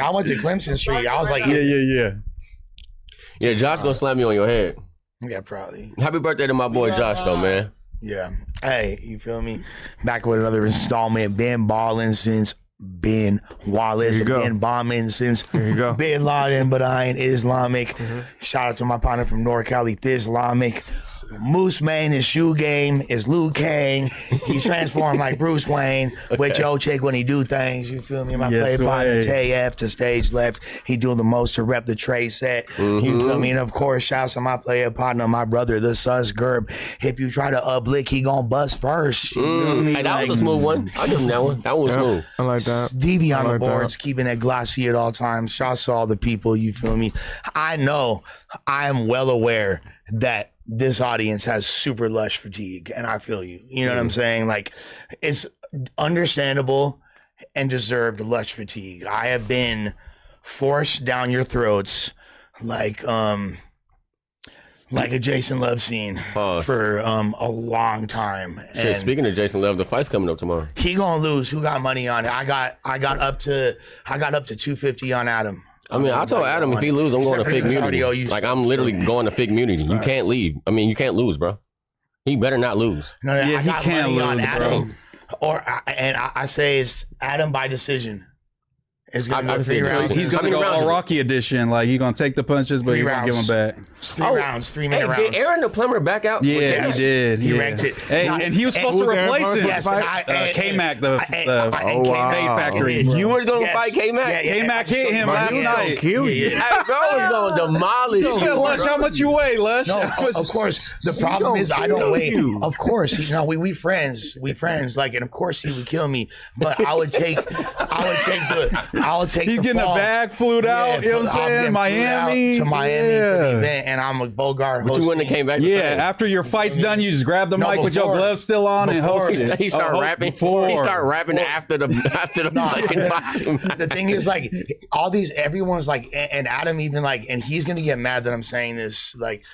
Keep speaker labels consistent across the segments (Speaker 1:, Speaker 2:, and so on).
Speaker 1: I went to Clemson Street. I was like,
Speaker 2: Yeah, Josh gonna slam you on your head.
Speaker 1: yeah, probably.
Speaker 2: Happy birthday to my boy Josh, though, man.
Speaker 1: Yeah. Hey, you feel me? Back with another installment. Been balling since Ben Wallace. Been bombing since Bin Laden, but I ain't Islamic. Shout out to my partner from NorCal, Islamic. Moose Man, his shoe game is Liu Kang. He transformed like Bruce Wayne with Joe Chick when he do things. You feel me? My play partner TF to stage left. He doing the most to rep the tray set. You feel me? And of course, shouts to my player partner, my brother, the Sus Gerb. If you try to uplick, he gonna bust first. You feel me?
Speaker 2: Hey, that was a smooth one. I give him that one. That one was smooth.
Speaker 3: I like that.
Speaker 1: Stevie on the boards, keeping it glossy at all times. Shouts to all the people, you feel me? I know, I am well aware that this audience has super lush fatigue, and I feel you. You know what I'm saying? Like, it's understandable and deserved lush fatigue. I have been forced down your throats like a Jason Love scene for a long time.
Speaker 2: Shit,
Speaker 1: And
Speaker 2: speaking of Jason Love, the fight's coming up tomorrow.
Speaker 1: he gonna lose. Who got money on it? I got up to 250 on Adam.
Speaker 2: I mean, I told Adam if he lose, I'm going to Fig Munity. Like, I'm literally going to Fig Munity. You can't leave. I mean, you can't lose, bro. He better not lose.
Speaker 1: No,
Speaker 4: Yeah,
Speaker 1: I
Speaker 4: he
Speaker 1: got
Speaker 4: can't
Speaker 1: money on
Speaker 4: lose,
Speaker 1: Adam. I say it's Adam by decision. It's gonna go 3 rounds.
Speaker 4: He's gonna go all Rocky edition. Like, he's gonna take the punches, but he's gonna give them back.
Speaker 1: It's 3 rounds, 3-minute rounds.
Speaker 2: Did Aaron the Plumber back out?
Speaker 4: Yeah, he did.
Speaker 1: He ranked it.
Speaker 4: Hey, and he was supposed to replace him.
Speaker 1: Yes,
Speaker 4: K-Mac, the Fade Factory.
Speaker 2: You were going to fight K-Mac?
Speaker 4: K-Mac hit him last night.
Speaker 2: Hey, bro was going to demolish
Speaker 4: you. Said, Lush, how much you weigh, Lush?
Speaker 1: No, of course. The problem is I don't weigh. Of course, we friends. We friends. Like, and of course he would kill me. But I would take
Speaker 4: He's getting a bag flued out, you know what I'm saying? Miami.
Speaker 1: To Miami for the event, and I'm a Bogart host.
Speaker 2: But you wouldn't have came back.
Speaker 4: After your fight's done, you just grab the mic with your gloves still on and host it.
Speaker 2: He started rapping. He started rapping after the fucking boxing.
Speaker 1: The thing is, like, all these, everyone's like, and Adam even like, and he's gonna get mad that I'm saying this. Like,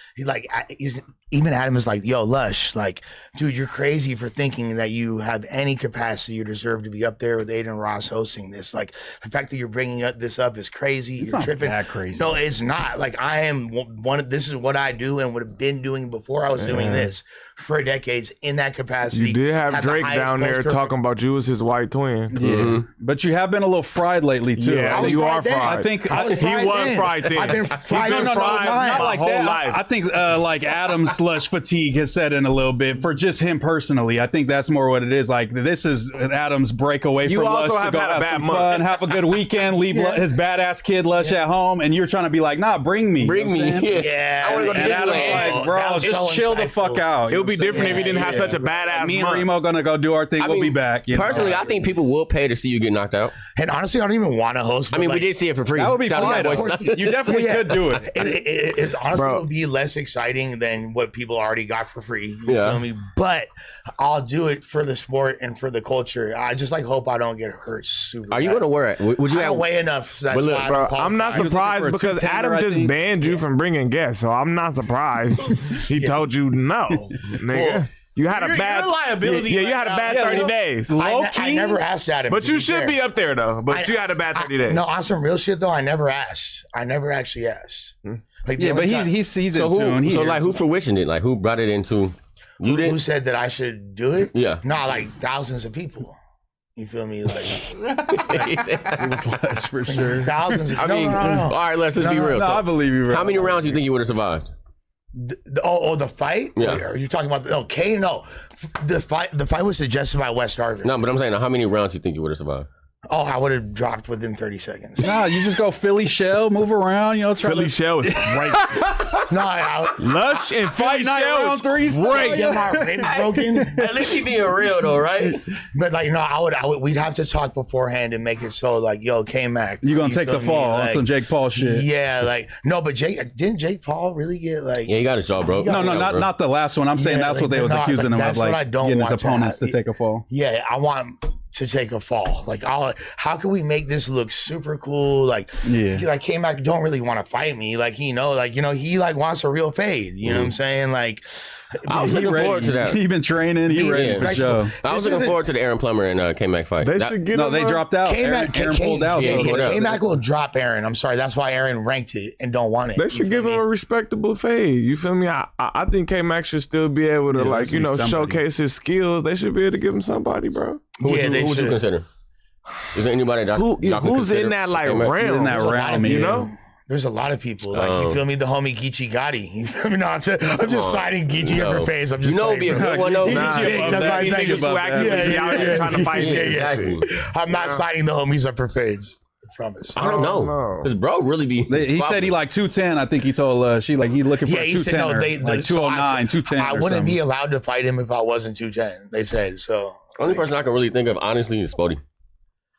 Speaker 1: even Adam is like, yo, Lush, like, dude, you're crazy for thinking that you have any capacity or deserve to be up there with Aiden Ross hosting this. Like, the fact that you're bringing this up is crazy. You're tripping.
Speaker 4: That crazy.
Speaker 1: No, it's not. Like, I am this is what I do and would have been doing before I was doing this for decades in that capacity.
Speaker 3: You did have Drake down there talking about you as his white twin.
Speaker 4: Yeah. But you have been a little fried lately, too.
Speaker 3: Yeah, you are fried.
Speaker 4: I think
Speaker 3: he was fried then.
Speaker 1: I've been fried
Speaker 3: not like
Speaker 4: whole
Speaker 3: that.
Speaker 4: Life. I think like Adam's lush fatigue has set in a little bit for just him personally. I think that's more what it is. Like, this is Adam's breakaway from Lush to go have some fun, have a good weekend, leave his badass kid Lush at home, and you're trying to be like, nah, bring me.
Speaker 2: Bring me.
Speaker 1: Yeah.
Speaker 2: I want to go to
Speaker 4: and Adam's like, bro, just chill the fuck out.
Speaker 3: It would be different if he didn't have such a badass
Speaker 4: Me and Remo gonna go do our thing. We'll be back.
Speaker 2: Personally, I think people will pay to see you get knocked out.
Speaker 1: And honestly, I don't even want to host.
Speaker 2: I mean, we did see it for free.
Speaker 4: That would be fun. You definitely could do it.
Speaker 1: It honestly would be less exciting than what people already got for free. You feel me? But I'll do it for the sport and for the culture. I just hope I don't get hurt super
Speaker 2: Are you going to wear it? Would you
Speaker 1: I don't weigh enough. So that's why
Speaker 3: bro, I'm not surprised because Adam just banned you from bringing guests, so I'm not surprised. He told you no, nigga. You had a bad liability. Yeah, you had a bad 30 days.
Speaker 1: I never asked Adam.
Speaker 3: But you should be up there though. But you had a bad 30 days.
Speaker 1: No, on some real shit though, I never asked. I never actually asked.
Speaker 4: Like, but he's in tune.
Speaker 2: So like, who fruitioned it? Like, who brought it into? You did?
Speaker 1: Who said that I should do it?
Speaker 2: Yeah.
Speaker 1: No, like thousands of people. You feel me? Like,
Speaker 4: for sure.
Speaker 1: Thousands.
Speaker 2: I mean, all right, let's be real.
Speaker 4: No, I believe you.
Speaker 2: How many rounds do you think you would have survived?
Speaker 1: The fight?
Speaker 2: Yeah.
Speaker 1: Are you talking about okay? No, the fight was suggested by West Arvin.
Speaker 2: No, but I'm saying, how many rounds do you think you would have survived?
Speaker 1: Oh, I would have dropped within 30 seconds.
Speaker 4: Nah, you just go Philly shell, move around,
Speaker 3: Philly shell is great.
Speaker 1: No,
Speaker 3: Lush and Philly shell is
Speaker 1: great. Yeah, my ribs broken.
Speaker 2: At least he being real though, right?
Speaker 1: But like, no, I would. We'd have to talk beforehand and make it so like, yo, K-Mac.
Speaker 4: You gonna take the fall on some Jake Paul shit?
Speaker 1: Yeah, like no, but didn't Jake Paul really get like?
Speaker 2: Yeah, he got his jaw broke.
Speaker 4: No, not the last one. I'm saying that's what they was accusing him of, like getting his opponents to take a fall.
Speaker 1: Yeah, I want to take a fall. Like, how can we make this look super cool? Like, K-Mac don't really want to fight me. Like, he wants a real fade. You know what I'm saying? Like,
Speaker 2: I was looking forward to that.
Speaker 4: He been training. He ready for show.
Speaker 2: I was looking forward to the Aaron Plummer and K-Mac fight.
Speaker 3: They
Speaker 4: dropped out.
Speaker 1: Aaron
Speaker 4: pulled out.
Speaker 1: K-Mac will drop Aaron. I'm sorry. That's why Aaron ranked it and don't want it.
Speaker 3: They should give him a respectable fade. You feel me? I think K-Mac should still be able to showcase his skills. They should be able to give him somebody, bro.
Speaker 2: Who would you consider? Is there anybody that
Speaker 3: who's in that realm?
Speaker 4: In that realm,
Speaker 3: you know?
Speaker 1: There's a lot of people. Like, you feel me? The homie Geechee Gotti. You feel me? No, I'm just signing Geechee up for face. I'm just
Speaker 2: it'd be a good one, though.
Speaker 1: That's why I'm saying
Speaker 3: trying to fight.
Speaker 1: Exactly. I'm not signing the homies up for fades. I promise.
Speaker 2: I don't know. Because bro really be...
Speaker 4: He said he like 210. I think he told he looking for a 210 like 209, 210
Speaker 1: I wouldn't be allowed to fight him if I wasn't 210, they said. So
Speaker 2: the only person I can really think of, honestly, is Spody.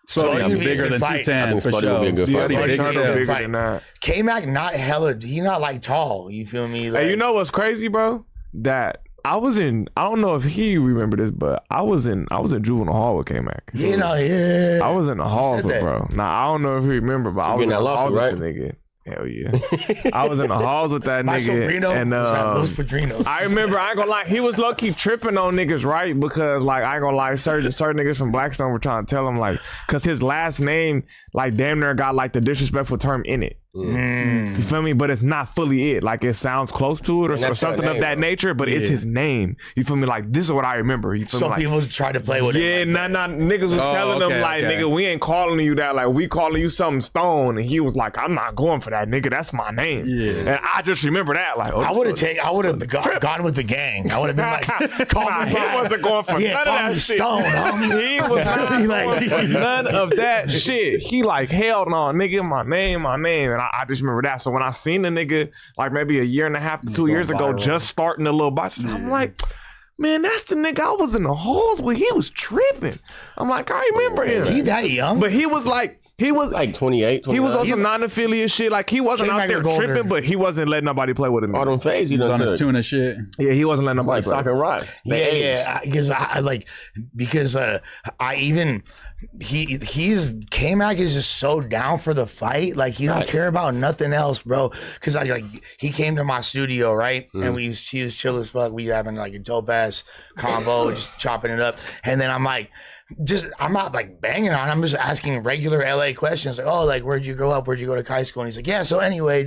Speaker 4: Spody bigger than 210 for sure.
Speaker 2: Would be a good fight.
Speaker 1: K-Mac not he not like tall. You feel me? Like,
Speaker 3: hey, you know what's crazy, bro? That I don't know if he remember this, but I was in juvenile hall with K-Mac.
Speaker 1: Yeah.
Speaker 3: I was in the halls with bro. Now, I don't know if he remember, but I was in the halls with the nigga. Hell yeah. I was in the halls with that nigga.
Speaker 1: Sobrino,
Speaker 3: and
Speaker 1: Los Padrinos.
Speaker 3: I remember, I ain't gonna lie, he was low-key tripping on niggas, right? Because, like, I ain't gonna lie, certain niggas from Blackstone were trying to tell him, like, because his last name, like, damn near got, like, the disrespectful term in it. You feel me? But it's not fully it. Like, it sounds close to it or something of that nature, but it's his name. You feel me? Like, this is what I remember. You feel me?
Speaker 1: Some people try to play with it.
Speaker 3: Yeah, niggas was telling them, like, nigga, we ain't calling you that. Like, we calling you something Stone. And he was like, I'm not going for that, nigga. That's my name. Yeah. And I just remember that. Like,
Speaker 1: I would have gone with the gang. I would have been like, call me.
Speaker 3: He wasn't going for none of that shit.
Speaker 1: Stone, homie.
Speaker 3: He was not going for none of that shit. He like, hell no, nigga, my name. And I just remember that. So when I seen the nigga like maybe a year and a half to 2 years ago just starting the little box, I'm like, man, that's the nigga I was in the halls with. He was tripping. I'm like, I remember him.
Speaker 1: He that young?
Speaker 3: But he was like
Speaker 2: 28, 29.
Speaker 3: He was on some non-affiliate shit. Like, he wasn't out there tripping, but he wasn't letting nobody play with him.
Speaker 2: All them fades, he
Speaker 4: was on his tuna shit.
Speaker 3: Yeah, he wasn't letting nobody play.
Speaker 2: Like soccer rocks.
Speaker 1: Because K-Mac is just so down for the fight. Like, he don't care about nothing else, bro. Because he came to my studio, right? And he was chill as fuck. We having like a dope ass combo, just chopping it up. And then I'm like, I'm not like banging on. I'm just asking regular LA questions. Like, oh, like, where'd you grow up? Where'd you go to high school? And he's like, yeah. So anyway,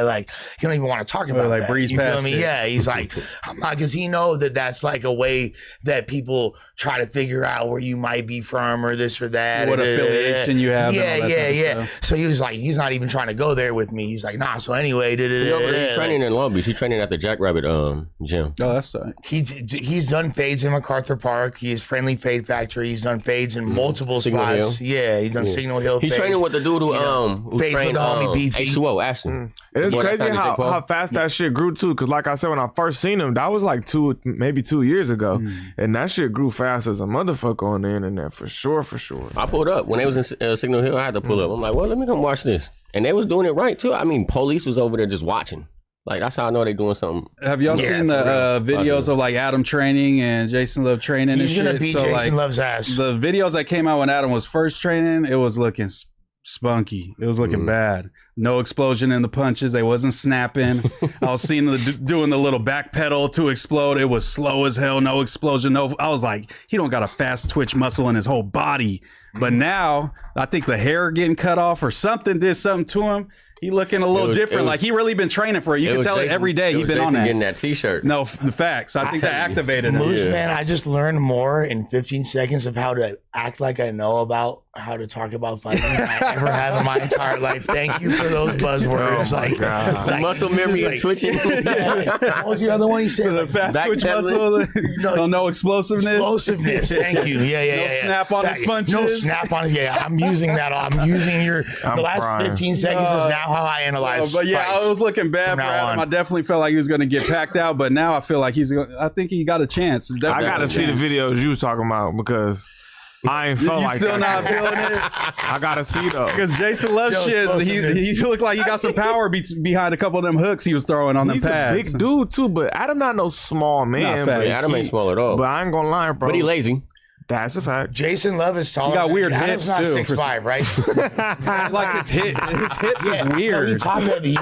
Speaker 1: like, he don't even want to talk about
Speaker 4: like
Speaker 1: that.
Speaker 4: Breeze
Speaker 1: you feel
Speaker 4: past
Speaker 1: me?
Speaker 4: it.
Speaker 1: Yeah. He's like, I'm not, because he know that that's like a way that people try to figure out where you might be from or this or that.
Speaker 4: What affiliation you have.
Speaker 1: Yeah. So he was like, he's not even trying to go there with me. He's like, nah. So anyway,
Speaker 2: he's training in Long Beach. He's training at the Jackrabbit gym.
Speaker 4: Oh, that's right.
Speaker 1: He's done fades in MacArthur Park. He is Friendly Fade Factory. He's done fades in multiple
Speaker 2: Signal
Speaker 1: spots.
Speaker 2: Hill.
Speaker 1: Yeah, he's done Signal Hill.
Speaker 2: He's training with the dude who
Speaker 1: fades
Speaker 2: trained
Speaker 1: with the homie Beefy.
Speaker 2: H2O, Ashton.
Speaker 3: It's crazy how fast that shit grew too. Because like I said, when I first seen him, that was like 2 years ago, and that shit grew fast as a motherfucker on the internet for sure.
Speaker 2: I pulled up when they was in Signal Hill. I had to pull up. I'm like, well, let me come watch this, and they was doing it right too. I mean, police was over there just watching. Like, that's how I know they doing something.
Speaker 4: Have y'all seen the videos of like Adam training and Jason Love training?
Speaker 1: He's
Speaker 4: and
Speaker 1: gonna
Speaker 4: shit?
Speaker 1: beat Jason Love's ass.
Speaker 4: The videos that came out when Adam was first training, it was looking spunky. It was looking bad. No explosion in the punches. They wasn't snapping. I was seeing doing the little back pedal to explode. It was slow as hell. No explosion. No. I was like, he don't got a fast twitch muscle in his whole body. But now I think the hair getting cut off or something did something to him. He looking a little different. Like, he really been training for it. You can tell Jason, every day he been on that.
Speaker 2: Getting that t-shirt.
Speaker 4: No, the facts. I think that activated him.
Speaker 1: Moose, man, I just learned more in 15 seconds of how to act like I know about how to talk about fighting than I ever have in my entire life. Thank you for those buzzwords.
Speaker 2: The muscle memory and twitching.
Speaker 1: What was the other one he said?
Speaker 4: The fast twitch muscle. No explosiveness.
Speaker 1: Explosiveness. Thank you.
Speaker 4: No snap on his punches.
Speaker 1: No snap on it. Yeah, I'm using that. I'm using the last 15 seconds is now how I analyze.
Speaker 4: But yeah, I was looking bad for Adam. I definitely felt like he was going to get packed out, but now I feel like I think he got a chance.
Speaker 3: I got to see the videos you was talking about because I ain't felt like
Speaker 4: still
Speaker 3: that.
Speaker 4: Not feeling it?
Speaker 3: I gotta see though.
Speaker 4: Because Jason loves shit. He looked like he got some power behind a couple of them hooks he was throwing on them pads.
Speaker 3: He's a big dude too, but Adam not no small man.
Speaker 2: Adam ain't small at all.
Speaker 3: But I ain't gonna lie, bro.
Speaker 2: But he lazy.
Speaker 3: That's a fact.
Speaker 1: Jason Love is taller.
Speaker 4: He got weird
Speaker 1: Adam's
Speaker 4: hips,
Speaker 1: not
Speaker 4: too.
Speaker 1: 6'5", right?
Speaker 4: Like his hips is
Speaker 1: No,
Speaker 4: weird.
Speaker 1: he top heavy.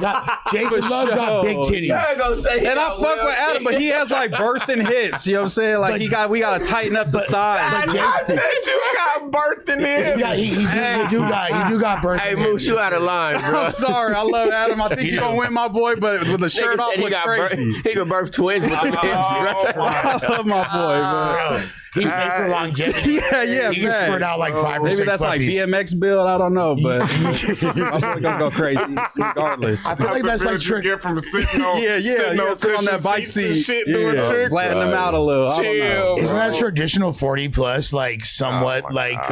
Speaker 1: Jason Love got big titties.
Speaker 4: And I fuck with Adam, but he has like birthing hips. You know what I'm saying? Like we gotta tighten up the sides.
Speaker 3: I said you got birthing hips.
Speaker 1: Yeah, he do got birthing
Speaker 2: Hey,
Speaker 1: hips.
Speaker 2: Moose, you out of line, bro.
Speaker 4: I'm sorry, I love Adam. I think you're gonna win, my boy, but with the shirt off looks crazy.
Speaker 2: He can birth twins with them hips.
Speaker 4: I love my boy, bro.
Speaker 1: He's made for longevity.
Speaker 4: Yeah,
Speaker 1: He can
Speaker 4: facts.
Speaker 1: spread out like 5 or
Speaker 4: Maybe
Speaker 1: 6
Speaker 4: that's
Speaker 1: puppies.
Speaker 4: like BMX build. I don't know, but I'm gonna go crazy regardless.
Speaker 1: I feel like that's like trick.
Speaker 3: Get from sitting on,
Speaker 4: Sit on that bike seat.
Speaker 3: doing tricks.
Speaker 4: Flatten them out a little. I don't know.
Speaker 1: Isn't that traditional 40 plus, like somewhat like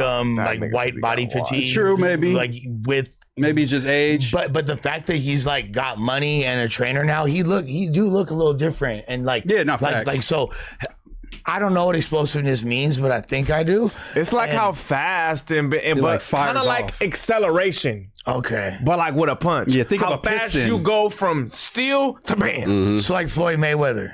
Speaker 1: white body fatigue?
Speaker 4: True, maybe.
Speaker 1: Like with
Speaker 4: maybe just age.
Speaker 1: but the fact that he's like got money and a trainer now, he do look a little different and like so. I don't know what explosiveness means, but I think I do.
Speaker 3: It's like how fast but
Speaker 4: like
Speaker 3: kind of like
Speaker 4: off.
Speaker 3: acceleration.
Speaker 1: Okay.
Speaker 3: But like with a punch.
Speaker 4: Yeah, think
Speaker 3: how
Speaker 4: of a
Speaker 3: fast
Speaker 4: piston.
Speaker 3: you go from steel to bam.
Speaker 1: It's like Floyd Mayweather.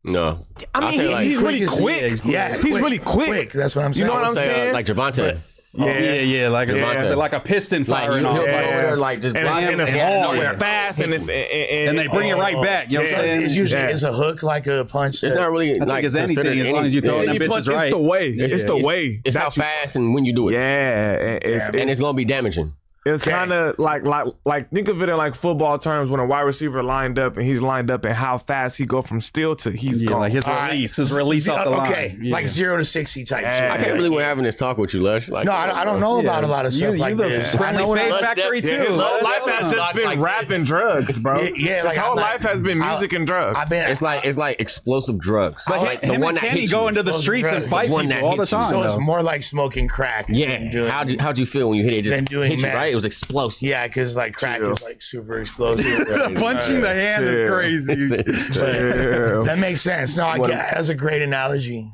Speaker 2: No.
Speaker 3: I mean, he's really quick.
Speaker 1: Yeah,
Speaker 3: he's really quick.
Speaker 1: That's what I'm saying.
Speaker 3: You know what I'm saying?
Speaker 2: Like Javante.
Speaker 4: Like a piston firing
Speaker 2: He'll
Speaker 4: off.
Speaker 2: go over there like just
Speaker 3: and it's hard, fast, and
Speaker 4: they bring it right back. You know what I'm saying?
Speaker 1: It's usually it's a hook like a punch.
Speaker 2: It's not really
Speaker 4: I
Speaker 2: like
Speaker 4: think it's anything as long as you throw them bitches right.
Speaker 3: It's the way. It's the way.
Speaker 2: It's how fast and when you do it.
Speaker 3: Yeah,
Speaker 2: And it's gonna be damaging.
Speaker 3: It's kind of like think of it in like football terms when a wide receiver lined up and he's lined up and how fast he go from still to he's gone.
Speaker 4: Like his release off the line.
Speaker 1: Okay, like 0 to 60 type shit.
Speaker 2: I can't believe we're having this talk with you, Lush. Like,
Speaker 1: No, I don't know about a lot of stuff like this. I know what
Speaker 4: Fade Factory too.
Speaker 3: His whole life has just been rap and drugs, bro.
Speaker 1: Yeah,
Speaker 3: his whole life has been music and drugs.
Speaker 2: it's like explosive drugs.
Speaker 4: But
Speaker 2: like
Speaker 4: him and Kenny go into the streets and fight
Speaker 2: one
Speaker 4: people
Speaker 2: that
Speaker 4: all the
Speaker 2: hits you.
Speaker 4: time.
Speaker 1: So it's more like smoking crack.
Speaker 2: Yeah. How'd you feel when you hit it? It
Speaker 1: Than
Speaker 2: just
Speaker 1: doing
Speaker 2: hit you,
Speaker 1: meth.
Speaker 2: right? It was explosive.
Speaker 1: Yeah, because like crack is like super explosive.
Speaker 4: Punching the hand is crazy.
Speaker 1: That makes sense. No, I get that's a great analogy.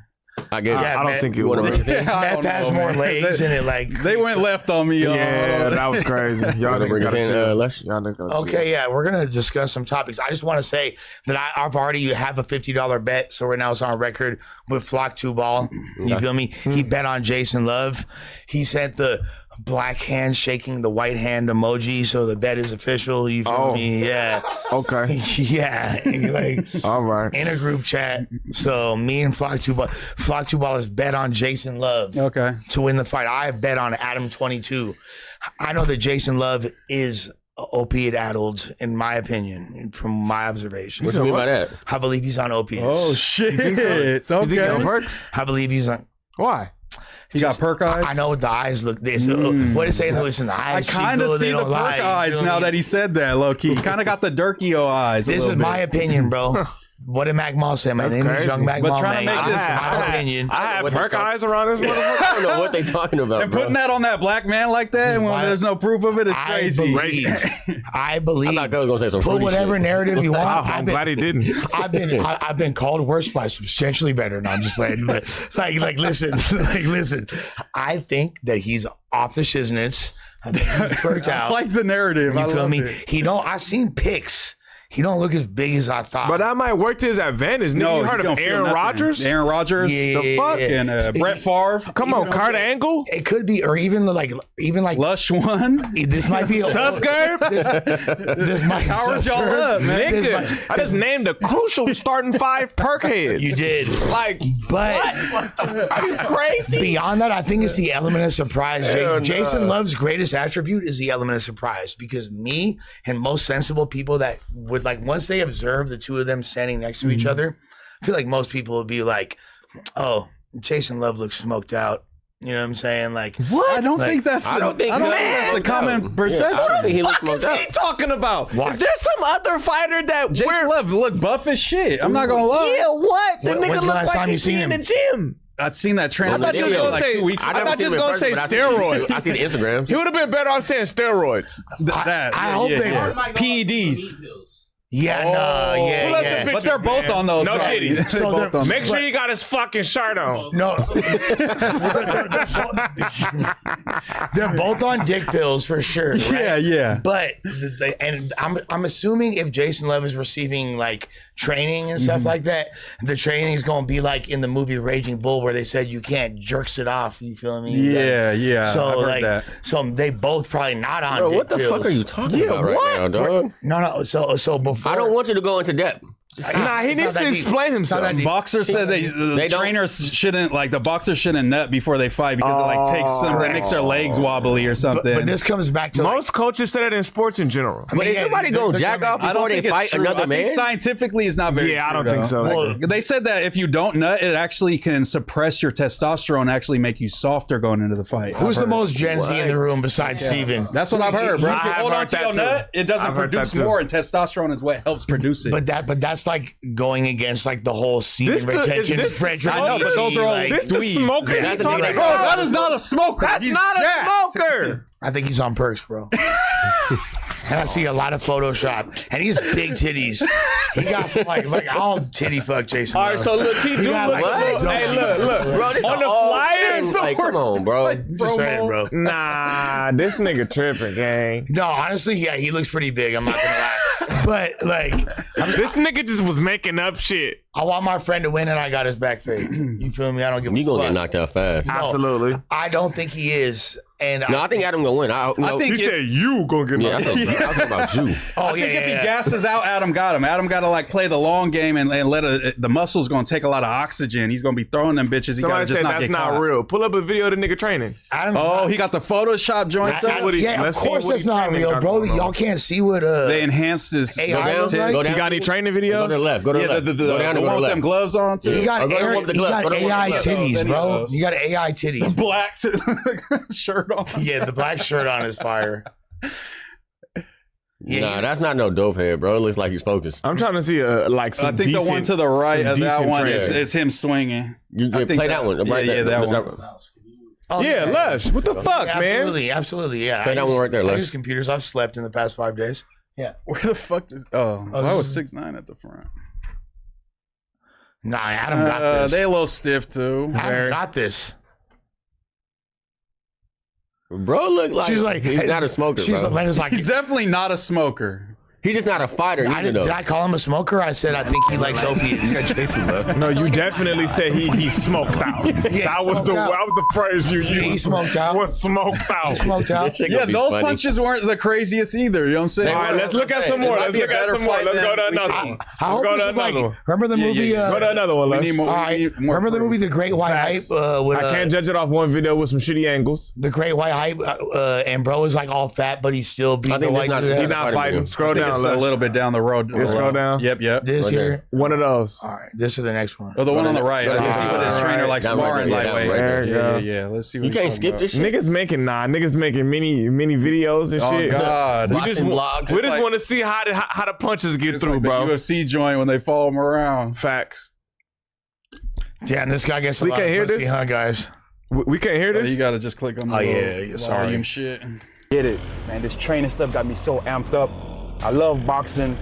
Speaker 2: I guess.
Speaker 1: Yeah,
Speaker 3: I don't think it would.
Speaker 1: Meth has more legs and it like.
Speaker 4: They went left on me.
Speaker 3: Yeah, that was crazy. Y'all
Speaker 2: bring us in, Lush?
Speaker 1: Okay, yeah, we're gonna discuss some topics. I just want to say that I've already have a $50 bet, so right now it's on record with Flock 2 Ball. You feel me? He bet on Jason Love. He sent the black hand shaking the white hand emoji, so the bet is official. You feel me? Yeah.
Speaker 3: Okay.
Speaker 1: Yeah. Like
Speaker 3: all right.
Speaker 1: in a group chat. So me and Flock 2 Ball has bet on Jason Love to win the fight. I have bet on Adam 22. I know that Jason Love is opiate addled, in my opinion, from my observation.
Speaker 2: What do you mean by that?
Speaker 1: I believe he's on opiates.
Speaker 4: Oh shit! Okay.
Speaker 1: I believe he's on.
Speaker 3: Why?
Speaker 4: He got perk eyes.
Speaker 1: I know what the eyes look. This what is saying? Listen, the
Speaker 4: I
Speaker 1: eyes.
Speaker 4: kind of see the perk eyes now that he said that. Low key, kind of got the Durkio eyes.
Speaker 1: This is my opinion, bro. What did Mac Mall say? My name is Young Mac Mall.
Speaker 4: Trying to make this
Speaker 1: my opinion.
Speaker 3: I have perk eyes around this motherfucker.
Speaker 2: I don't know what they talking about.
Speaker 4: And putting that on that black man like that when there's no proof of it is crazy.
Speaker 1: I believe.
Speaker 2: I thought I was gonna say some
Speaker 1: put whatever
Speaker 2: shit.
Speaker 1: narrative you want.
Speaker 3: I'm glad he didn't.
Speaker 1: I've been called worse by substantially better. No, I'm just playing. But listen. I think that he's off the shiznits. I think he's perked out.
Speaker 4: I like the narrative.
Speaker 1: You feel me? I seen pics. He don't look as big as I thought.
Speaker 3: But that might work to his advantage. No, you heard of Aaron Rodgers?
Speaker 4: Aaron Rodgers?
Speaker 1: Yeah,
Speaker 4: the fuck? And Brett Favre?
Speaker 3: Come on, Kurt Angle?
Speaker 1: It could be, or even like
Speaker 4: Lush one?
Speaker 1: This might be a
Speaker 3: Susgurb?
Speaker 1: This might
Speaker 4: Powered y'all up, man.
Speaker 3: Nigga, I just named the crucial starting 5 perk heads.
Speaker 1: You did.
Speaker 3: Like,
Speaker 1: but
Speaker 2: Are you crazy?
Speaker 1: Beyond that, I think it's the element of surprise. Jason Love's greatest attribute is the element of surprise, because me and most sensible people that would like once they observe the two of them standing next to each other, I feel like most people would be like, "Oh, Jason Love looks smoked out." You know what I'm saying? Like,
Speaker 3: what?
Speaker 4: I don't think that's the common perception.
Speaker 2: I don't think he looks
Speaker 3: What
Speaker 2: smoked
Speaker 3: is
Speaker 2: out.
Speaker 3: he talking about?
Speaker 1: Watch.
Speaker 3: Is there some other fighter that
Speaker 4: Jason Love look buff as shit. I'm not gonna lie.
Speaker 3: Yeah, what? The
Speaker 1: When's
Speaker 3: nigga
Speaker 1: the
Speaker 3: look
Speaker 1: last time
Speaker 3: like
Speaker 1: you
Speaker 3: he
Speaker 1: seen
Speaker 3: be in
Speaker 1: him?
Speaker 3: the gym.
Speaker 4: I'd seen that trend.
Speaker 2: I thought you was gonna
Speaker 3: say-
Speaker 4: 2 weeks
Speaker 3: I
Speaker 4: ago.
Speaker 3: thought you was gonna say
Speaker 2: I
Speaker 3: steroids.
Speaker 2: see the Instagrams.
Speaker 3: He would have been better off saying steroids.
Speaker 1: I hope they
Speaker 4: PEDs. But they're both on those.
Speaker 3: No kidding.
Speaker 4: So
Speaker 3: make sure he got his fucking shirt on.
Speaker 1: No. They're both on dick pills for sure. Right?
Speaker 4: Yeah.
Speaker 1: But I'm assuming if Jason Love is receiving like training and stuff like that, the training is going to be like in the movie Raging Bull where they said you can't jerks it off. You feel me?
Speaker 4: Yeah.
Speaker 1: So
Speaker 4: I've heard that.
Speaker 1: so they both probably not on.
Speaker 2: Bro,
Speaker 1: dick
Speaker 2: what the
Speaker 1: pills.
Speaker 2: fuck are you talking about right now, dog?
Speaker 1: No. So before
Speaker 2: I don't want you to go into depth.
Speaker 3: Nah, he needs to explain himself.
Speaker 4: Boxers said the trainers shouldn't, like, the boxers shouldn't nut before they fight because it like takes something, makes their legs wobbly or something.
Speaker 1: But this comes back to
Speaker 3: most coaches say that in sports in general.
Speaker 2: But is somebody gonna jack off before they fight another man?
Speaker 4: I think scientifically it's not very true.
Speaker 3: I don't think so.
Speaker 4: Well, they said that if you don't nut, it actually can suppress your testosterone and actually make you softer going into the fight.
Speaker 1: Who's the most Gen Z in the room besides Steven?
Speaker 4: That's what I've heard, bro. If you hold on to your nut, it doesn't
Speaker 3: I've heard
Speaker 4: produce
Speaker 3: that too.
Speaker 4: more, and testosterone is what helps produce it.
Speaker 1: But that's like going against like the whole semen retention.
Speaker 4: I know, but those are all
Speaker 3: This the smoker.
Speaker 2: That's
Speaker 3: He's talking
Speaker 2: the nigga.
Speaker 3: about.
Speaker 4: that is not a smoker.
Speaker 3: That's
Speaker 4: He's
Speaker 3: not
Speaker 4: jacked.
Speaker 3: a smoker.
Speaker 1: I think he's on perks, bro. And I see a lot of Photoshop, and he has big titties. He got some like I'll titty fuck Jason.
Speaker 3: All right, so look, he do
Speaker 1: got,
Speaker 3: look.
Speaker 1: like, some
Speaker 3: Hey,
Speaker 1: dope-
Speaker 3: look.
Speaker 2: Bro, this
Speaker 3: On the
Speaker 2: all
Speaker 3: flyers,
Speaker 2: thing, like, come on, bro.
Speaker 1: Just saying, bro.
Speaker 3: Nah, this nigga tripping, gang.
Speaker 1: No, honestly, yeah, he looks pretty big. I'm not gonna lie. But like,
Speaker 3: This nigga just was making up shit.
Speaker 1: I want my friend to win, and I got his back fade. You feel me? I don't give a
Speaker 2: You gonna
Speaker 1: fuck.
Speaker 2: get knocked out fast.
Speaker 1: No,
Speaker 3: Absolutely.
Speaker 1: I don't think he is. And
Speaker 2: No, I think Adam gonna win. I
Speaker 4: think
Speaker 3: He said you gonna get
Speaker 2: Yeah, I
Speaker 3: knocked out.
Speaker 2: was talking about you.
Speaker 1: Oh,
Speaker 4: I think if he gasses out, Adam got him. Adam got to like play the long game and let the muscles going to take a lot of oxygen. He's going to be throwing them bitches. He got to
Speaker 3: Somebody
Speaker 4: just
Speaker 3: said
Speaker 4: not
Speaker 3: that's
Speaker 4: get
Speaker 3: not
Speaker 4: caught.
Speaker 3: real. Pull up a video of the nigga training.
Speaker 4: Oh, he got the Photoshop joints up.
Speaker 1: Yeah, of
Speaker 3: let's see
Speaker 1: course
Speaker 3: what
Speaker 1: that's
Speaker 3: he
Speaker 1: not
Speaker 3: training
Speaker 1: real, bro.
Speaker 3: got going on.
Speaker 1: Y'all can't see what
Speaker 4: They enhanced his.
Speaker 1: AI looks like.
Speaker 2: Go
Speaker 3: You
Speaker 2: down.
Speaker 3: got any training
Speaker 2: Go
Speaker 3: videos?
Speaker 2: to the left. Go to the
Speaker 4: Yeah,
Speaker 2: left.
Speaker 4: the
Speaker 2: Go down
Speaker 4: one
Speaker 2: and go to
Speaker 4: with
Speaker 2: the
Speaker 4: them
Speaker 2: left.
Speaker 4: gloves on too.
Speaker 1: You got,
Speaker 2: Go to the one with the glove. Go to the one
Speaker 1: AI
Speaker 2: with the glove.
Speaker 1: titties, bro.
Speaker 4: Those.
Speaker 1: You got AI titties.
Speaker 4: Black shirt on.
Speaker 1: Yeah, the black shirt on is fire. Yeah,
Speaker 2: Nah, that's not no dope head, bro. It looks like he's focused.
Speaker 3: I'm trying to see like some
Speaker 4: I think the one to the right
Speaker 3: some
Speaker 4: of that
Speaker 3: decent
Speaker 4: one
Speaker 3: training.
Speaker 4: is him swinging.
Speaker 2: You
Speaker 4: I think
Speaker 2: play that one. Right
Speaker 4: yeah,
Speaker 2: there.
Speaker 4: that
Speaker 2: That
Speaker 4: one.
Speaker 1: Oh,
Speaker 3: Yeah, Lush. What the fuck, man?
Speaker 1: Absolutely, yeah.
Speaker 2: Play that one right there,
Speaker 1: I
Speaker 2: Lush.
Speaker 1: use computers. I've slept in the past 5 days. Yeah.
Speaker 4: Where the fuck is? Oh,
Speaker 1: Oh,
Speaker 4: I was
Speaker 1: this
Speaker 4: 6'9" at the front.
Speaker 1: Nah, Adam got this.
Speaker 4: They a little stiff too.
Speaker 1: Adam got this.
Speaker 2: Bro, look like
Speaker 1: She's like,
Speaker 2: he's
Speaker 1: hey,
Speaker 2: not a smoker,
Speaker 1: She's
Speaker 2: bro.
Speaker 1: like,
Speaker 4: He's definitely not a smoker.
Speaker 2: He's just not a fighter either,
Speaker 1: did
Speaker 2: though.
Speaker 1: I call him a smoker? I said I think he likes opiates.
Speaker 3: No, you definitely said he smoked out.
Speaker 1: Yeah,
Speaker 3: that was
Speaker 1: smoked out.
Speaker 3: that was the phrase you used.
Speaker 1: He smoked out.
Speaker 3: Was smoked out.
Speaker 1: He smoked out.
Speaker 2: This shit
Speaker 4: Yeah,
Speaker 2: gonna be
Speaker 4: those
Speaker 2: funny.
Speaker 4: punches weren't the craziest either. You know what I'm saying?
Speaker 2: All
Speaker 3: All right, let's look at some more.
Speaker 4: It might
Speaker 3: Let's
Speaker 4: be a
Speaker 3: look at
Speaker 4: better
Speaker 3: some more.
Speaker 4: fight
Speaker 3: Let's
Speaker 4: than
Speaker 3: go to
Speaker 4: we
Speaker 3: another
Speaker 4: think.
Speaker 3: one.
Speaker 1: I hope
Speaker 3: Go
Speaker 1: this
Speaker 3: to
Speaker 1: is like,
Speaker 3: another one.
Speaker 1: remember the movie?
Speaker 3: Go to another one.
Speaker 4: We
Speaker 3: Lush.
Speaker 4: need more.
Speaker 1: All
Speaker 4: we
Speaker 1: right.
Speaker 4: need more
Speaker 1: Remember the
Speaker 4: proof.
Speaker 1: movie The Great White Hype? With,
Speaker 3: I can't judge it off one video with some shitty angles.
Speaker 1: The Great White Hype, and bro is like all fat, but he's still beating
Speaker 2: I think
Speaker 1: the
Speaker 2: that's
Speaker 1: white
Speaker 2: not-
Speaker 1: dude.
Speaker 2: he's
Speaker 3: He's not fighting. Scroll
Speaker 4: I think
Speaker 3: down.
Speaker 4: it's a
Speaker 3: Lush.
Speaker 4: little bit down the road.
Speaker 3: Yeah, scroll down.
Speaker 4: Yep.
Speaker 1: This
Speaker 2: Right
Speaker 1: here.
Speaker 3: One of those.
Speaker 1: All right, this is the next one.
Speaker 4: Oh, the one on the right.
Speaker 2: Go
Speaker 4: Let's see what his trainer like
Speaker 2: That right
Speaker 4: sparring
Speaker 2: there, yeah, that
Speaker 4: lightweight.
Speaker 2: right
Speaker 3: there. There you
Speaker 4: Yeah. Let's see what
Speaker 2: You
Speaker 4: he's
Speaker 2: can't
Speaker 4: talking
Speaker 2: skip
Speaker 4: about.
Speaker 2: this shit.
Speaker 3: Niggas making mini videos and
Speaker 4: Oh
Speaker 3: shit.
Speaker 4: God.
Speaker 3: We
Speaker 2: Boxing
Speaker 3: just,
Speaker 2: blogs.
Speaker 3: we
Speaker 2: It's
Speaker 3: just
Speaker 4: like-
Speaker 3: want to see how the punches get
Speaker 4: It's
Speaker 3: through,
Speaker 4: like
Speaker 3: bro.
Speaker 4: the UFC joint when they follow him around.
Speaker 3: Facts.
Speaker 1: Yeah, and this guy gets a
Speaker 3: We
Speaker 1: lot
Speaker 3: can't
Speaker 1: of
Speaker 3: hear
Speaker 1: pussy,
Speaker 3: this?
Speaker 1: huh, guys?
Speaker 3: We can't hear
Speaker 4: Oh,
Speaker 3: this.
Speaker 4: you gotta just click on the
Speaker 1: Oh,
Speaker 4: little
Speaker 1: yeah, sorry.
Speaker 4: volume shit.
Speaker 5: Get it, man. This training stuff got me so amped up. I love boxing.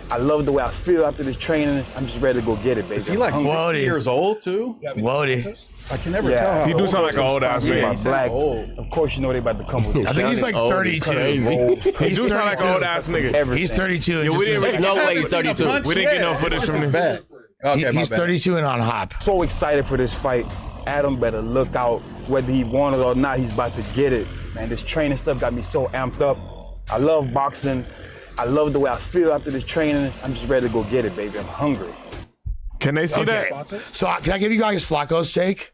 Speaker 5: I love the way I feel after this training. I'm just ready to go get it, baby.
Speaker 4: Is he like
Speaker 5: I'm
Speaker 4: 60
Speaker 1: Whoa,
Speaker 4: years old too?
Speaker 1: Whoa,
Speaker 4: I can never
Speaker 5: Yeah.
Speaker 4: tell. How
Speaker 3: He do
Speaker 4: old
Speaker 3: sound like an old ass
Speaker 5: sponsored by
Speaker 3: nigga.
Speaker 4: He sound
Speaker 5: Black.
Speaker 4: old.
Speaker 5: Of course, you know they about to come with this.
Speaker 1: I think he's like
Speaker 2: Old is
Speaker 1: 32.
Speaker 2: crazy.
Speaker 3: He
Speaker 1: He's
Speaker 3: do sound like an
Speaker 1: 32.
Speaker 3: old ass nigga.
Speaker 5: Everything.
Speaker 1: He's 32. And
Speaker 3: Yeah, we
Speaker 1: just-
Speaker 3: didn't-
Speaker 2: There's no way he's
Speaker 4: Seen a
Speaker 2: 32.
Speaker 4: punch
Speaker 3: We didn't get
Speaker 4: yet.
Speaker 3: no footage
Speaker 4: This
Speaker 3: from
Speaker 4: is
Speaker 3: this.
Speaker 4: bad. Okay, my
Speaker 1: he's
Speaker 4: bad.
Speaker 1: 32 and on hop.
Speaker 5: So excited for this fight. Adam better look out. Whether he wanted it or not, he's about to get it. Man, this training stuff got me so amped up. I love boxing. I love the way I feel after this training. I'm just ready to go get it, baby. I'm hungry.
Speaker 3: Can they see
Speaker 1: Okay.
Speaker 3: that?
Speaker 1: So can I give you guys Flacco's take?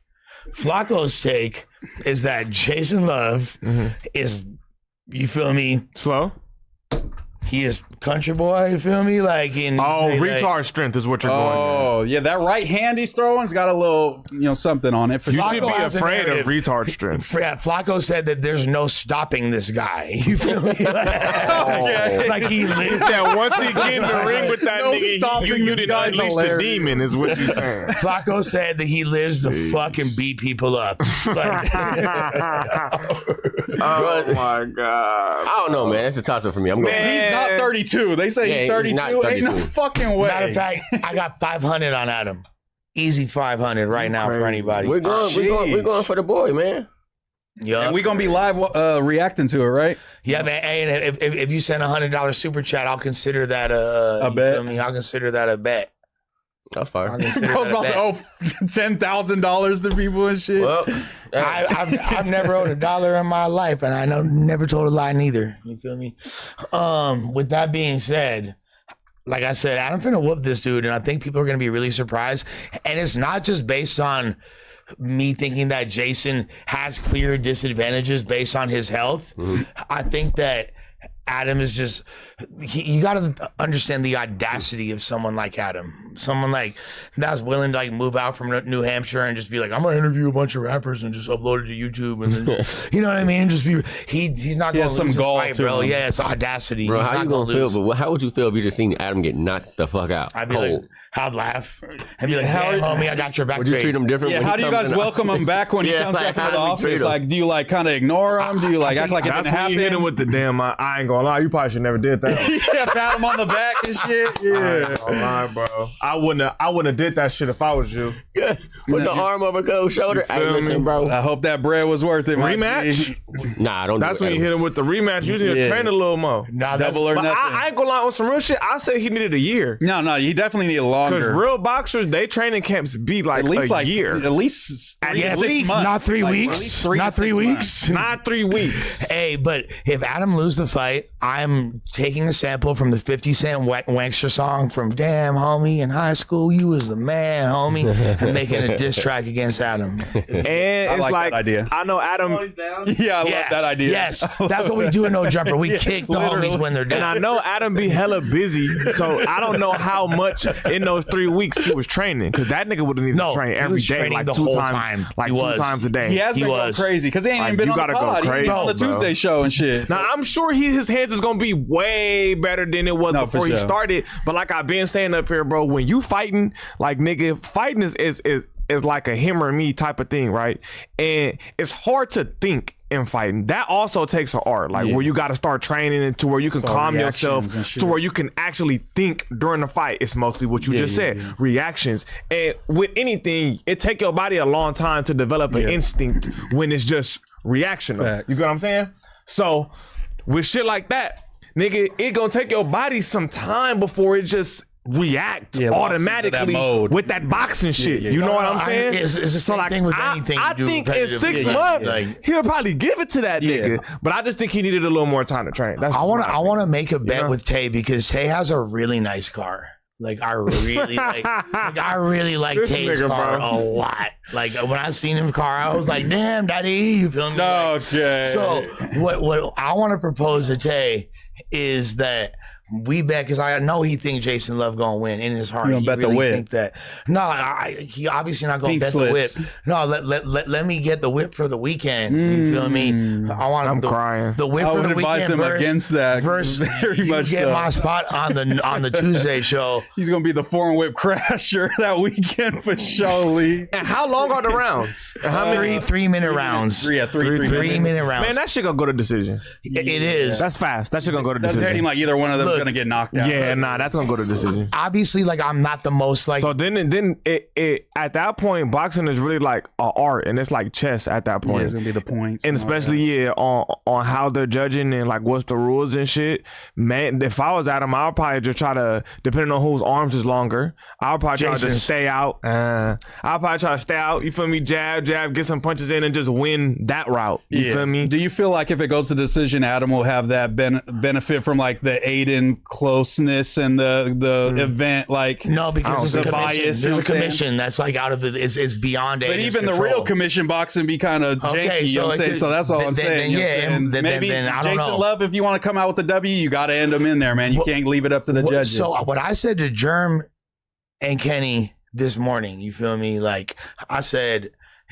Speaker 1: Flacco's take is that Jason Love is, you feel me?
Speaker 3: Slow.
Speaker 1: He is country boy. You feel me? Like in
Speaker 3: Retard strength is what you're going.
Speaker 4: Oh, yeah, that right hand he's throwing's got a little, something on it. For
Speaker 3: You
Speaker 4: sure.
Speaker 3: should be
Speaker 1: Flacco has a
Speaker 3: afraid of
Speaker 1: narrative.
Speaker 3: retard strength.
Speaker 1: Yeah, Flacco said that there's no stopping this guy. You feel me? Like he lives.
Speaker 3: That once he get in the ring with that
Speaker 4: No
Speaker 3: nigga,
Speaker 4: stopping
Speaker 3: you
Speaker 4: this
Speaker 3: didn't
Speaker 4: guy's
Speaker 3: unleash the
Speaker 4: hilarious.
Speaker 3: demon, is what you're saying.
Speaker 1: Flacco said that he lives to fucking beat people up. Like,
Speaker 3: Oh my god.
Speaker 2: I don't know, man. It's a toss up for me. I'm going.
Speaker 4: He's not 32. They say he's 32. Ain't no fucking way.
Speaker 1: Matter of fact, I got 500 on Adam. Easy 500 right now for anybody.
Speaker 2: We're going for the boy, man.
Speaker 4: Yeah, and we're gonna be live reacting to it, right?
Speaker 1: Yeah, man. Hey, and if you send $100 super chat, I'll consider that a bet. I'll consider that a bet.
Speaker 2: That's fine.
Speaker 4: I was about to owe $10,000 to people and shit.
Speaker 2: Well,
Speaker 1: I've never owed $1 in my life, and I never told a lie neither. You feel me? With that being said, like I said, Adam finna whoop this dude, and I think people are gonna be really surprised. And it's not just based on me thinking that Jason has clear disadvantages based on his health. Mm-hmm. I think that Adam is just, you got to understand the audacity of someone like Adam. Someone like that's willing to like move out from New Hampshire and just be like, I'm going to interview a bunch of rappers and just upload it to YouTube. And then, you know what I mean? And just be, he's not going to lose some fight, bro. Him. Yeah, it's audacity.
Speaker 2: Bro, how you going to feel? But how would you feel if you just seen Adam get knocked the fuck out?
Speaker 1: I'd be like, I'd laugh. I'd be like, damn, homie, I got your back.
Speaker 2: Would you treat him different?
Speaker 4: Yeah, how do you guys welcome him back when he comes back into the office? Like, do you like kind of ignore him? Do you like act like it didn't happen?
Speaker 3: You hit him with the damn, I ain't gonna lie, you probably should never did that.
Speaker 4: Yeah, pat him on the back and shit. Yeah.
Speaker 3: I ain't gonna lie, bro. I wouldn't have did that shit if I was you.
Speaker 2: Yeah. With the arm over Cole's shoulder. Hey, listen, bro.
Speaker 4: I hope that bread was worth it.
Speaker 3: Rematch?
Speaker 2: Nah, don't
Speaker 3: That's
Speaker 2: do
Speaker 3: when you hit him with the rematch. You need to train a little more.
Speaker 1: Nah,
Speaker 4: double or nothing.
Speaker 3: I ain't gonna lie, on some real shit, I say he needed a year.
Speaker 4: No, he definitely needed longer.
Speaker 3: Because real boxers, they training camps be like
Speaker 4: at least
Speaker 3: a year.
Speaker 4: At least 6 months.
Speaker 1: Not 3 weeks. Not 3 weeks.
Speaker 3: Not 3 weeks.
Speaker 1: Hey, but if Adam loses the fight, I'm taking a sample from the 50 Cent Wankster song from Damn Homie in high school, you was the man, homie, and making a diss track against Adam.
Speaker 3: And it's like that idea. I know Adam.
Speaker 4: Yeah, I love that idea.
Speaker 1: Yes, that's what we do in No Jumper. We kick the homies when they're down.
Speaker 3: And I know Adam be hella busy, so I don't know how much in those 3 weeks he was training, because that nigga would have needed to train every day, like
Speaker 1: the
Speaker 3: 2
Speaker 1: whole
Speaker 3: times, like 2 times a day.
Speaker 4: He has been going crazy because he ain't even been on the pod. He's been on the Tuesday show and shit.
Speaker 3: Now I'm sure his hands is gonna be way better than it was before he started. But like I've been saying up here, bro, when you fighting, like nigga, fighting is like a him or me type of thing, right? And it's hard to think in fighting. That also takes an art, like where you got to start training it to where you can calm yourself, to where you can actually think during the fight. It's mostly what you just said, reactions. And with anything, it take your body a long time to develop an instinct when it's just reactional. Facts. You get what I'm saying? So with shit like that, nigga, it gonna take your body some time before it just react automatically with that boxing shit. You know what I'm saying?
Speaker 1: It's the same thing with anything.
Speaker 3: I think in 6 months he'll probably give it to that nigga. But I just think he needed a little more time to train.
Speaker 1: I want to make a bet with Tay, because Tay has a really nice car. Like I really like Tay's car a lot. Like when I seen him car, I was like, damn, daddy, you feel me?
Speaker 4: Okay.
Speaker 1: So what I want to propose to Tay is that we bet, because I know he think Jason Love gonna win in his heart.
Speaker 4: You gonna bet the whip?
Speaker 1: Think that? No, he obviously not gonna bet the whip. No, let me get the whip for the weekend. You feel me?
Speaker 3: I'm crying.
Speaker 1: The whip for the weekend. I would advise him
Speaker 4: against that.
Speaker 1: Very much get my spot on the Tuesday show.
Speaker 4: He's gonna be the foreign whip crasher that weekend for sure, Lee.
Speaker 3: And how long are the rounds?
Speaker 1: How many? 3 minute rounds.
Speaker 4: 3 minute rounds.
Speaker 3: Man, that shit gonna go to decision.
Speaker 1: It is.
Speaker 3: That's fast. That shit gonna go to decision.
Speaker 4: Doesn't seem like either one of them is gonna get knocked out.
Speaker 3: Yeah, nah, that's gonna go to decision.
Speaker 1: Obviously, like I'm not the most like.
Speaker 3: So then it at that point, boxing is really like an art, and it's like chess at that point.
Speaker 4: Yeah, it's gonna be the points,
Speaker 3: and especially on how they're judging and like what's the rules and shit. Man, if I was Adam, I'll probably just try to, depending on whose arms is longer, I'll probably try to stay out. I'll probably try to stay out. You feel me? Jab, get some punches in, and just win that route. You feel me?
Speaker 4: Do you feel like if it goes to decision, Adam will have that benefit from like the Aiden closeness and the event? Like
Speaker 1: no, because there's a
Speaker 4: bias.
Speaker 1: There's a commission that's like out of it's beyond.
Speaker 4: But even the real commission boxing be kind of janky. You know what I'm saying? So that's all I'm saying. Maybe Jason Love, if you want to come out with the W, you got to end him in there, man. You can't leave it up to the judges.
Speaker 1: So what I said to Germ and Kenny this morning, you feel me? Like I said,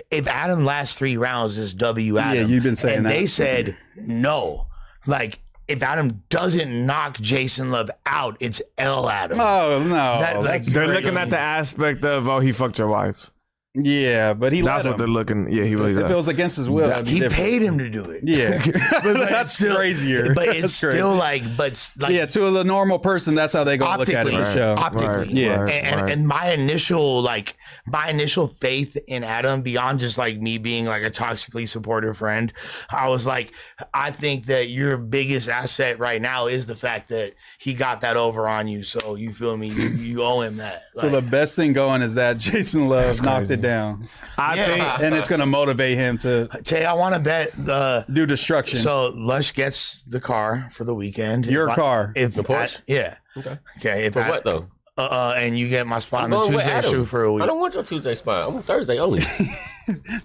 Speaker 1: if Adam lasts 3 rounds, it's W Adam.
Speaker 4: Yeah, you've been saying that.
Speaker 1: And they said no. Like if Adam doesn't knock Jason Love out, it's L Adam.
Speaker 4: Oh no,
Speaker 3: they're looking at the aspect of he fucked your wife.
Speaker 4: Yeah, but
Speaker 3: that's what they're looking. Yeah, he really does.
Speaker 4: If it was against his will,
Speaker 1: he paid him to do it.
Speaker 4: Yeah,
Speaker 1: but
Speaker 4: that's
Speaker 1: still,
Speaker 4: crazier.
Speaker 1: But it's still like, yeah,
Speaker 4: to a normal person, that's how they go look at it. For sure.
Speaker 1: Optically, and my initial faith in Adam, beyond just like me being like a toxically supportive friend, I was like, I think that your biggest asset right now is the fact that he got that over on you. So you feel me? You owe him that.
Speaker 4: Like, so the best thing going is that Jason Love knocked it down. I think, and it's going to motivate him to.
Speaker 1: Tay, I want to bet
Speaker 4: do destruction.
Speaker 1: So Lush gets the car for the weekend.
Speaker 4: Your car,
Speaker 1: if the
Speaker 2: Porsche.
Speaker 1: Yeah. Okay.
Speaker 2: For what though?
Speaker 1: And you get my spot on the Tuesday shoot for a week.
Speaker 2: I don't want your Tuesday spot. I'm on Thursday only.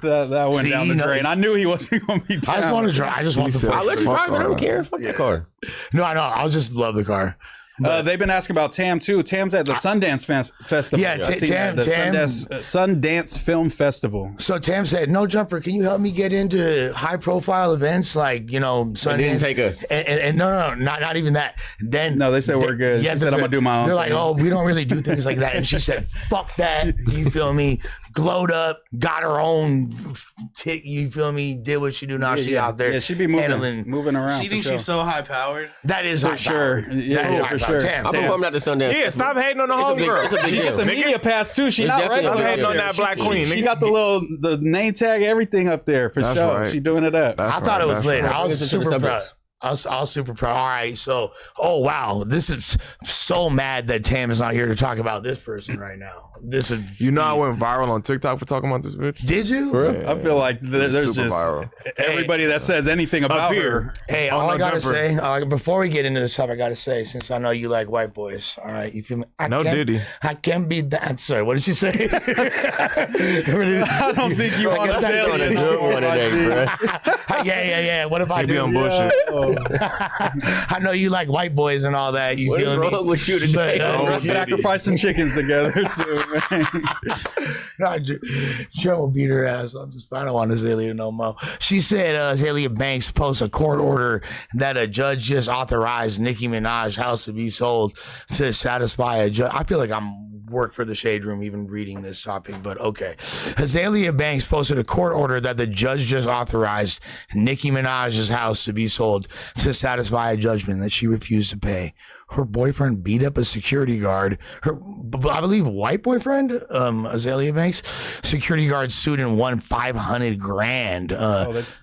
Speaker 4: that went down the drain. I knew he wasn't going to be down.
Speaker 1: I just want to drive. I just want the.
Speaker 2: I'll let you drive it. I don't care. Fuck that car.
Speaker 1: No, I know. I'll just love the car.
Speaker 4: They've been asking about Tam too. Tam's at the Sundance Festival.
Speaker 1: Yeah, Tam.
Speaker 4: Sundance Film Festival.
Speaker 1: So Tam said, "No jumper, can you help me get into high profile events like Sundance?"
Speaker 2: They didn't take us.
Speaker 1: And no, not even that. Then
Speaker 4: no, they said we're good. Yeah, she said I'm gonna do my own.
Speaker 1: They're like, "Oh, we don't really do things like that." And she said, "Fuck that." You feel me? Glowed up, got her own tick. You feel me? Did what she do now. She out there.
Speaker 4: Yeah, she be moving around.
Speaker 6: She thinks she's so high powered.
Speaker 1: That is
Speaker 4: for sure. Yeah, for sure.
Speaker 2: I'm performing at the Sundance.
Speaker 3: Yeah, stop hating on the homegirl.
Speaker 4: She got the media pass too. She not right.
Speaker 3: Stop hating on that black queen.
Speaker 4: She got the name tag, everything up there for sure. Right. She doing it up.
Speaker 1: I thought it was lit. I was super proud. I was super proud. All right, so wow, this is so mad that Tam is not here to talk about this person right now. This is
Speaker 3: I went viral on TikTok for talking about this bitch.
Speaker 1: Did you?
Speaker 4: Yeah, I feel like there's just viral. Everybody that says anything about her.
Speaker 1: Hey, all I gotta say before we get into this stuff, I gotta say, since I know you like white boys, all right, you feel me?
Speaker 3: Diddy.
Speaker 1: I can be that. Sorry, what did you say?
Speaker 4: I don't think you want to say
Speaker 2: it.
Speaker 1: Yeah. What if I do?
Speaker 3: On bullshit.
Speaker 1: I know you like white boys and all that. You
Speaker 2: what
Speaker 1: feel
Speaker 2: is
Speaker 1: me?
Speaker 2: wrong with you today?
Speaker 4: We're sacrificing chickens together too, man.
Speaker 1: No, Joe will beat her ass. I don't want Azalea no more. She said Azalea Banks posts a court order that a judge just authorized Nicki Minaj house to be sold to satisfy a judge. I feel like I'm work for the Shade Room even reading this topic, but okay. Azalea Banks posted a court order that the judge just authorized Nicki Minaj's house to be sold to satisfy a judgment that she refused to pay. Her boyfriend beat up a security guard. Her, I believe, white boyfriend, Azalea Banks. Security guard sued and won $500,000.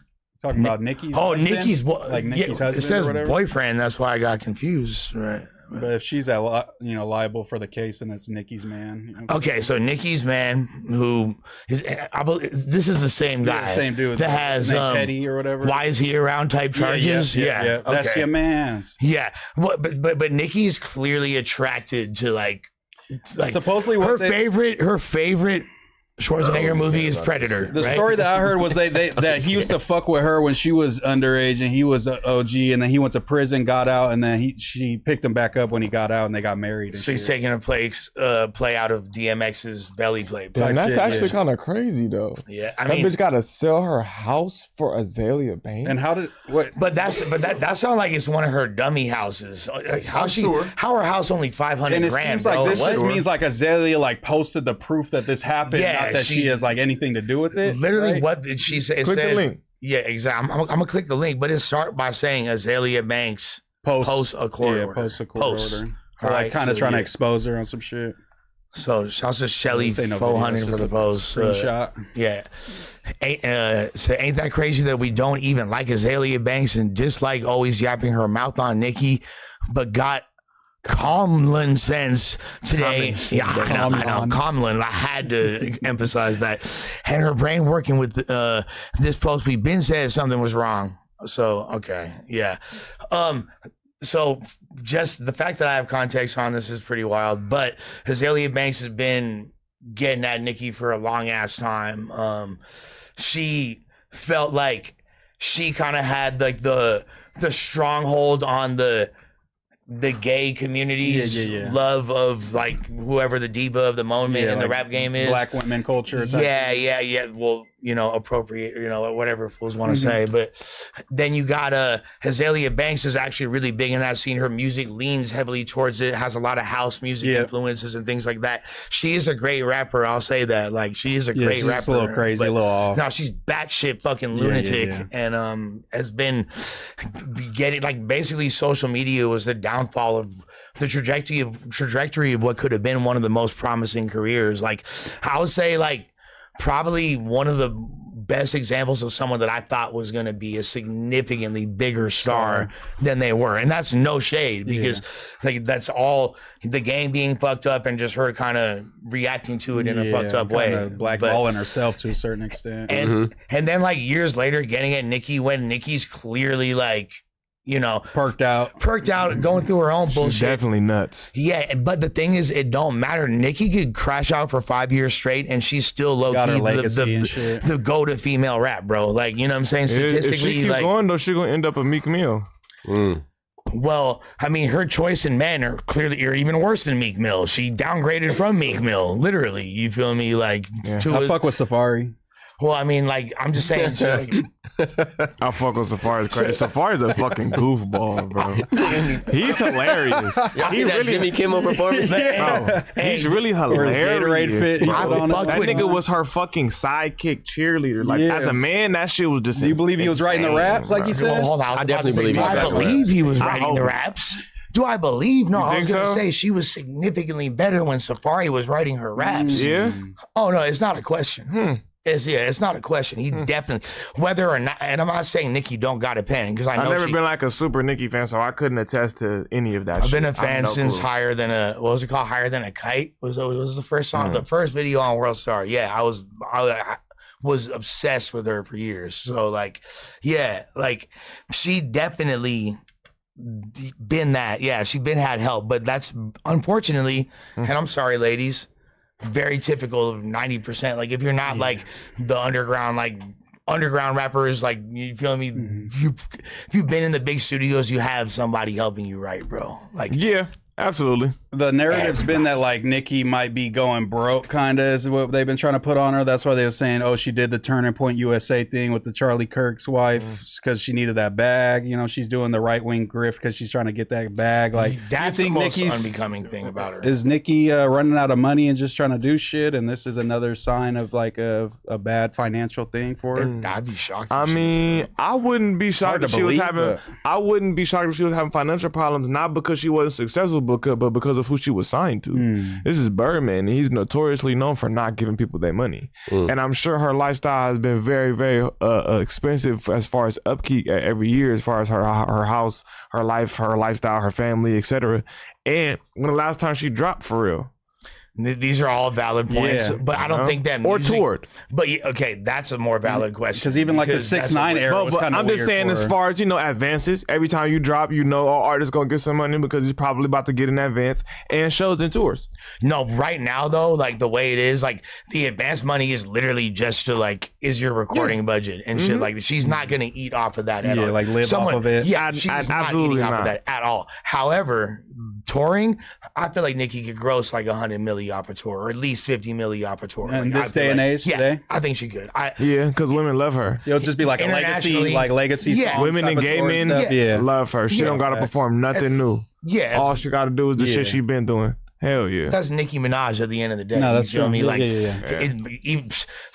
Speaker 4: Talking about Nicki's.
Speaker 1: Oh,
Speaker 4: husband?
Speaker 1: Nicki's
Speaker 4: Nicki's husband.
Speaker 1: It says boyfriend. That's why I got confused. Right.
Speaker 4: But if she's liable for the case, then it's Nicki's man.
Speaker 1: Okay, so Nicki's man, who is, I believe, this is the same guy,
Speaker 4: same dude
Speaker 1: that has
Speaker 4: Petty or whatever.
Speaker 1: Why is he around? Type charges.
Speaker 4: Yeah. Okay. That's your man's.
Speaker 1: Yeah, but Nicki's clearly attracted to like
Speaker 4: supposedly
Speaker 1: her favorite Schwarzenegger movie is Predator.
Speaker 4: The story that I heard was that he used to fuck with her when she was underage and he was an OG, and then he went to prison, got out, and then she picked him back up when he got out, and they got married.
Speaker 1: So he's taking a play out of DMX's Belly Play.
Speaker 3: Damn, that's actually kind of crazy though.
Speaker 1: Yeah,
Speaker 3: that bitch got to sell her house for Azalea Banks.
Speaker 4: And how did what?
Speaker 1: But that sounds like it's one of her dummy houses. Like how her house only $500,000.
Speaker 4: And it seems like this just means like Azalea posted the proof that this happened. Yeah. Not that she has anything to do with it.
Speaker 1: Literally,
Speaker 4: right?
Speaker 1: what did she say?
Speaker 3: Click the link.
Speaker 1: Yeah, exactly. I'm gonna click the link, but it start by saying Azalea Banks post a court order.
Speaker 4: Post a court order. Right, kind of trying to expose her on some shit.
Speaker 1: So shouts to Shelly 400 for the post.
Speaker 4: Screenshot.
Speaker 1: Ain't that crazy that we don't even like Azalea Banks and dislike always yapping her mouth on Nicki, but got Comlin sense today. Yeah, I know. Comlin. I had to emphasize that. And her brain working with this post. We've been said something was wrong. So, okay. Yeah. So just the fact that I have context on this is pretty wild. But Azalea Banks has been getting at Nicki for a long ass time. She felt like she kind of had the stronghold on the the gay community's love of like whoever the diva of the moment in the rap game is.
Speaker 4: Black women culture.
Speaker 1: Yeah. Well, appropriate, whatever fools want to say. But then you got Azalea Banks is actually really big in that scene. Her music leans heavily towards it, has a lot of house music influences and things like that. She is a great rapper. I'll say that. Like, she is a great rapper.
Speaker 4: She's a little crazy, a little off.
Speaker 1: No, she's batshit fucking lunatic and has been getting, like, basically social media was the downfall of the trajectory of what could have been one of the most promising careers. Like, I would say, like, probably one of the best examples of someone that I thought was going to be a significantly bigger star than they were. And that's no shade because like that's all the game being fucked up and just her kind of reacting to it in a fucked up way.
Speaker 4: Blackballing herself to a certain extent.
Speaker 1: And then like years later getting at Nicki when Nicki's clearly like,
Speaker 4: perked out,
Speaker 1: going through her own bullshit.
Speaker 3: She's definitely nuts.
Speaker 1: Yeah, but the thing is, it don't matter. Nicki could crash out for 5 years straight, and she's still low key the go-to female rap, bro. Like, you know what I'm saying? Statistically,
Speaker 3: if she keep going though, she gonna end up a Meek Mill.
Speaker 1: Well, I mean, her choice in men are even worse than Meek Mill. She downgraded from Meek Mill, literally. You feel me? Like,
Speaker 4: I fuck with Safari.
Speaker 1: Well, I mean, like, I'm just saying.
Speaker 3: I fuck with Safari's crazy. Safari's a fucking goofball, bro. He's hilarious.
Speaker 2: Y'all see that Jimmy Kimmel performance?
Speaker 3: He's really hilarious.
Speaker 4: Gatorade fit.
Speaker 3: That nigga was her fucking sidekick cheerleader. Like, as a man, that shit was just.
Speaker 4: Do you believe he was writing the raps, like he said?
Speaker 1: Well, hold on,
Speaker 2: I definitely believe.
Speaker 1: Do I believe he was writing the raps? Do I believe? No, I was going to say she was significantly better when Safari was writing her raps.
Speaker 3: Yeah.
Speaker 1: Oh no, it's not a question. It's not a question. He definitely, whether or not, and I'm not saying Nicki don't got a pen because I've
Speaker 3: never been like a super Nicki fan, so I couldn't attest to any of that.
Speaker 1: I've been a fan since Higher Than a Higher Than a Kite was the first song, the first video on World Star. Yeah, I was obsessed with her for years. So like, yeah, like she definitely been that. Yeah, she had help, but that's unfortunately, and I'm sorry, ladies, very typical of 90%. Like if you're not like the underground rappers, like, you feel me? If you've been in the big studios, you have somebody helping you write, bro. Like,
Speaker 3: yeah, absolutely.
Speaker 4: The narrative's been that like Nicki might be going broke, kind of is what they've been trying to put on her. That's why they were saying, oh, she did the Turning Point USA thing with the Charlie Kirk's wife because she needed that bag. She's doing the right wing grift because she's trying to get that bag. Like,
Speaker 1: that's the most unbecoming thing about her.
Speaker 4: Is Nicki running out of money and just trying to do shit? And this is another sign of like a bad financial thing for her.
Speaker 1: I'd be shocked.
Speaker 3: I mean, I wouldn't be shocked if she was having. I wouldn't be shocked if she was having financial problems, not because she wasn't successful, but because of who she was signed to. This is Birdman, and he's notoriously known for not giving people their money. And I'm sure her lifestyle has been very, very expensive as far as upkeep every year, as far as her house, her life, her lifestyle, her family, etc. And when the last time she dropped for real?
Speaker 1: These are all valid points, but I don't think that music,
Speaker 3: or toured.
Speaker 1: But okay, that's a more valid question.
Speaker 4: Because even like the 6ix9ine era was kind of weird.
Speaker 3: I'm just saying, as far as advances, every time you drop, all artists gonna get some money because he's probably about to get an advance and shows and tours.
Speaker 1: No, right now though, like the way it is, like the advance money is literally just to like is your recording budget and shit. Like she's not gonna eat off of that at all.
Speaker 4: Like live off of it.
Speaker 1: Yeah, she's not eating off of that at all. However, touring, I feel like Nicki could gross like 100 million off a tour, or at least 50 million off a tour.
Speaker 4: In this day and age today?
Speaker 1: I think she could.
Speaker 3: Because women love her.
Speaker 4: It'll just be like a legacy song.
Speaker 3: Women and gay men love her. She don't got to perform nothing new.
Speaker 1: Yeah.
Speaker 3: All she got to do is the shit she been doing. Hell yeah.
Speaker 1: That's Nicki Minaj at the end of the day.
Speaker 4: No, that's true.
Speaker 1: Me? Like,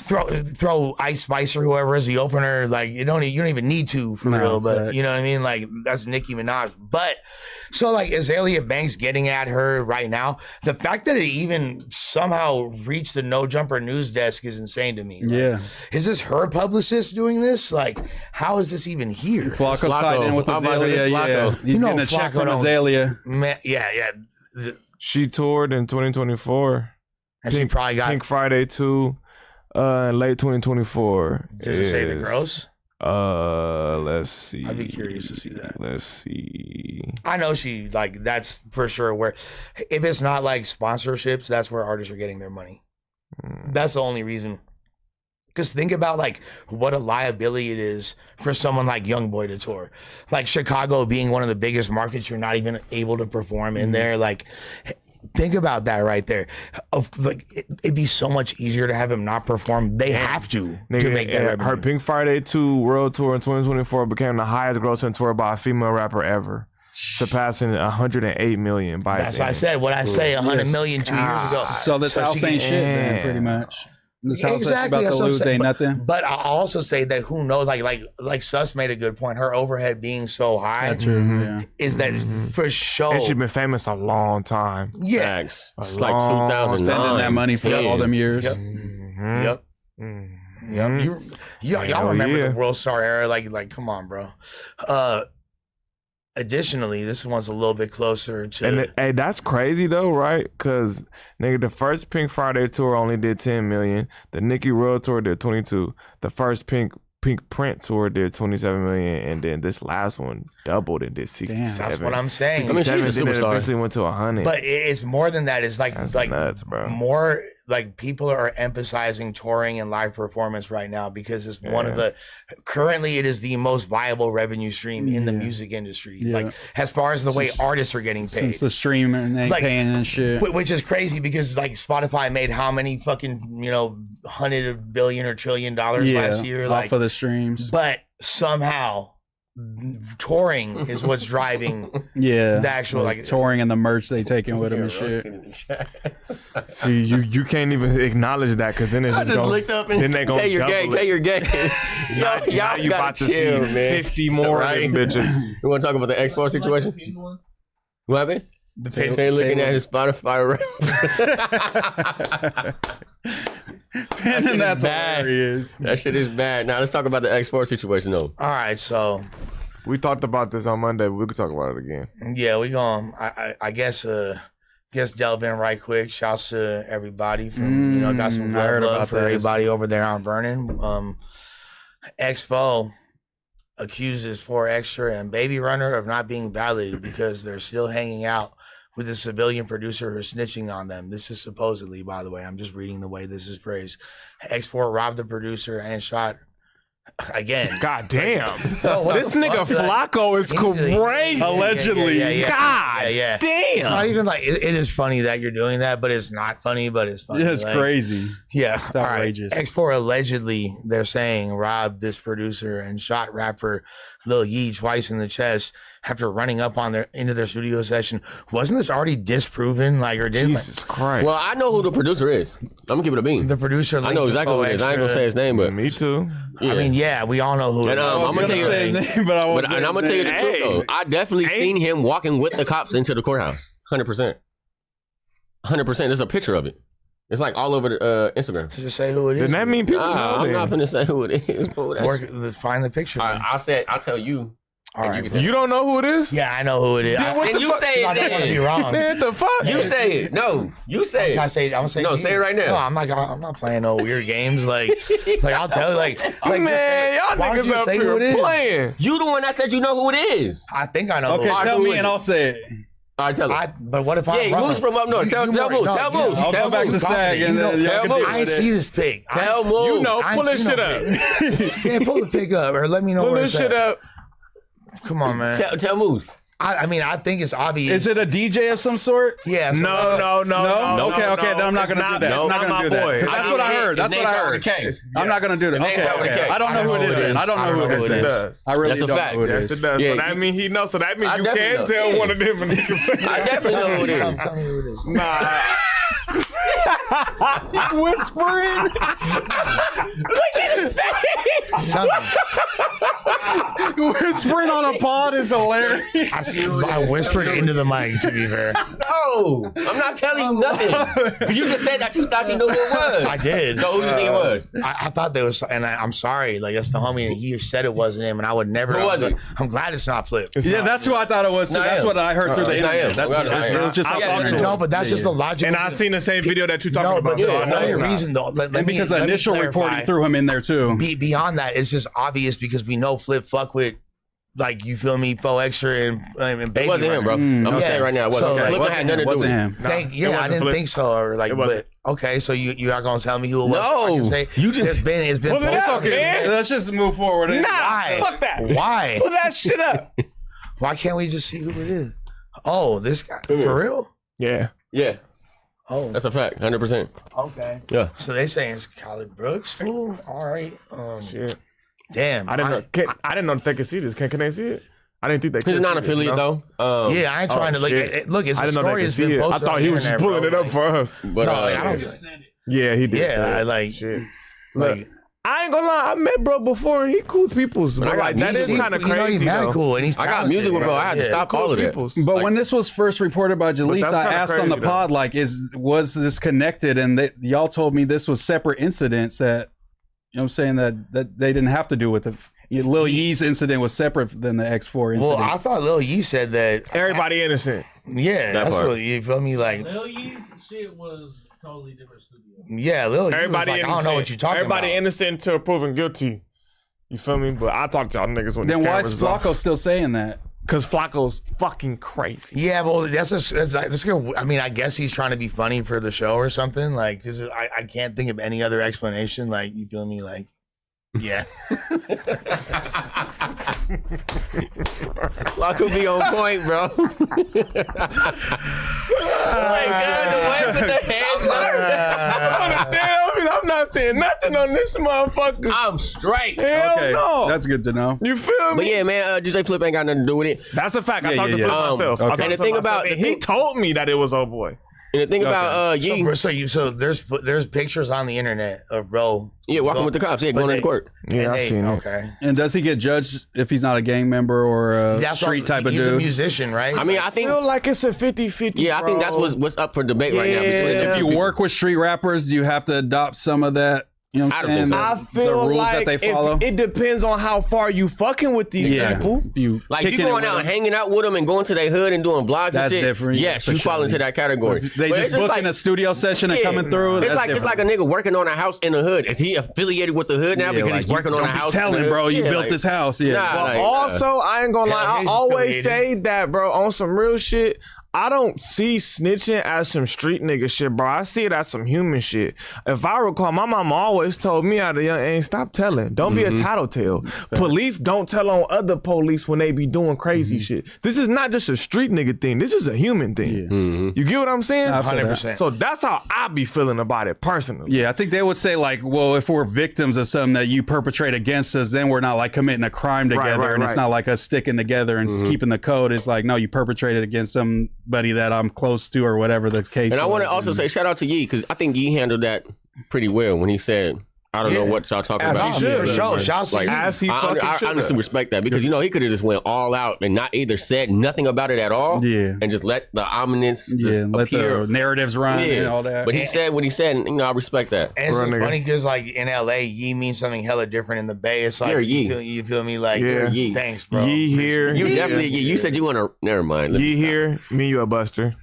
Speaker 1: throw Ice Spice or whoever as the opener. Like, you don't even need to for real. But you know what I mean? Like, that's Nicki Minaj. But so like Azalea Banks getting at her right now, the fact that it even somehow reached the No Jumper news desk is insane to me. Like, is this her publicist doing this? Like, how is this even here?
Speaker 4: Flacco's tied in with Azalea. He's getting a check from Azalea.
Speaker 3: She toured in 2024.
Speaker 1: And she probably got
Speaker 3: Pink Friday 2 in late 2024.
Speaker 1: Does it say the gross?
Speaker 3: Let's see.
Speaker 1: I'd be curious to see that.
Speaker 3: Let's see.
Speaker 1: I know she, like, that's for sure where, if it's not like sponsorships, that's where artists are getting their money. That's the only reason Because think about like what a liability it is for someone like Youngboy to tour. Like Chicago being one of the biggest markets, you're not even able to perform in there. Like, think about that right there. Like, it'd be so much easier to have him not perform. They have to make that revenue.
Speaker 3: Her Pink Friday 2 World Tour in 2024 became the highest grossing tour by a female rapper ever, surpassing 108 million by
Speaker 1: That's what I said. What I say, 100 million 2 years ago.
Speaker 4: So this house ain't shit, then, pretty much. This house
Speaker 1: Exactly.
Speaker 4: about to lose ain't nothing.
Speaker 1: But I also say that who knows, like Sus made a good point. Her overhead being so high is that for sure.
Speaker 3: And she's been famous a long time.
Speaker 1: Yeah.
Speaker 2: It's like 2009.
Speaker 4: Spending that money for all them years.
Speaker 1: Yep. Y'all remember the World Star era? Like, come on, bro. Additionally, this one's a little bit closer to.
Speaker 3: And hey, that's crazy though, right? Because nigga, the first Pink Friday tour only did 10 million. The Nicki World Tour did 22. The first Pink Print Tour did 27 million, and then this last one doubled and did 67.
Speaker 1: Damn, that's what I'm saying.
Speaker 2: I mean, she's a
Speaker 3: then it
Speaker 2: superstar.
Speaker 3: eventually went to 100.
Speaker 1: But it's more than that. It's
Speaker 3: That's
Speaker 1: like
Speaker 3: nuts, bro.
Speaker 1: more like people are emphasizing touring and live performance right now because it's one of the currently it is the most viable revenue stream in the music industry. Like as far as the way artists are getting paid.
Speaker 4: Since the streaming ain't paying and shit.
Speaker 1: Which is crazy because like Spotify made how many fucking, $100 billion or $1 trillion last year?
Speaker 4: Off of the streams.
Speaker 1: But somehow touring is what's driving
Speaker 4: the
Speaker 1: actual like
Speaker 4: touring and the merch they taking with them and shit.
Speaker 3: See, you can't even acknowledge that because then it's
Speaker 2: I just looked up and
Speaker 3: then they gonna
Speaker 2: tell your gang, tell your gang. Y'all
Speaker 3: you about to
Speaker 2: chill,
Speaker 3: see
Speaker 2: man.
Speaker 3: 50 more of them bitches.
Speaker 2: You want to talk about the export situation? What happened? They looking at his Spotify.
Speaker 4: And that's hilarious.
Speaker 2: That shit is bad. Now let's talk about the export situation though.
Speaker 1: all right, so
Speaker 3: We talked about this on Monday, but we could talk about it again.
Speaker 1: yeah, we going I guess delve in right quick. Shouts to everybody from got some love for everybody over there on Vernon. Expo accuses 4Extra and Baby Runner of not being validated because they're still hanging out with a civilian producer who's snitching on them. This is supposedly, by the way, I'm just reading the way this is phrased. X4 robbed the producer and shot again.
Speaker 3: God damn.
Speaker 1: Bro,
Speaker 3: this nigga Flacco is crazy.
Speaker 4: Allegedly.
Speaker 3: God damn.
Speaker 1: It's not even like, it is funny that you're doing that, but it's not funny, but it's funny.
Speaker 4: Yeah, it's crazy.
Speaker 1: Yeah.
Speaker 4: It's outrageous.
Speaker 1: All right. X4 allegedly, they're saying, robbed this producer and shot rapper Lil Yee twice in the chest after running up on into their studio session. Wasn't this already disproven?
Speaker 3: Jesus Christ.
Speaker 2: Well, I know who the producer is. I'm gonna give it a bean.
Speaker 1: The producer.
Speaker 2: I know exactly who it is. I ain't gonna say his name, but
Speaker 3: me too.
Speaker 2: Yeah.
Speaker 1: I mean, yeah, we all know who.
Speaker 2: And I'm gonna tell you
Speaker 4: his name, but I'm
Speaker 2: gonna tell you the truth though. I definitely seen him walking with the cops into the courthouse. 100%. 100%. There's a picture of it. It's like all over the Instagram.
Speaker 1: To just say who it is.
Speaker 3: Does that mean people know
Speaker 2: I'm not finna say who it is.
Speaker 1: Find the picture.
Speaker 2: I'll tell you.
Speaker 1: All right.
Speaker 3: You don't know who it is?
Speaker 1: Yeah, I know who it is.
Speaker 2: Then you say it.
Speaker 1: I don't want to be wrong.
Speaker 3: Man, what the fuck?
Speaker 2: You say it. No, you say it.
Speaker 1: I'm gonna say.
Speaker 2: No, say it right now.
Speaker 1: No, I'm not playing no weird games. Like I'll tell you. Like
Speaker 3: Man,
Speaker 1: just say,
Speaker 3: y'all
Speaker 1: why don't
Speaker 3: niggas
Speaker 1: you
Speaker 3: up
Speaker 1: say
Speaker 3: here
Speaker 1: who it is?
Speaker 3: playing.
Speaker 2: You the one that said you know who it is.
Speaker 1: I think I know.
Speaker 4: Okay,
Speaker 1: who it is.
Speaker 4: tell me and I'll say it.
Speaker 2: All right, tell him.
Speaker 1: But what if I'm wrong?
Speaker 2: Moose from up north. Tell Moose. Tell Moose.
Speaker 4: I'll go back to SAG and then y'all can
Speaker 1: I ain't see this pic.
Speaker 2: Tell Moose.
Speaker 3: You know, pull this shit up.
Speaker 1: Yeah, pull the pic up or let me know
Speaker 3: Pull
Speaker 1: where
Speaker 3: this
Speaker 1: it's
Speaker 3: shit
Speaker 1: at.
Speaker 3: up.
Speaker 1: Come on, man.
Speaker 2: Tell Moose.
Speaker 1: I mean, I think it's obvious.
Speaker 4: Is it a DJ of some sort?
Speaker 1: Yeah. So
Speaker 3: No.
Speaker 4: Okay, then I'm not going to do that. I'm not going to do that. 'Cause that's what I heard. That's what I heard. I'm not going to do that. Okay. I don't know who it is then. I don't know who it is. I really don't know who it is.
Speaker 3: Yes, it does.
Speaker 2: Yeah,
Speaker 3: So that means he knows. So that means
Speaker 2: I
Speaker 3: you
Speaker 2: definitely
Speaker 3: can
Speaker 2: know.
Speaker 3: tell
Speaker 2: Yeah.
Speaker 3: one of them.
Speaker 2: I definitely know who it is.
Speaker 1: Tell me who it is.
Speaker 3: Nah.
Speaker 4: He's whispering.
Speaker 1: Tell me.
Speaker 4: Whispering on a pod is hilarious.
Speaker 1: I whispered into the mic, to be fair.
Speaker 2: No, I'm not telling you nothing. You just said that you thought you knew who it was.
Speaker 1: I did.
Speaker 2: So who do you think it was?
Speaker 1: I thought there was, and I'm sorry, like that's the homie, and he said it wasn't him, and I would never.
Speaker 2: Who was it?
Speaker 1: I'm glad it's not Flip.
Speaker 4: Yeah, that's who I thought it was too.
Speaker 2: Not
Speaker 4: That's
Speaker 2: him.
Speaker 4: what I heard through the
Speaker 2: It's not
Speaker 4: internet.
Speaker 2: him.
Speaker 4: That's it was just
Speaker 2: I
Speaker 4: I
Speaker 2: got
Speaker 4: thought
Speaker 2: it.
Speaker 4: it
Speaker 1: No, but that's just the logic.
Speaker 3: And I seen the same video that you're talking
Speaker 1: No,
Speaker 3: about.
Speaker 1: but
Speaker 3: so I
Speaker 1: the
Speaker 3: know it's
Speaker 1: only
Speaker 3: not.
Speaker 1: reason though,
Speaker 4: And because the initial reporting threw him in there too.
Speaker 1: Beyond that, it's just obvious because we know Flip fuck with like you feel me, Faux Extra and Baby.
Speaker 2: It wasn't him, bro. I'm gonna say it right now, it wasn't.
Speaker 1: So,
Speaker 2: Flip had nothing to do with him.
Speaker 1: I didn't think so. Or like, but okay, so you are gonna tell me who it was?
Speaker 2: No,
Speaker 1: I can say, it's been.
Speaker 3: It's okay,
Speaker 4: man. Let's just move forward.
Speaker 3: Nah,
Speaker 1: Why?
Speaker 3: fuck that.
Speaker 1: Why?
Speaker 3: Pull that shit up.
Speaker 1: Why can't we just see who it is? Oh, this guy for real?
Speaker 3: Yeah.
Speaker 2: Yeah.
Speaker 1: Oh,
Speaker 2: That's a fact, 100%.
Speaker 1: okay.
Speaker 2: Yeah.
Speaker 1: So they saying it's Khaled Brooks, fool. All right.
Speaker 3: Shit.
Speaker 1: Damn.
Speaker 3: I didn't know if they could see this. Can they see it? I didn't think they could.
Speaker 2: He's non-affiliate though.
Speaker 1: Yeah, I ain't trying to look. Look, it's
Speaker 3: I
Speaker 1: a
Speaker 3: didn't know
Speaker 1: story
Speaker 3: they
Speaker 1: that's
Speaker 3: could see
Speaker 1: been
Speaker 3: it. I
Speaker 1: posted.
Speaker 3: thought
Speaker 1: on
Speaker 3: he
Speaker 1: the
Speaker 3: was just
Speaker 1: internet,
Speaker 3: pulling
Speaker 1: bro.
Speaker 3: it up for us.
Speaker 2: But
Speaker 1: No, I don't.
Speaker 3: Yeah, he did.
Speaker 1: Yeah, I like.
Speaker 3: Shit.
Speaker 1: Like,
Speaker 3: I ain't gonna lie, I met bro before and he cool peoples. But like, that is
Speaker 1: he-
Speaker 3: kind of
Speaker 1: you know,
Speaker 3: crazy
Speaker 1: he's mad
Speaker 3: though.
Speaker 1: cool, and he's
Speaker 2: I got
Speaker 1: talented,
Speaker 2: music with bro. I had to stop all of that.
Speaker 3: Peoples.
Speaker 4: But when this was first reported by Jalise,
Speaker 3: that's
Speaker 4: I
Speaker 3: kinda
Speaker 4: asked on the
Speaker 3: crazy,
Speaker 4: pod, like, was this connected? And y'all told me this was separate incidents that, you know what I'm saying, that they didn't have to do with it. Lil Yee's incident was separate than the X4 incident.
Speaker 1: Well, I thought Lil Yee said that.
Speaker 3: Everybody innocent.
Speaker 1: Yeah,
Speaker 2: That
Speaker 1: that's
Speaker 2: part.
Speaker 1: what you feel me. Like,
Speaker 6: Lil Yee's shit was totally different studio.
Speaker 1: yeah, Lil Yee was
Speaker 3: Everybody
Speaker 1: like, I
Speaker 3: innocent.
Speaker 1: don't know what you're talking
Speaker 3: Everybody
Speaker 1: about.
Speaker 3: innocent until proven guilty. You feel me? But I talk to y'all niggas when
Speaker 4: then
Speaker 3: these
Speaker 4: why is
Speaker 3: cameras off.
Speaker 4: Flacco still saying that?
Speaker 3: Because Flacco's fucking crazy.
Speaker 1: Yeah, well, that's good. I mean, I guess he's trying to be funny for the show or something. Like, because I can't think of any other explanation. Like, you feel me? Like, yeah.
Speaker 2: Flacco be on point, bro. Oh my God, the way with the hands up.
Speaker 3: I'm not saying nothing on this motherfucker.
Speaker 2: I'm straight.
Speaker 3: Hell no.
Speaker 4: That's good to know.
Speaker 3: You feel me?
Speaker 2: But yeah, man, DJ Flip ain't got nothing to do with it.
Speaker 3: That's a fact. I
Speaker 4: Yeah,
Speaker 3: talked to
Speaker 4: yeah,
Speaker 3: Flip
Speaker 4: yeah.
Speaker 3: myself. I
Speaker 4: Okay.
Speaker 3: talked
Speaker 2: And the
Speaker 3: to
Speaker 2: thing
Speaker 3: Flip
Speaker 2: about-
Speaker 3: myself, and he told me that it was old boy.
Speaker 2: And the thing about Yee,
Speaker 1: So there's pictures on the internet of bro.
Speaker 2: yeah, walking with the cops, yeah, going to the court.
Speaker 3: Yeah, I've seen it.
Speaker 1: Okay.
Speaker 4: And does he get judged if he's not a gang member or a
Speaker 1: That's
Speaker 4: street
Speaker 1: also,
Speaker 4: type of
Speaker 1: he's a
Speaker 4: dude?
Speaker 1: musician, right?
Speaker 2: I mean, I
Speaker 3: I
Speaker 2: think,
Speaker 3: feel like it's a 50-50,
Speaker 2: yeah, I think that's
Speaker 3: bro.
Speaker 2: what's up for debate right now.
Speaker 3: Yeah.
Speaker 2: Between
Speaker 4: If you work with street rappers, do you have to adopt some of that? You know what
Speaker 2: I
Speaker 4: I'm
Speaker 2: don't
Speaker 4: saying?
Speaker 2: think so.
Speaker 3: I
Speaker 4: The
Speaker 3: feel
Speaker 4: rules
Speaker 3: like
Speaker 4: that they follow.
Speaker 3: it depends on how far you fucking with these people.
Speaker 4: If you
Speaker 2: like you
Speaker 4: kicking it
Speaker 2: going
Speaker 4: with
Speaker 2: out
Speaker 4: them,
Speaker 2: and hanging out with them and going to their hood and doing vlogs
Speaker 4: That's
Speaker 2: and shit.
Speaker 4: different,
Speaker 2: Yes,
Speaker 4: for
Speaker 2: you
Speaker 4: sure.
Speaker 2: fall into that category.
Speaker 4: if they
Speaker 2: But
Speaker 4: just
Speaker 2: it's
Speaker 4: book
Speaker 2: like,
Speaker 4: in a studio session and
Speaker 2: yeah,
Speaker 4: coming through.
Speaker 2: It's
Speaker 4: that's
Speaker 2: like
Speaker 4: different.
Speaker 2: a nigga working on a house in the hood. Is he affiliated with the hood now
Speaker 4: Yeah,
Speaker 2: because
Speaker 4: like,
Speaker 2: he's working
Speaker 4: you
Speaker 2: on a
Speaker 4: don't be
Speaker 2: house? in the
Speaker 4: telling,
Speaker 2: hood?
Speaker 4: bro, you
Speaker 2: Yeah,
Speaker 4: built
Speaker 2: like,
Speaker 4: this house. Yeah.
Speaker 2: Nah,
Speaker 3: But
Speaker 2: like,
Speaker 3: also, I ain't gonna lie, I
Speaker 1: he's
Speaker 3: always
Speaker 1: affiliated.
Speaker 3: say that, bro, on some real shit. I don't see snitching as some street nigga shit, bro. I see it as some human shit. If I recall, my mama always told me at a young age, stop telling. Don't be a tattletale. Police don't tell on other police when they be doing crazy shit. This is not just a street nigga thing. This is a human thing. You get what I'm saying?
Speaker 4: I feel that.
Speaker 1: 100%.
Speaker 3: So that's how I be feeling about it personally.
Speaker 4: Yeah, I think they would say like, well, if we're victims of something that you perpetrate against us, then we're not like committing a crime together,
Speaker 3: right,
Speaker 4: and it's
Speaker 3: right.
Speaker 4: not like us sticking together and keeping the code. It's like, no, you perpetrated against somebody that I'm close to or whatever the case.
Speaker 2: And I want to
Speaker 4: was.
Speaker 2: also say shout out to Yee because I think Yee handled that pretty well when he said, I don't know what y'all talking
Speaker 1: As
Speaker 2: about.
Speaker 1: he should. For sure. Shout to
Speaker 2: Like,
Speaker 1: you.
Speaker 3: As he
Speaker 2: I
Speaker 3: fucking
Speaker 2: honestly
Speaker 3: should.
Speaker 2: respect that because, you know, he could have just went all out and not either said nothing about it at all and just let the ominous just
Speaker 4: let
Speaker 2: appear.
Speaker 4: the narratives run and all that.
Speaker 2: But he said what he said, and, you know, I respect that.
Speaker 1: And it's
Speaker 3: Real
Speaker 1: just
Speaker 3: nigga.
Speaker 1: funny because like in LA, Yee means something hella different in the Bay. It's like
Speaker 2: You're Yee.
Speaker 1: you feel me? Like
Speaker 3: Yeah.
Speaker 2: Yee.
Speaker 1: thanks, bro.
Speaker 3: Yee here.
Speaker 2: You
Speaker 3: Yee
Speaker 2: definitely, you said you want to, never mind. Let me
Speaker 3: Yee
Speaker 2: stop.
Speaker 3: here. Me, you a buster.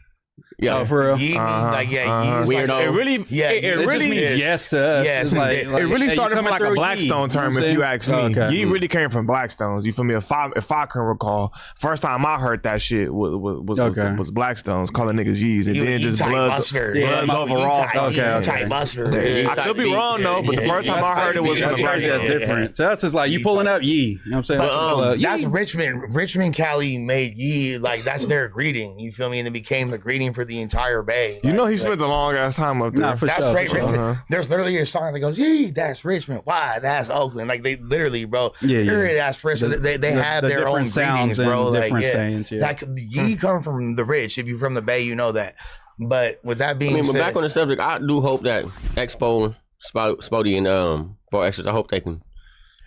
Speaker 2: Yeah.
Speaker 4: Oh, for real.
Speaker 1: Yee means like Yee is
Speaker 2: Weirdo.
Speaker 1: like
Speaker 3: It really,
Speaker 1: Yeah,
Speaker 3: it
Speaker 4: It just
Speaker 3: really
Speaker 4: means
Speaker 1: is.
Speaker 4: yes to us.
Speaker 1: Yes,
Speaker 4: It's
Speaker 1: it
Speaker 4: like,
Speaker 1: did.
Speaker 3: It really
Speaker 4: hey, you
Speaker 3: started from
Speaker 4: coming
Speaker 3: like a
Speaker 4: through
Speaker 3: Blackstone
Speaker 4: Yee, you know
Speaker 3: term,
Speaker 4: what I'm
Speaker 3: if
Speaker 4: saying?
Speaker 3: you ask me.
Speaker 4: Oh, okay.
Speaker 3: Yee really came from Blackstones. You feel me? If I can recall, first time I heard that shit was Blackstones calling niggas Yees, and
Speaker 1: You
Speaker 3: then
Speaker 1: Yee
Speaker 3: just
Speaker 1: type
Speaker 3: Bloods
Speaker 1: buster.
Speaker 3: Bloods
Speaker 1: Yeah,
Speaker 3: overall.
Speaker 1: Yee type,
Speaker 4: Okay,
Speaker 1: Yee
Speaker 4: okay.
Speaker 1: type buster.
Speaker 2: Yee
Speaker 3: I
Speaker 2: type
Speaker 3: could be
Speaker 2: beat.
Speaker 3: wrong though, but the first time I heard it was from
Speaker 4: That's
Speaker 3: the
Speaker 4: crazy. That's
Speaker 3: Blackstones.
Speaker 4: different. To us, it's like you pulling up Yee. You know what I'm saying?
Speaker 2: But,
Speaker 4: Yee.
Speaker 1: That's Richmond. Richmond, Cali made Yee like that's their greeting. You feel me? And it became the greeting for the entire Bay.
Speaker 3: You
Speaker 1: Like,
Speaker 3: know he spent a long ass time up there.
Speaker 4: Nah, for
Speaker 1: That's
Speaker 4: sure,
Speaker 1: straight
Speaker 4: for sure.
Speaker 1: Richmond. There's literally a song that goes, Yee, that's Richmond. Why? That's Oakland. Like they literally, bro.
Speaker 4: Yeah.
Speaker 1: Period, that's Frisco. They have
Speaker 4: the
Speaker 1: their own
Speaker 4: different sounds
Speaker 1: greetings, bro.
Speaker 4: and
Speaker 1: Like
Speaker 4: different
Speaker 1: yeah.
Speaker 4: sayings, yeah.
Speaker 1: Like Yee come from the rich. If you're from the Bay, you know that. But with that being
Speaker 2: I mean, but
Speaker 1: said,
Speaker 2: back on the subject, I do hope that Expo, Spody, and Four Extras, I hope they can,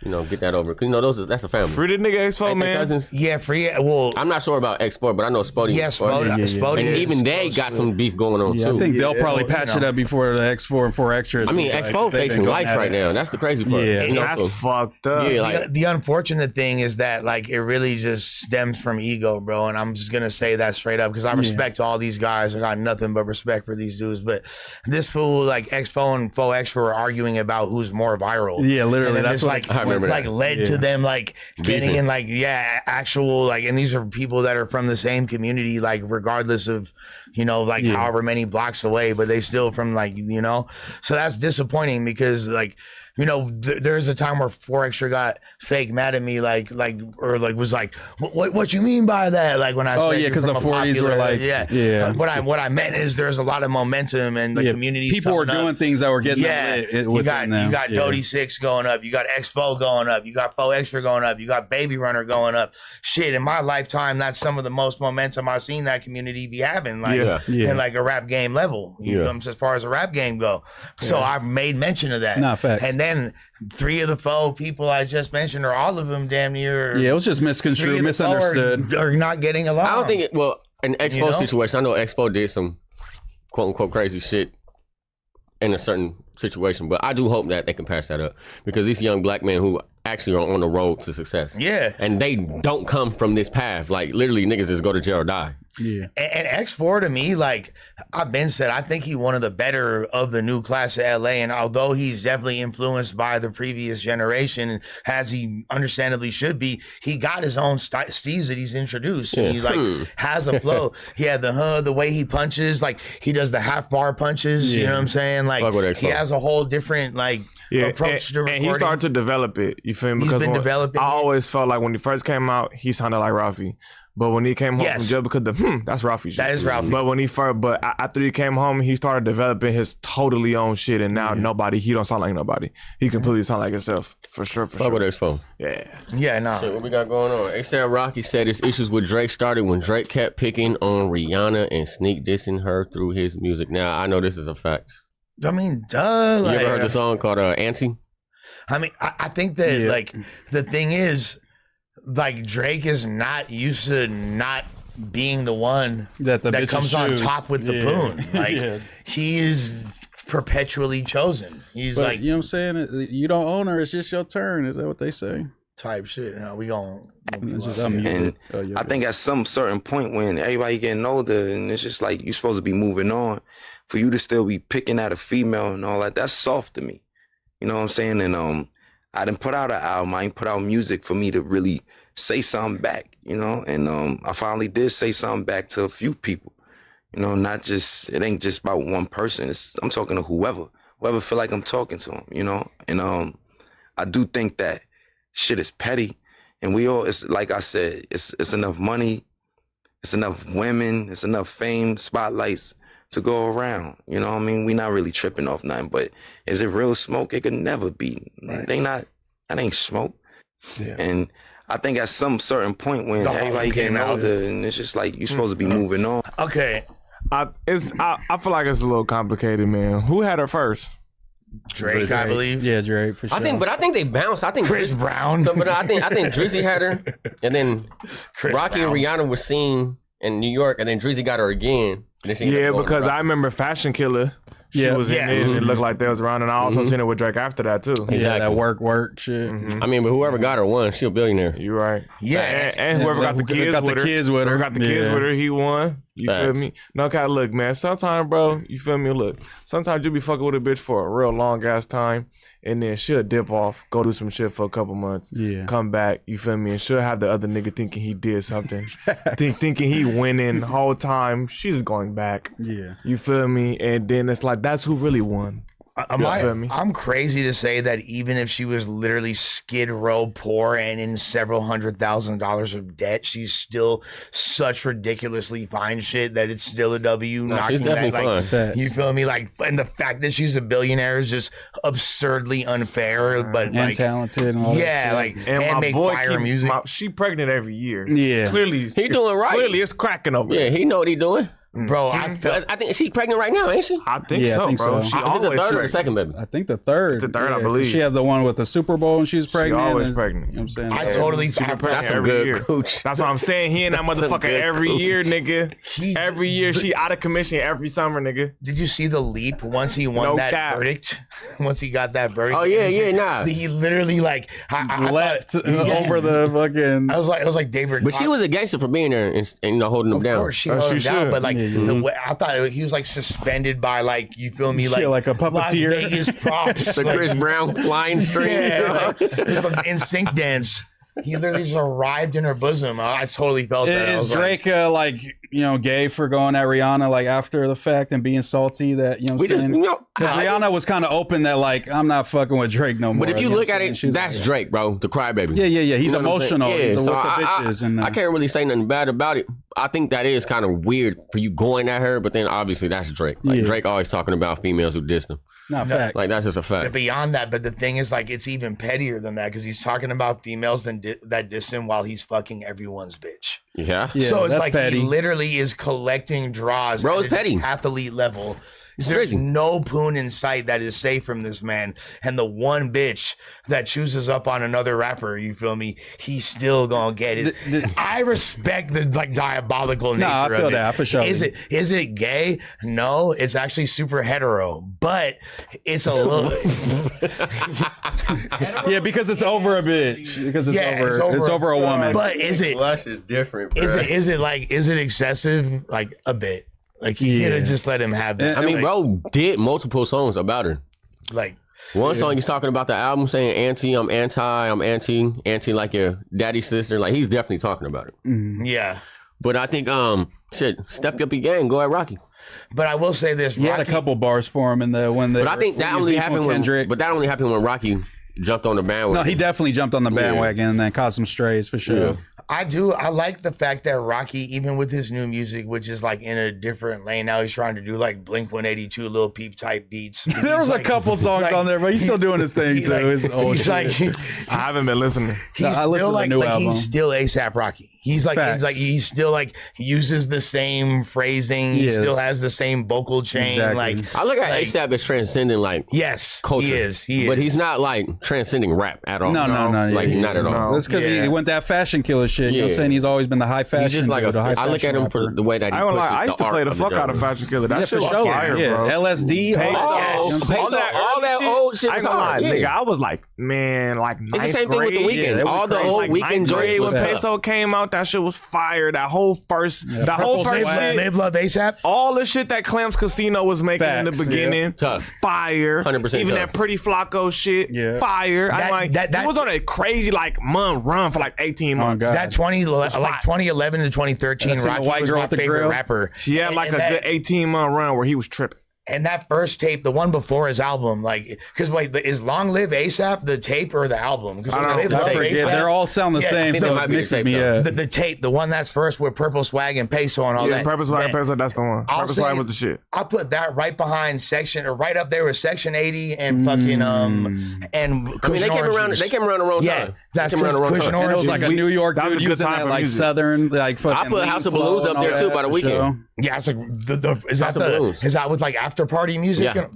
Speaker 2: you know, get that over. Because, you know, that's a family.
Speaker 3: Free the nigga Expo,
Speaker 2: Ain't they
Speaker 3: man.
Speaker 2: cousins?
Speaker 1: yeah, free. Well,
Speaker 2: I'm not sure about X4, but I know Spody.
Speaker 1: yeah, Spody.
Speaker 2: And even they got some beef going on,
Speaker 4: Yeah,
Speaker 2: too.
Speaker 4: I think they'll probably
Speaker 1: well,
Speaker 4: patch
Speaker 1: you
Speaker 4: it
Speaker 1: know.
Speaker 4: up before the X4 and 4 Extras.
Speaker 2: I mean,
Speaker 4: Like,
Speaker 2: Expo
Speaker 4: they've been
Speaker 2: facing
Speaker 4: going
Speaker 2: life
Speaker 4: at
Speaker 2: right
Speaker 4: it.
Speaker 2: now. That's the crazy part.
Speaker 4: Yeah.
Speaker 2: You know,
Speaker 3: That's
Speaker 2: so-
Speaker 3: fucked up.
Speaker 2: Yeah, like,
Speaker 1: The unfortunate thing is that like it really just stems from ego, bro. And I'm just gonna say that straight up because I respect all these guys. I got nothing but respect for these dudes. But this fool, like Expo and Faux Extra, were arguing about who's more viral.
Speaker 4: Yeah, literally.
Speaker 1: And then
Speaker 4: That's
Speaker 1: it's
Speaker 4: like
Speaker 2: I remember
Speaker 1: like
Speaker 2: that.
Speaker 1: led to them like getting in like actual like, and these are people that are from the same community, like regardless of like however many blocks away, but they still from like so that's disappointing because like there's a time where 4Extra got fake mad at me, was like, what you mean by that? Like when I said,
Speaker 4: because the 40s were like,
Speaker 1: What I meant is there's a lot of momentum and the community.
Speaker 4: People were doing things that were getting
Speaker 1: you got Dodie 6 going up, you got X4 going up, you got 4Extra going up, you got Baby Runner going up. Shit, in my lifetime, that's some of the most momentum I've seen that community be having, in like a rap game level. You know, as far as a rap game go. So I've made mention of that.
Speaker 4: Nah, facts.
Speaker 1: And then 3 of the 4 people I just mentioned, or all of them, damn near.
Speaker 4: Yeah, it was just misconstrued, misunderstood.
Speaker 1: Are not getting along.
Speaker 2: I don't think an Expo situation. I know Expo did some quote unquote crazy shit in a certain situation, but I do hope that they can patch that up because these young black men who actually are on the road to success.
Speaker 1: Yeah,
Speaker 2: and they don't come from this path. Like literally, niggas just go to jail or die.
Speaker 1: Yeah, and X4 to me, like I've been said, I think he's one of the better of the new class of LA. And although he's definitely influenced by the previous generation, as he understandably should be, he got his own steez that he's introduced. And he like has a flow. He had the way he punches, like he does the half bar punches. You know what I'm saying? Like he has a whole different approach to recording.
Speaker 3: And he started to develop it. You feel me?
Speaker 1: He's been developing.
Speaker 3: I always felt like when he first came out, he sounded like Ralphie. But when he came home from jail, because that's Ralphie shit.
Speaker 1: That is Ralphie.
Speaker 3: But after he came home, he started developing his totally own shit, and now he don't sound like nobody. He completely sound like himself, for sure.
Speaker 2: Fuck with X4.
Speaker 1: Yeah, nah.
Speaker 2: Shit, what we got going on? A$AP Rocky said his issues with Drake started when Drake kept picking on Rihanna and sneak dissing her through his music. Now, I know this is a fact.
Speaker 1: I mean, duh.
Speaker 2: You ever heard the song called Auntie?
Speaker 1: I mean, I think that the thing is, like Drake is not used to not being the one that comes on top with the boon. Like he is perpetually chosen. He's like,
Speaker 4: you know what I'm saying? You don't own her. It's just your turn. Is that what they say?
Speaker 1: Type shit. We gonna.
Speaker 7: And I think at some certain point when everybody getting older and it's just like you're supposed to be moving on, for you to still be picking at a female and all that, that's soft to me. You know what I'm saying? And I didn't put out an album. I ain't put out music for me to really say something back, and I finally did say something back to a few people, not just, it ain't just about one person. I'm talking to whoever feel like I'm talking to them, and I do think that shit is petty, and it's like I said, it's enough money, it's enough women, it's enough fame, spotlights to go around, you know what I mean? We not really tripping off nothing, but is it real smoke? It could never be. Right. That ain't smoke. Yeah. And I think at some certain point when everybody getting older and it's just like you're supposed to be moving on.
Speaker 1: Okay.
Speaker 3: I feel like it's a little complicated, man. Who had her first?
Speaker 1: Drake, I believe.
Speaker 4: Yeah, Drake for sure.
Speaker 2: I think they bounced. I think
Speaker 1: Chris Brown.
Speaker 2: But I think Drizzy had her, and then Rocky and Rihanna were seen in New York, and then Drizzy got her again.
Speaker 3: Yeah, because I remember Fashion Killer. She was in it, and it looked like they was around, and I also seen it with Drake after that too.
Speaker 2: Exactly.
Speaker 4: Yeah, that work shit.
Speaker 2: I mean, but whoever got her won. She a billionaire.
Speaker 3: You right.
Speaker 1: Yeah,
Speaker 3: and whoever got the kids with her, he won. You feel me? No, kind of look, man. Sometimes, bro, you feel me? Look, sometimes you be fucking with a bitch for a real long ass time, and then she'll dip off, go do some shit for a couple months, come back. You feel me? And she'll have the other nigga thinking he did something, thinking he winning the whole time. She's going back. Yeah, you feel me? And then it's like that's who really won.
Speaker 1: I'm crazy to say that even if she was literally skid row poor and in several $100,000 of debt, she's still such ridiculously fine shit that it's still a W.
Speaker 2: No, she's definitely fine.
Speaker 1: You feel me? Like, and the fact that she's a billionaire is just absurdly unfair, but
Speaker 4: and talented and all that shit.
Speaker 1: And make fire music.
Speaker 3: She pregnant every year.
Speaker 4: Yeah,
Speaker 3: clearly
Speaker 2: he doing right.
Speaker 3: Clearly it's cracking over.
Speaker 2: Yeah, he know what he doing.
Speaker 1: Bro, I
Speaker 2: think she's pregnant right now, ain't she?
Speaker 3: I think so, bro.
Speaker 2: She always the third or the second baby?
Speaker 4: I think the third.
Speaker 3: It's the third, I believe.
Speaker 4: She had the one with the Super Bowl and she was pregnant.
Speaker 3: She always pregnant.
Speaker 4: You know what I'm saying?
Speaker 1: I totally
Speaker 2: that's some good
Speaker 3: year.
Speaker 2: cooch.
Speaker 3: That's what I'm saying. He and that motherfucker every year, nigga. Every year. She out of commission every summer, nigga.
Speaker 1: Did you see the leap once he won that verdict? Once he got that verdict.
Speaker 2: Oh, yeah, nah.
Speaker 1: He literally, like, I
Speaker 4: leapt over the fucking...
Speaker 1: It was like David.
Speaker 2: But she was a gangster for being there and holding him down.
Speaker 1: Of course, she held him down, but like, The way, I thought he was like suspended by like, you feel me, like
Speaker 4: a puppeteer.
Speaker 1: Las Vegas props.
Speaker 2: The Chris Brown flying string.
Speaker 1: It's like in sync dance. He literally just arrived in her bosom. I totally felt that.
Speaker 4: Is Drake gay for going at Rihanna like after the fact and being salty? That what I'm saying? Because Rihanna was kind of open that like I'm not fucking with Drake no more.
Speaker 2: But if you look at it, that's Drake, bro, the crybaby.
Speaker 4: Yeah. He's emotional. He's with the bitches.
Speaker 2: I can't really say nothing bad about it. I think that is kind of weird for you going at her, but then obviously that's Drake. Like Drake always talking about females who diss him.
Speaker 4: Not facts.
Speaker 2: Like that's just a fact.
Speaker 1: But beyond that, but the thing is, like, it's even pettier than that because he's talking about females that diss him while he's fucking everyone's bitch.
Speaker 2: Yeah.
Speaker 1: So it's like
Speaker 4: petty.
Speaker 1: he literally is collecting draws.
Speaker 2: Bro, it's petty.
Speaker 1: Athlete level. There's no poon in sight that is safe from this man. And the one bitch that chooses up on another rapper, you feel me? He's still gonna get it. I respect the like diabolical nature of it.
Speaker 4: I feel that for sure.
Speaker 1: Is it gay? No, it's actually super hetero, but it's a little.
Speaker 4: Yeah, because it's over a bitch. Because it's over a woman.
Speaker 1: But is it?
Speaker 2: Blush is different, bro.
Speaker 1: Is it excessive? Like a bit. Like he could have just let him have that.
Speaker 2: I mean, bro did multiple songs about her.
Speaker 1: Like
Speaker 2: one song he's talking about the album saying anti, I'm anti like your daddy's sister. Like he's definitely talking about it.
Speaker 1: Yeah.
Speaker 2: But I think step up your game, go at Rocky.
Speaker 1: But I will say this,
Speaker 4: Rocky had a couple bars for him in the when they.
Speaker 2: But I think that only happened when Rocky jumped on the bandwagon.
Speaker 4: No, he definitely jumped on the bandwagon and then caught some strays for sure. Yeah.
Speaker 1: I like the fact that Rocky, even with his new music, which is like in a different lane now, he's trying to do like Blink 182, Lil Peep type beats.
Speaker 4: There was a couple songs on there, but he's still doing his thing too.
Speaker 3: I haven't been listening.
Speaker 1: I listened to the new album. He's still ASAP Rocky. He's still like he uses the same phrasing. He still has the same vocal chain.
Speaker 4: Exactly.
Speaker 1: Like
Speaker 2: I look at ASAP as transcending like culture.
Speaker 1: He is.
Speaker 2: But he's not like transcending rap at all.
Speaker 4: No.
Speaker 2: Like not at all.
Speaker 4: That's because he went that fashion killer shit. You know what I'm saying? He's always been the high fashion.
Speaker 2: He's just like I look at him for the way that he pushes
Speaker 3: I used to play the fuck out of Fashion Killer. That shit was fire, bro.
Speaker 4: LSD,
Speaker 2: all that old shit.
Speaker 3: I ain't gonna lie, nigga. I was like, man, like
Speaker 2: it's the same thing with the Weeknd. All the old Weeknd joints
Speaker 3: when Peso came out, that shit was fire. That whole first shit.
Speaker 1: Live Love ASAP.
Speaker 3: All the shit that Clam's Casino was making in the beginning,
Speaker 2: tough,
Speaker 3: fire.
Speaker 2: 100%.
Speaker 3: Even that Pretty Flacco shit, fire. I'm like, he was on a crazy like month run for like 18 months.
Speaker 1: That 2011 to 2013, Rocky was my favorite rapper.
Speaker 3: She had like a good 18-month run where he was tripping.
Speaker 1: And that first tape, the one before his album, like, because wait, is Long Live ASAP the tape or the album?
Speaker 4: I forget. They're all sound the same, so it mixes me up.
Speaker 1: The tape, the one that's first with Purple Swag and Peso and all that.
Speaker 3: Purple Swag and Peso, that's the one. Purple Swag was the shit.
Speaker 1: I put that right behind right up there with Section 80 and fucking and Cushion Orange.
Speaker 2: They came around the wrong time.
Speaker 1: Yeah, that's Cushion Orange.
Speaker 4: And it was like a New York dude using that like Southern like fucking.
Speaker 2: I put House of Balloons up there too by the Weeknd.
Speaker 1: Yeah, it's like is that with like after party music?
Speaker 2: Yeah.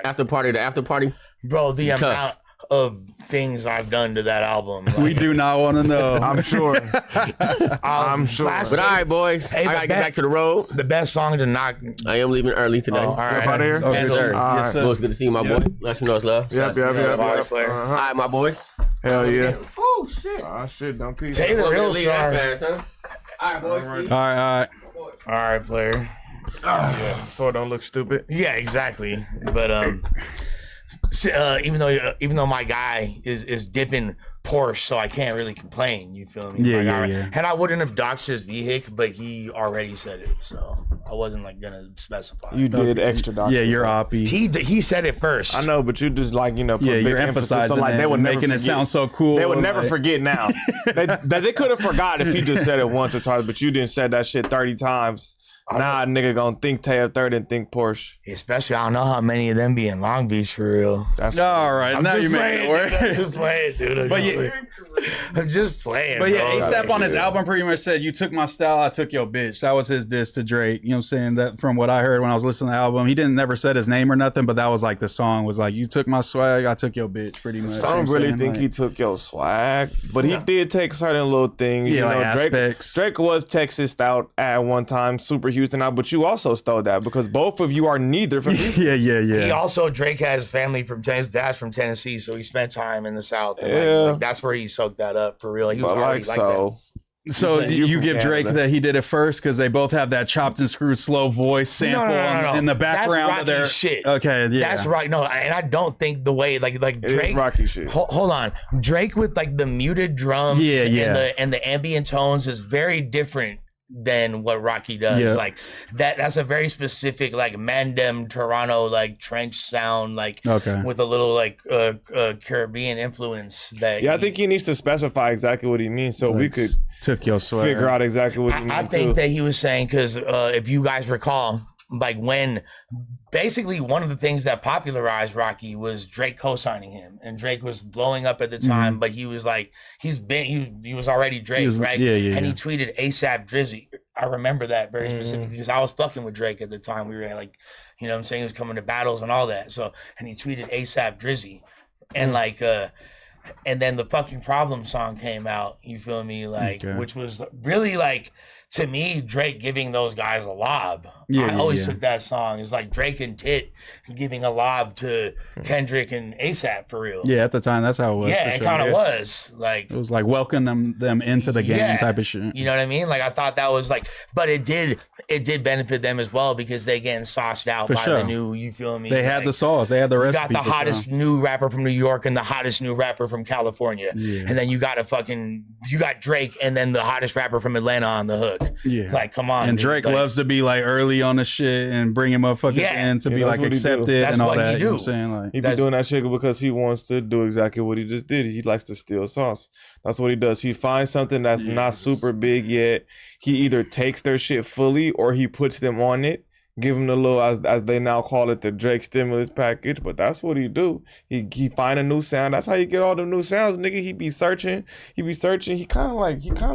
Speaker 2: after party.
Speaker 1: Bro, the amount of things I've done to that album. Like,
Speaker 4: we do not want to know.
Speaker 3: I'm sure. I'm sure.
Speaker 2: But all right, boys. I gotta get back to the road.
Speaker 1: The best song to knock.
Speaker 2: I am leaving early today.
Speaker 1: All right.
Speaker 3: Out here?
Speaker 2: Yes, sir.
Speaker 4: Yes, sir.
Speaker 2: Well, it's good to see you, my boy. Let you know it's love.
Speaker 3: Yep.
Speaker 2: All right, my boys.
Speaker 3: Hell yeah.
Speaker 2: Oh, shit.
Speaker 3: Oh, shit. Don't keep
Speaker 1: Taylor real star.
Speaker 2: All right, boys.
Speaker 4: All
Speaker 1: right, player.
Speaker 3: So it don't look stupid.
Speaker 1: Yeah, exactly. But even though my guy is dipping Porsche, so I can't really complain. You feel me?
Speaker 4: Yeah.
Speaker 1: And I wouldn't have doxed his vehicle, but he already said it, so I wasn't like gonna specify.
Speaker 3: You did extra dox.
Speaker 4: Yeah, you're oppy.
Speaker 1: He said it first.
Speaker 3: I know, but you just like put
Speaker 4: you're emphasizing so, like, they would
Speaker 3: making
Speaker 4: it sound so cool.
Speaker 3: They would never forget now. they could have forgot if he just said it once or twice, but you didn't say that shit 30 times. Nah, nigga gonna think Taylor 30 and think Porsche.
Speaker 1: Especially, I don't know how many of them be in Long Beach for real.
Speaker 4: That's all right. Now you made it work.
Speaker 1: I'm just playing, dude. I'm just playing.
Speaker 4: But yeah, ASAP on his album pretty much said, "You took my style, I took your bitch." That was his diss to Drake. You know what I'm saying? That from what I heard when I was listening to the album, he never said his name or nothing, but that was like the song was like, "You took my swag, I took your bitch." Pretty much.
Speaker 3: I don't really think he took your swag, but he did take certain little things.
Speaker 4: Yeah,
Speaker 3: you know,
Speaker 4: aspects.
Speaker 3: Drake was Texas stout at one time, super Houston out, but you also stole that because both of you are neither from Houston.
Speaker 4: Yeah.
Speaker 1: He also, Drake has family his dad's from Tennessee, so he spent time in the South. And like, that's where he soaked that up for real. He was already like that.
Speaker 4: So you give Drake that he did it first because they both have that chopped and screwed slow voice sample in the background of their
Speaker 1: shit.
Speaker 4: Okay, yeah,
Speaker 1: that's right. No, and I don't think the way like Drake
Speaker 3: Rocky shit.
Speaker 1: Hold on, Drake with like the muted drums, and the ambient tones is very different than what Rocky does.
Speaker 4: Yeah.
Speaker 1: Like that's a very specific like Mandem Toronto like trench sound, like with a little like Caribbean influence. That
Speaker 3: I think he needs to specify exactly what he means so we could figure out exactly what he means.
Speaker 1: I think that he was saying because if you guys recall, like when basically one of the things that popularized Rocky was Drake co-signing him, and Drake was blowing up at the time, but he was like he was already Drake, right? And he tweeted ASAP Drizzy. I remember that very specifically because I was fucking with Drake at the time. We were like, you know what I'm saying, he was coming to battles and all that. So, and he tweeted ASAP Drizzy, and like and then the fucking Problem song came out, you feel me, like which was really like, to me, Drake giving those guys a lob. I always took that song. It's like Drake and Tit giving a lob to Kendrick and ASAP for real.
Speaker 4: Yeah, at the time, that's how it was.
Speaker 1: Yeah, it kind of was. Like,
Speaker 4: it was like welcoming them into the game type of shit.
Speaker 1: You know what I mean? Like, I thought that was like, but it did benefit them as well because they getting sauced out by the new, you feel me?
Speaker 4: They had the sauce. They had the recipe.
Speaker 1: You got the hottest new rapper from New York and the hottest new rapper from California. And then you got Drake and then the hottest rapper from Atlanta on the hook.
Speaker 4: Yeah.
Speaker 1: Like, come on.
Speaker 4: And Drake loves to be like early on the shit and bringing motherfuckers in to be like accepted and all that. You know what I'm saying? Like,
Speaker 3: he be doing that shit because he wants to do exactly what he just did. He likes to steal sauce. That's what he does. He finds something that's not super big yet. He either takes their shit fully or he puts them on it. Give him the little, as they now call it, the Drake stimulus package. But that's what he do. He find a new sound. That's how you get all the new sounds, nigga. He be searching. He kind of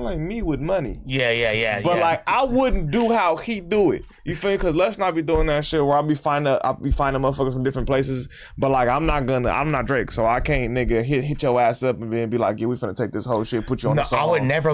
Speaker 3: like me with money.
Speaker 1: Yeah.
Speaker 3: But like, I wouldn't do how he do it. You feel me? Because let's not be doing that shit where I'll be finding motherfuckers from different places. But like, I'm not Drake, so I can't, nigga, hit your ass up and be like, yeah, we finna take this whole shit, put you on the song.
Speaker 1: I would never bro,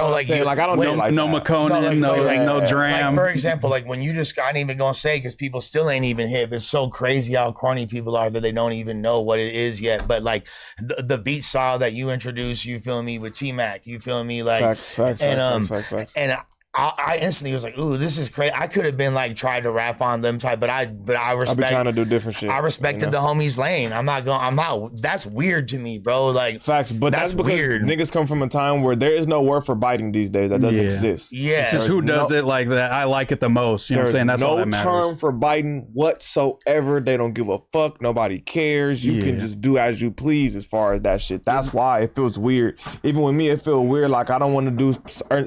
Speaker 1: like,
Speaker 3: I don't know like
Speaker 4: no McConan, no Dram.
Speaker 1: Like, for example, like when you just got even gonna say because people still ain't even hip. It's so crazy how corny people are that they don't even know what it is yet. But like the beat style that you introduced, you feel me, with T-Mac, you feel me, like facts. And I instantly was like, ooh, this is crazy. I could have been like tried to rap on them type, but I respect.
Speaker 3: I've been trying to do different shit.
Speaker 1: I respected the homies' lane. I'm not. That's weird to me, bro. Like
Speaker 3: facts, but that's because weird. Niggas come from a time where there is no word for biting these days. That doesn't exist.
Speaker 1: Yeah,
Speaker 4: it's just who does it like that. I like it the most. You know what I'm saying? That's all that matters.
Speaker 3: No term for biting whatsoever. They don't give a fuck. Nobody cares. You can just do as you please as far as that shit. That's why it feels weird. Even with me, it feels weird. Like I don't want to do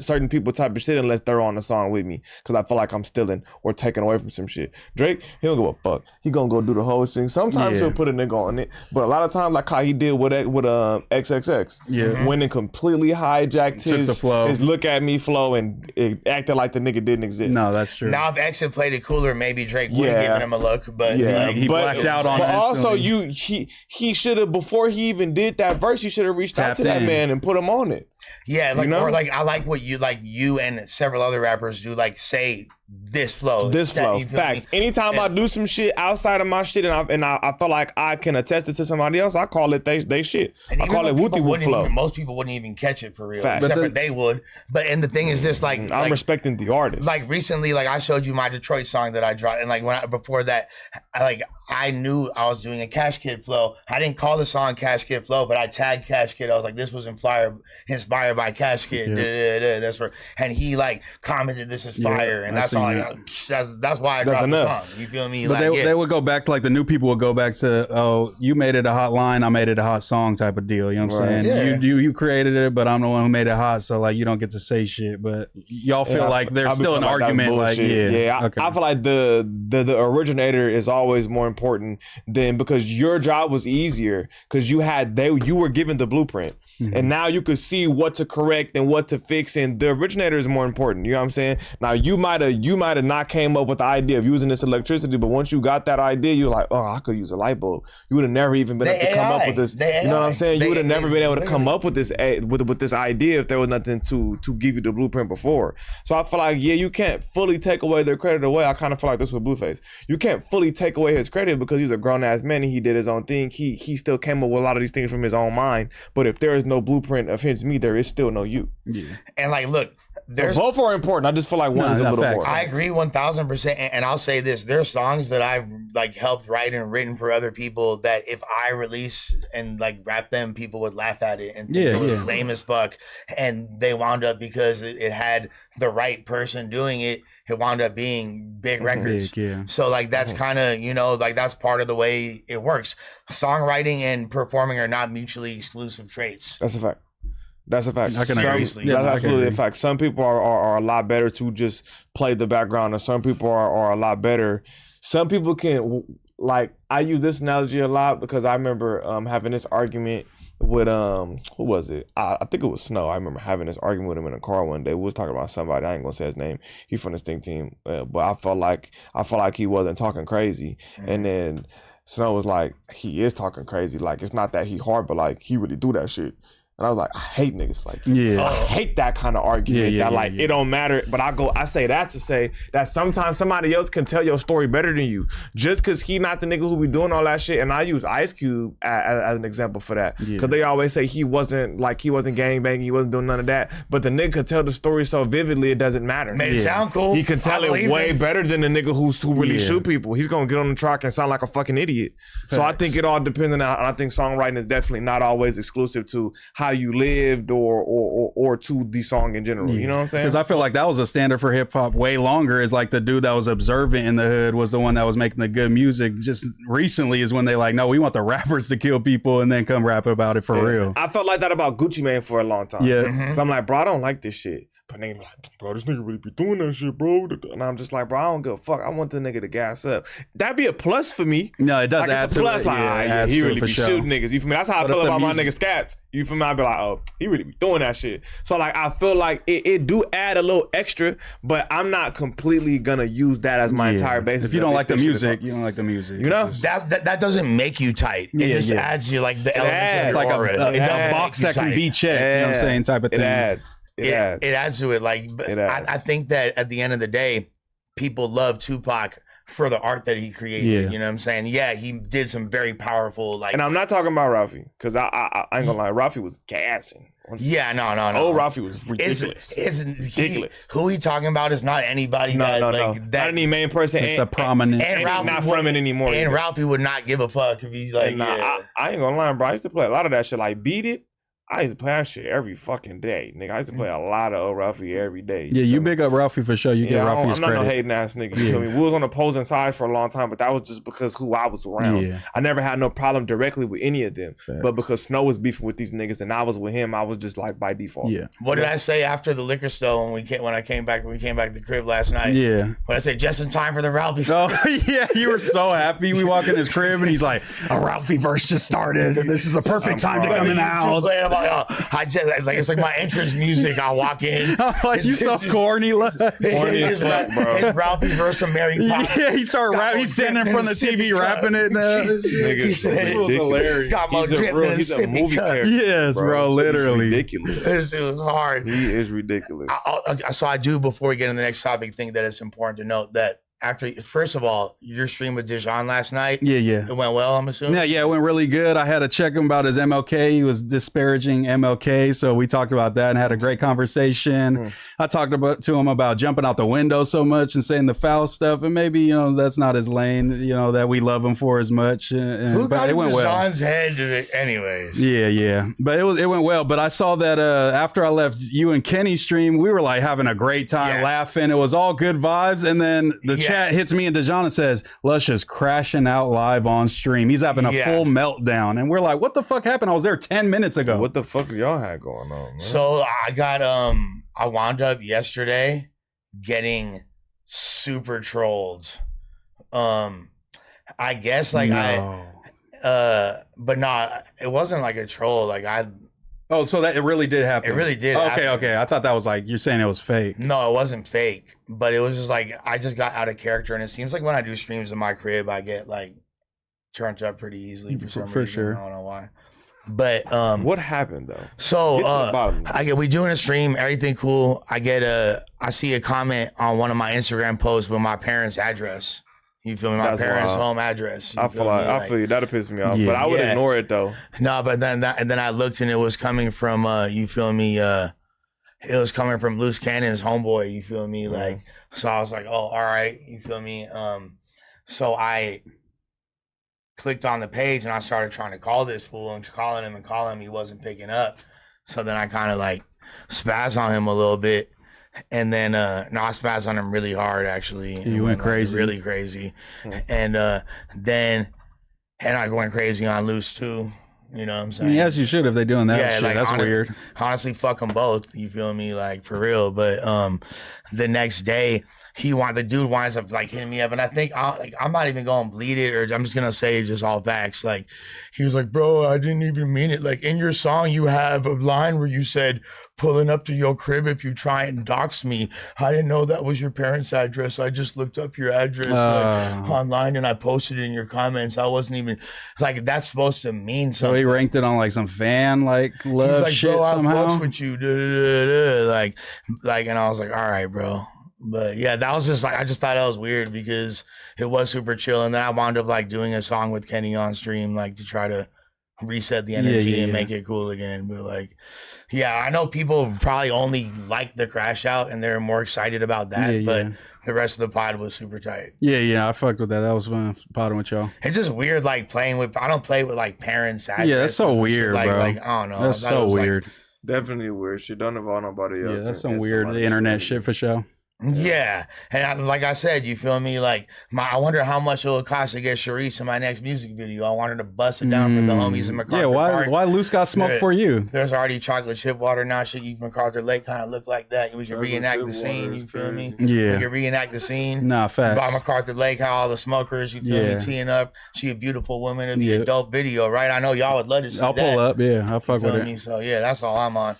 Speaker 3: certain people type of shit unless they're on the song with me, because I feel like I'm stealing or taking away from some shit. Drake, he don't give a fuck. He gonna go do the whole thing. Sometimes he'll put a nigga on it, but a lot of times, like how he did with XXX, when it completely hijacked his look at me flow and it acted like the nigga didn't exist.
Speaker 4: No, that's true.
Speaker 1: Now if X had played it cooler, maybe Drake would have given him a look, but
Speaker 4: he blacked out on it.
Speaker 3: But also, he should have, before he even did that verse, he should have reached out to that man and put him on it.
Speaker 1: Yeah, like, or like I like what you and several other rappers do, like say this flow.
Speaker 3: Facts. Anytime I do some shit outside of my shit and I feel like I can attest it to somebody else, I call it they shit. I call it Wooty Woo flow.
Speaker 1: Most people wouldn't even catch it for real. Facts. Except for they would. But and the thing is this, like
Speaker 3: I'm respecting the artist.
Speaker 1: Like recently, like I showed you my Detroit song that I dropped, and like before that, I knew I was doing a Cash Kid flow. I didn't call the song Cash Kid flow, but I tagged Cash Kid. I was like, this was inspired by Cash Kid. That's where, and he like commented, "This is fire," and that's all. That's why I dropped the song. You feel me?
Speaker 4: But they would go back to, like, the new people would go back to, oh, you made it a hot line, I made it a hot song type of deal. You know what I'm saying? You created it, but I'm the one who made it hot, so like you don't get to say shit. But y'all feel like there's still an argument. Like
Speaker 3: I feel like the originator is always more important than, because your job was easier because you were given the blueprint. Mm-hmm. And now you could see what to correct and what to fix, and the originator is more important. You know what I'm saying? Now you might have not came up with the idea of using this electricity, but once you got that idea, you're like, oh, I could use a light bulb. You would have never even been able to come up with this. You know what I'm saying? You would have never been able to come up with this with this idea if there was nothing to give you the blueprint before. So I feel like, you can't fully take away their credit away. I kind of feel like this with Blueface. You can't fully take away his credit because he's a grown ass man and he did his own thing. He still came up with a lot of these things from his own mind. But if there is there's no blueprint of him to me, there is still no you.
Speaker 1: Yeah. And like, look,
Speaker 3: there's both are important. I just feel like one is a little more.
Speaker 1: I agree 1000%. And I'll say this: there's songs that I've like helped write and written for other people that if I release and like rap them, people would laugh at it and think it was lame as fuck. And they wound up because it had the right person doing it. It wound up being big records. So like that's kind of, you know, like that's part of the way it works. Songwriting and performing are not mutually exclusive traits.
Speaker 3: That's a fact. That's a fact.
Speaker 4: I can agree.
Speaker 3: That's absolutely a fact. Some people are a lot better to just play the background, and some people are a lot better. Some people can, like, I use this analogy a lot because I remember having this argument with who was it? I think it was Snow. I remember having this argument with him in a car one day. We was talking about somebody. I ain't gonna say his name. He's from the Stink Team, but I felt like he wasn't talking crazy, and then Snow was like, he is talking crazy. Like, it's not that he hard, but like he really do that shit. And I was like, I hate niggas. Like, I hate that kind of argument. It don't matter. But I say that to say that sometimes somebody else can tell your story better than you. Just because he not the nigga who be doing all that shit. And I use Ice Cube as an example for that. Because they always say he wasn't gangbanging, he wasn't doing none of that. But the nigga could tell the story so vividly it doesn't matter.
Speaker 1: Made it sound cool.
Speaker 3: He can tell it way better than the nigga who really shoot people. He's gonna get on the track and sound like a fucking idiot. Facts. So I think it all depends on that. And I think songwriting is definitely not always exclusive to how you lived or to the song in general. You know what I'm saying?
Speaker 4: Because I feel like that was a standard for hip hop way longer. Is like the dude that was observant in the hood was the one that was making the good music. Just recently is when they like, no, we want the rappers to kill people and then come rap about it for real.
Speaker 3: I felt like that about Gucci Mane for a long time. Because I'm like, bro, I don't like this shit. But nigga like, bro, this nigga really be doing that shit, bro. And I'm just like, bro, I don't give a fuck. I want the nigga to gas up. That'd be a plus for me.
Speaker 4: No, it does
Speaker 3: like,
Speaker 4: add
Speaker 3: it's a
Speaker 4: to
Speaker 3: plus.
Speaker 4: it.
Speaker 3: Like, he really be shooting niggas. You feel me? That's how I feel about my nigga Scats. You feel me? I'd be like, oh, he really be doing that shit. So like, I feel like it do add a little extra, but I'm not completely gonna use that as my entire basis.
Speaker 4: If you don't like the music, you don't like the music.
Speaker 3: You know?
Speaker 1: That doesn't make you tight. It just adds you like the elements of your aura.
Speaker 4: It does box that can be checked. You know what I'm saying? Type of thing.
Speaker 1: It adds to it. Like, I think that at the end of the day, people love Tupac for the art that he created. You know what I'm saying? Yeah, he did some very powerful, like.
Speaker 3: And I'm not talking about Ralphie, because I ain't gonna lie, Ralphie was gassing.
Speaker 1: Yeah, no.
Speaker 3: Oh, Ralphie was ridiculous.
Speaker 1: Ridiculous. Who he talking about is not anybody
Speaker 3: not any main person.
Speaker 4: Like the prominent.
Speaker 1: And Ralphie
Speaker 3: not from it anymore.
Speaker 1: And Ralphie would not give a fuck if he's like,
Speaker 3: I ain't gonna lie, bro. I used to play a lot of that shit, like Beat It. I used to play that shit every fucking day, nigga. I used to play a lot of old Ralphie every day.
Speaker 4: Yeah, you big up Ralphie for sure. You get Ralphie's credit.
Speaker 3: I'm not no hating ass nigga. You feel me? We was on opposing sides for a long time, but that was just because who I was around. I never had no problem directly with any of them. But because Snow was beefing with these niggas and I was with him, I was just like by default.
Speaker 1: What did I say after the liquor store when we came back to the crib last night? What I say, just in time for the Ralphie.
Speaker 4: Oh yeah, you were so happy. We walk in his crib and he's like, a Ralphie verse just started and this is the perfect time to come in the house.
Speaker 1: It's like my entrance music. I walk in.
Speaker 4: Like you so corny.
Speaker 3: Corny as fuck, bro.
Speaker 1: It's Ralphie's verse from Mary Poppins.
Speaker 4: Yeah, he started rapping. He's standing in front of the TV rapping it now.
Speaker 3: This was hilarious. He's a movie character.
Speaker 4: Yes, bro, literally.
Speaker 3: Ridiculous.
Speaker 1: It was hard.
Speaker 3: He is ridiculous.
Speaker 1: So I do, before we get into the next topic, think that it's important to note that first of all, your stream with Dijon last night.
Speaker 4: Yeah.
Speaker 1: It went well, I'm assuming.
Speaker 4: Yeah, it went really good. I had to check him about his MLK. He was disparaging MLK, so we talked about that and had a great conversation. I talked to him about jumping out the window so much and saying the foul stuff, and maybe that's not his lane. That we love him for as much.
Speaker 1: Who got it went Dijon's head anyways?
Speaker 4: Yeah, but it went well. But I saw that after I left you and Kenny's stream, we were like having a great time laughing. It was all good vibes, and then the chat hits me and Dijon and says, Lush is crashing out live on stream. He's having a full meltdown. And we're like, what the fuck happened? I was there 10 minutes ago.
Speaker 3: What the fuck y'all had going on, man?
Speaker 1: So I wound up yesterday getting super trolled. I guess but no, it wasn't like a troll. Like
Speaker 4: Oh, so that it really did happen.
Speaker 1: It really did.
Speaker 4: Okay. I thought that was like, you're saying it was fake.
Speaker 1: No, it wasn't fake, but it was just like, I just got out of character. And it seems like when I do streams in my crib, I get like turned up pretty easily for some reason.
Speaker 4: Sure.
Speaker 1: I don't know why. But
Speaker 3: what happened though?
Speaker 1: So we doing a stream, everything cool. I see a comment on one of my Instagram posts with my parents' address. You feel me? My parents' home address.
Speaker 3: I feel you. That'll piss me off. Yeah. But I would ignore it though.
Speaker 1: No, but then I looked and it was coming from you feel me? It was coming from Loose Cannon's homeboy, you feel me? Like, so I was like, oh, all right, you feel me? So I clicked on the page and I started trying to call this fool and calling him, he wasn't picking up. So then I kind of like spazzed on him a little bit. And then I spazzed on him really hard actually.
Speaker 4: You went crazy.
Speaker 1: Like, really crazy. And then I went crazy on Loose too. You know what I'm saying?
Speaker 4: Yes, you should if they're doing that shit. Like, that's weird.
Speaker 1: Honestly, fuck them both. You feel me? Like, for real. But the next day, the dude winds up like hitting me up, and I think I'm not even going to bleed it, or I'm just gonna say just all facts. Like, he was like, "Bro, I didn't even mean it. Like, in your song, you have a line where you said pulling up to your crib if you try and dox me. I didn't know that was your parents' address. I just looked up your address online and I posted it in your comments. I wasn't even like that's supposed to mean something."
Speaker 4: So he ranked it on like some fan love
Speaker 1: like,
Speaker 4: shit
Speaker 1: bro,
Speaker 4: somehow.
Speaker 1: I fucks with you, like, and I was like, all right, bro. But yeah, that was just like, I just thought that was weird because it was super chill. And then I wound up like doing a song with Kenny on stream, like to try to reset the energy and make it cool again. But like, yeah, I know people probably only like the crash out and they're more excited about that. But the rest of the pod was super tight.
Speaker 4: Yeah, I fucked with that. That was fun podding with y'all.
Speaker 1: It's just weird, like playing with, I don't play with like parents.
Speaker 4: Yeah, that's so weird, bro.
Speaker 1: Like, I don't know.
Speaker 4: That's so weird.
Speaker 3: Definitely weird. She don't involve nobody else.
Speaker 4: Yeah, that's some weird internet shit for sure.
Speaker 1: Yeah, and like I said, you feel me? Like, I wonder how much it will cost to get Sharice in my next music video. I wanted to bust it down for the homies in MacArthur Park.
Speaker 4: Why Loose got smoked for you?
Speaker 1: There's already chocolate chip water now. Shit, MacArthur Lake kind of look like that. We can reenact the scene. You feel me?
Speaker 4: Yeah,
Speaker 1: we can reenact the scene.
Speaker 4: Nah, facts.
Speaker 1: By MacArthur Lake, how all the smokers, you feel me, teeing up. She a beautiful woman. It'd be a dope video, right? I know y'all would love to see that.
Speaker 4: I'll pull up. Yeah, I'll fuck with it.
Speaker 1: So yeah, that's all I'm on.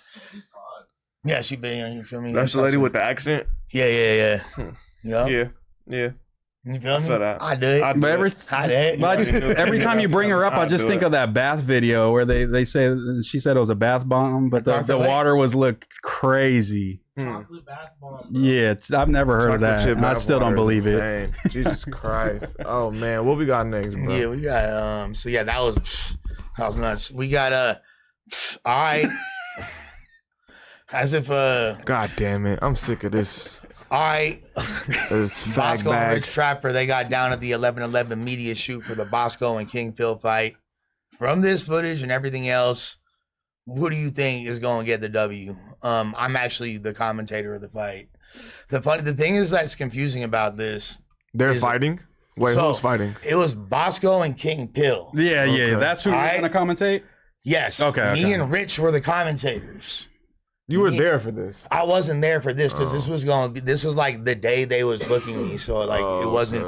Speaker 1: Yeah, she been, you feel me?
Speaker 3: That's the lady with the accent?
Speaker 1: Yeah.
Speaker 3: Yeah.
Speaker 1: You feel me?
Speaker 3: I
Speaker 1: do it.
Speaker 4: But every time you bring her up, I just think of that bath video where they say, she said it was a bath bomb, but the water looked crazy.
Speaker 6: Chocolate bath bomb.
Speaker 4: Yeah, I've never heard of that. I still don't believe it.
Speaker 3: Jesus Christ. Oh man, what we got next, bro?
Speaker 1: Yeah, we got so yeah, that was nuts. We got all right. As if
Speaker 3: God damn it, I'm sick of this.
Speaker 1: All right,
Speaker 3: Bosco
Speaker 1: and Rich Trapper, they got down at the 11/11 media shoot for the Bosco and King Phil fight. From this footage and everything else, who do you think is going to get the W? I'm actually the commentator of the fight. The thing is that's confusing about this.
Speaker 3: They're fighting? Wait, who's fighting?
Speaker 1: It was Bosco and King Pill.
Speaker 4: Yeah. That's who you're going to commentate?
Speaker 1: Yes.
Speaker 4: Okay.
Speaker 1: Me and Rich were the commentators.
Speaker 3: You were there for this.
Speaker 1: I wasn't there for this because this was like the day they was booking me. So like it wasn't,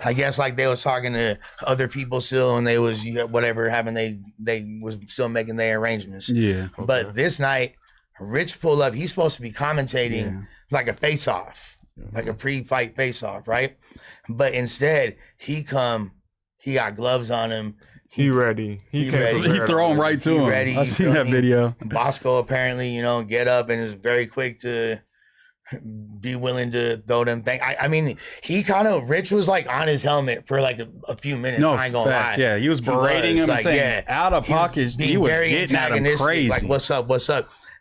Speaker 1: I guess like they was talking to other people still and they was whatever having, they was still making their arrangements.
Speaker 4: Yeah.
Speaker 1: But this night, Rich pull up, he's supposed to be commentating like a face off, like a pre-fight face off, right? But instead he got gloves on him.
Speaker 3: He ready. He
Speaker 4: throw him right to him.
Speaker 1: Ready,
Speaker 4: I seen that video.
Speaker 1: Bosco apparently, get up and is very quick to be willing to throw them things. I mean, Rich was like on his helmet for like a few minutes.
Speaker 4: No,
Speaker 1: I ain't gonna lie.
Speaker 4: Yeah, he was berating him, like, saying out of pocket. He was getting at him crazy.
Speaker 1: Like, what's up?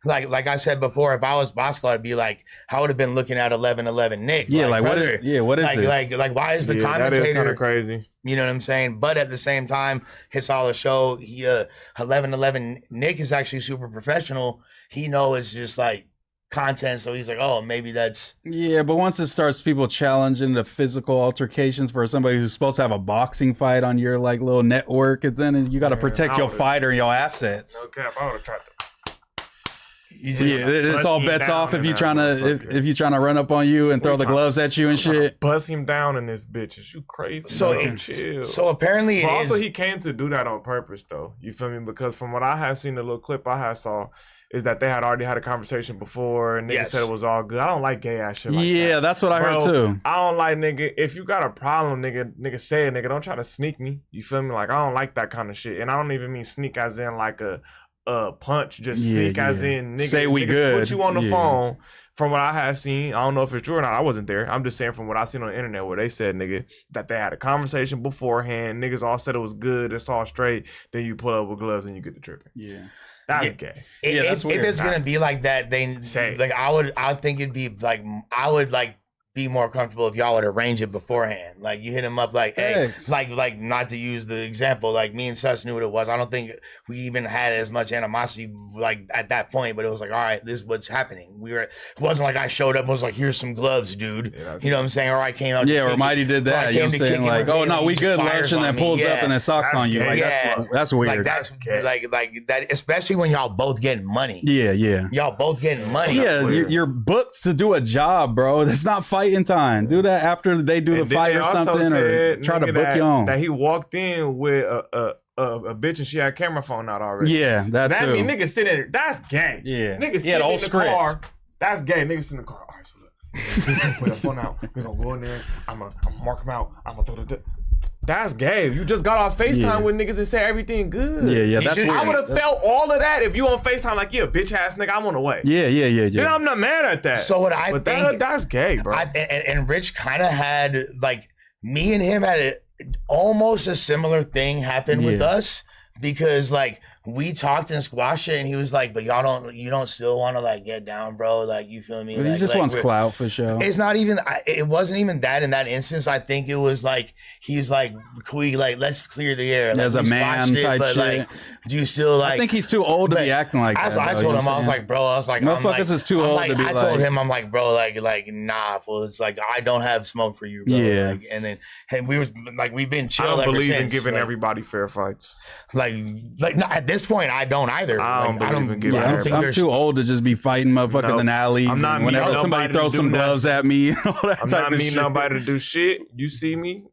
Speaker 1: Like I said before, if I was Bosco, I'd be like, I would have been looking at 11/11 Nick.
Speaker 4: Yeah, like
Speaker 1: brother,
Speaker 4: what is this?
Speaker 1: Like why is the commentator?
Speaker 3: That is kind of crazy.
Speaker 1: You know what I'm saying? But at the same time, it's all a show. 11/11 Nick is actually super professional. He knows it's just like content, so he's like, oh, maybe that's.
Speaker 4: Yeah, but once it starts people challenging the physical altercations for somebody who's supposed to have a boxing fight on your like little network, and then you got to protect your fighter and your assets.
Speaker 3: No cap, I would have tried to.
Speaker 4: It's all bets off if you trying to run up on you and throw the gloves at you and shit.
Speaker 3: Bust him down in this bitch. Is you crazy?
Speaker 1: So apparently it is.
Speaker 3: Also, he came to do that on purpose, though. You feel me? Because from what I have seen, the little clip I saw is that they had already had a conversation before, and nigga said it was all good. I don't like gay ass shit like that.
Speaker 4: Yeah, that's what I heard too.
Speaker 3: I don't like nigga. If you got a problem, nigga say it, nigga. Don't try to sneak me. You feel me? Like I don't like that kind of shit, and I don't even mean sneak as in like a punch, just sneak as in niggas,
Speaker 4: say we
Speaker 3: niggas
Speaker 4: good.
Speaker 3: Put you on the phone. From what I have seen, I don't know if it's true or not. I wasn't there. I'm just saying from what I seen on the internet where they said, nigga, that they had a conversation beforehand. Niggas all said it was good. It's all straight. Then you pull up with gloves and you get the tripping.
Speaker 4: Yeah.
Speaker 3: That's gay.
Speaker 1: If it's going to be like that, then like I think it'd be like, I would like be more comfortable if y'all would arrange it beforehand. Like you hit him up like, hey, like not to use the example, like me and Sus knew what it was. I don't think we even had as much animosity like at that point, but it was like, all right, this is what's happening. It wasn't like I showed up and was like, here's some gloves, dude. Yeah, you know what I'm saying? Or I came out.
Speaker 4: Yeah, or Mighty did that. You know what I'm saying? Like, oh no, we good, Lush, and then pulls up and then socks on you. Like that's weird.
Speaker 1: Like that's like that, especially when y'all both getting money.
Speaker 4: Yeah.
Speaker 1: Y'all both getting money.
Speaker 4: Yeah, you're booked to do a job, bro. That's not fighting time. Do that after they do the fight or something, or try to book you on.
Speaker 3: That he walked in with a bitch and she had a camera phone out already.
Speaker 4: Yeah, that too.
Speaker 3: Mean niggas sitting there. That's gay.
Speaker 4: Yeah,
Speaker 3: niggas sitting in the car. That's gay. Niggas in the car. All right, so look, put that phone out. We gonna go in there. I'm gonna mark him out. I'm gonna throw the. That's gay. You just got off FaceTime with niggas and said everything good.
Speaker 4: Yeah. That's weird.
Speaker 3: I would have felt all of that if you on FaceTime like, yeah, bitch ass nigga, I'm on the way.
Speaker 4: Yeah.
Speaker 3: Then I'm not mad at that.
Speaker 1: So what I think
Speaker 3: that's gay, bro.
Speaker 1: And Rich kind of had like me and him had almost a similar thing happen with us because like we talked and squashed it and he was like, but you don't still want to like get down, bro. Like, you feel me?
Speaker 4: He just wants clout for sure.
Speaker 1: It's not even, it wasn't even that in that instance. I think it was like, he's like, can we like, let's clear the air. Like,
Speaker 4: as a man type
Speaker 1: but
Speaker 4: shit.
Speaker 1: Like, do you still like?
Speaker 4: I think he's too old to be acting like that.
Speaker 1: I told him, I was like, bro,
Speaker 4: motherfuckers is too old to be like.
Speaker 1: I told him, I'm like, bro, like, nah, fool. It's like, I don't have smoke for you, bro.
Speaker 4: Yeah.
Speaker 1: Like, and we was like, we've been chill.
Speaker 3: I don't believe in giving everybody fair fights.
Speaker 1: Like no, at this point, I don't either.
Speaker 4: I'm too old to just be fighting motherfuckers in alleys. I'm not whenever somebody throws some gloves at me, all that
Speaker 3: I'm
Speaker 4: type
Speaker 3: not
Speaker 4: of
Speaker 3: meeting
Speaker 4: shit.
Speaker 3: nobody to do shit. You see me,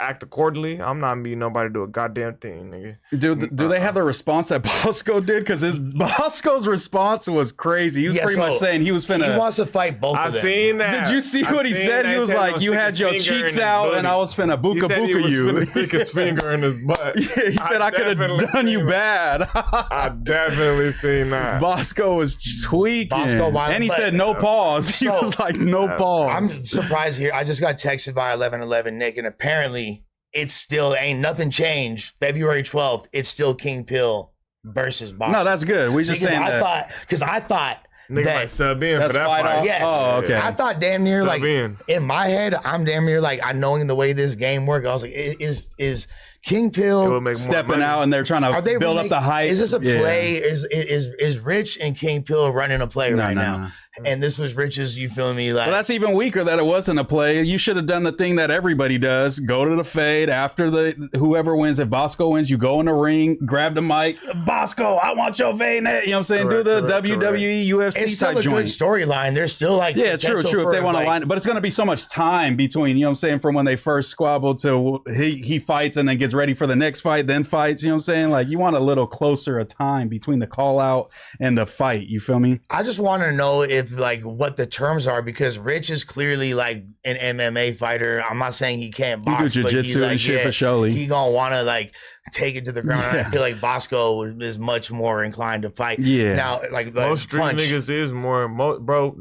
Speaker 3: act accordingly. I'm not meeting nobody to do a goddamn thing, nigga.
Speaker 4: Do they have the response that Bosco did? Because Bosco's response was crazy. He was pretty much saying he was finna.
Speaker 1: He wants to fight both of them.
Speaker 3: I seen that.
Speaker 4: Did you see what he said? He was like, "You had your cheeks out, and I was finna buka buka you."
Speaker 3: He was finna stick his finger in his butt.
Speaker 4: Yeah, he said, "I could have done you bad."
Speaker 3: I definitely seen that.
Speaker 4: Bosco was tweaking, and he said, "No pause." He was like, "No pause."
Speaker 1: I'm surprised here. I just got texted by 1111 Nick, and apparently it's still ain't nothing changed. February 12th, it's still King Pill versus Bosco.
Speaker 4: No, that's good. We just saying that.
Speaker 1: I thought
Speaker 3: nigga might sub in for that fight.
Speaker 1: Yes.
Speaker 4: Oh, okay.
Speaker 1: I thought damn near sub like in my head, I'm damn near like I knowing the way this game works. I was like, is King Pill
Speaker 4: stepping out and they're trying to build up the hype?
Speaker 1: Is this a play? Is Rich and King Pill running a play right now? No. And this was Rich's, you feel me? Like,
Speaker 4: well, that's even weaker that it wasn't a play. You should have done the thing that everybody does. Go to the fade after whoever wins. If Bosco wins, you go in the ring, grab the mic. Bosco, I want your fade. You know what I'm saying? Do the WWE, UFC
Speaker 1: it's still
Speaker 4: type
Speaker 1: a
Speaker 4: joint.
Speaker 1: Good storyline. There's still like
Speaker 4: true. If they want to line it, but it's going to be so much time between, you know what I'm saying, from when they first squabble to he fights and then gets ready for the next fight, then fights. You know what I'm saying? Like, you want a little closer a time between the call out and the fight. You feel me?
Speaker 1: I just want to know if like what the terms are, because Rich is clearly like an MMA fighter. I'm not saying he can't box,
Speaker 4: he do jiu-jitsu and shit for surely.
Speaker 1: He gonna want to like take it to the ground. And I feel like Bosco is much more inclined to fight.
Speaker 4: Yeah.
Speaker 1: Now, like
Speaker 3: most street niggas is more, bro.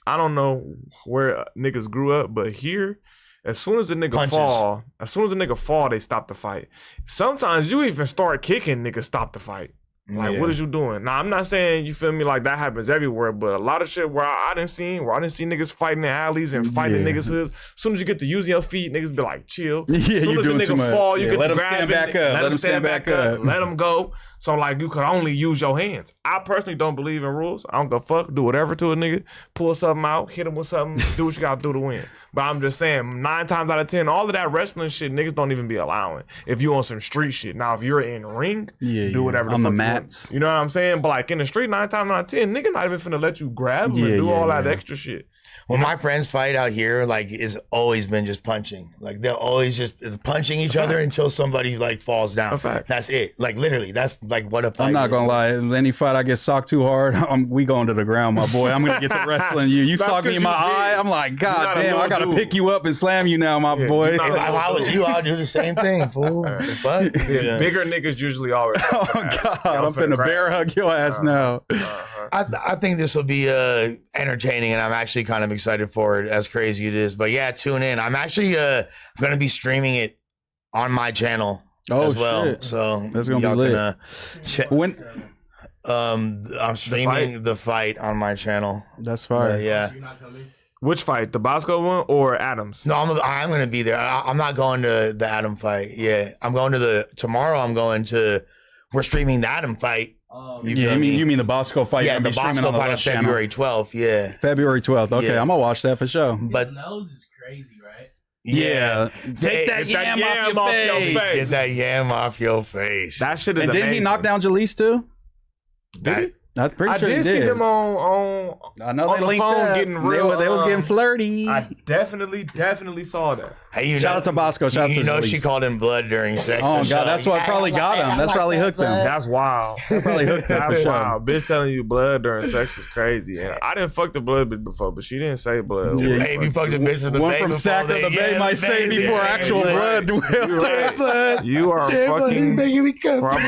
Speaker 3: I don't know where niggas grew up, but here, as soon as the nigga fall, they stop the fight. Sometimes you even start kicking, niggas stop the fight. Like, what is you doing? Now, I'm not saying, you feel me, like that happens everywhere, but a lot of shit where I didn't see niggas fighting in alleys and fighting niggas hoods. As soon as you get to using your feet, niggas be like, chill.
Speaker 4: Yeah, you doing too much.
Speaker 3: Fall, you get
Speaker 4: let
Speaker 3: to
Speaker 4: him
Speaker 3: grab
Speaker 4: stand
Speaker 3: it,
Speaker 4: back up.
Speaker 3: Let him stand back up. Let him go. So, like, you could only use your hands. I personally don't believe in rules. I don't go fuck. Do whatever to a nigga. Pull something out. Hit him with something. Do what you got to do to win. But I'm just saying, 9 times out of 10, all of that wrestling shit, niggas don't even be allowing. If you on some street shit. Now, if you're in ring, do whatever
Speaker 4: on
Speaker 1: the
Speaker 4: fuck mats.
Speaker 3: You know what I'm saying? But, like, in the street, 9 times out of 10, nigga not even finna let you grab him and do all that extra shit.
Speaker 1: When my friends fight out here, like it's always been just punching. Like they're always just punching each other until somebody like falls down. That's it. Like literally, that's like what a fight.
Speaker 4: I'm not gonna lie. Any fight I get socked too hard, we going to the ground, my boy. I'm gonna get to wrestling you. You sock me in my eye, I'm like, God damn, I gotta pick you up and slam you now, my boy.
Speaker 1: If I was you, I'd do the same thing, fool. Fuck.
Speaker 3: Bigger niggas usually always.
Speaker 4: Oh God, I'm finna bear hug your ass now.
Speaker 1: I think this will be entertaining, and I'm actually kind of excited for it, as crazy it is. But yeah, tune in. I'm actually going to be streaming it on my channel as well.
Speaker 4: Shit.
Speaker 1: So
Speaker 4: that's going to be lit. When
Speaker 1: I'm streaming the fight on my channel.
Speaker 4: That's fine.
Speaker 1: Yeah.
Speaker 3: Which fight? The Bosco one or Adams?
Speaker 1: No, I'm going to be there. I'm not going to the Adam fight. Yeah. I'm going to tomorrow we're streaming the Adam fight.
Speaker 4: You mean the Bosco fight?
Speaker 1: Yeah, the Bosco fight on February 12th. Yeah,
Speaker 4: February 12th. Okay, I'm gonna watch that for sure.
Speaker 6: But nose is crazy, right?
Speaker 4: Yeah, take that yam off your face.
Speaker 1: Get that yam off your face.
Speaker 3: That shit is amazing.
Speaker 4: Didn't he knock down Jalise too? I'm pretty sure
Speaker 3: I
Speaker 4: he
Speaker 3: did see them on
Speaker 4: I know they
Speaker 3: the
Speaker 4: linked
Speaker 3: phone
Speaker 4: up.
Speaker 3: getting real.
Speaker 4: They was getting flirty.
Speaker 3: I definitely saw that.
Speaker 1: Hey,
Speaker 4: shout out to Bosco. Shout out to Jalise.
Speaker 1: She called him blood during sex.
Speaker 4: Oh God, that's what probably got him. That's probably hooked him.
Speaker 3: That's wild.
Speaker 4: That probably hooked him.
Speaker 3: That's wild. Bitch telling you blood during sex is crazy. And I didn't fuck the blood bitch before, but she didn't say blood.
Speaker 1: Yeah. Hey, if you fucked the bitch with the
Speaker 4: one
Speaker 1: baby
Speaker 4: from Sack of the Bay might say before actual blood.
Speaker 3: Right. You are fucking probably,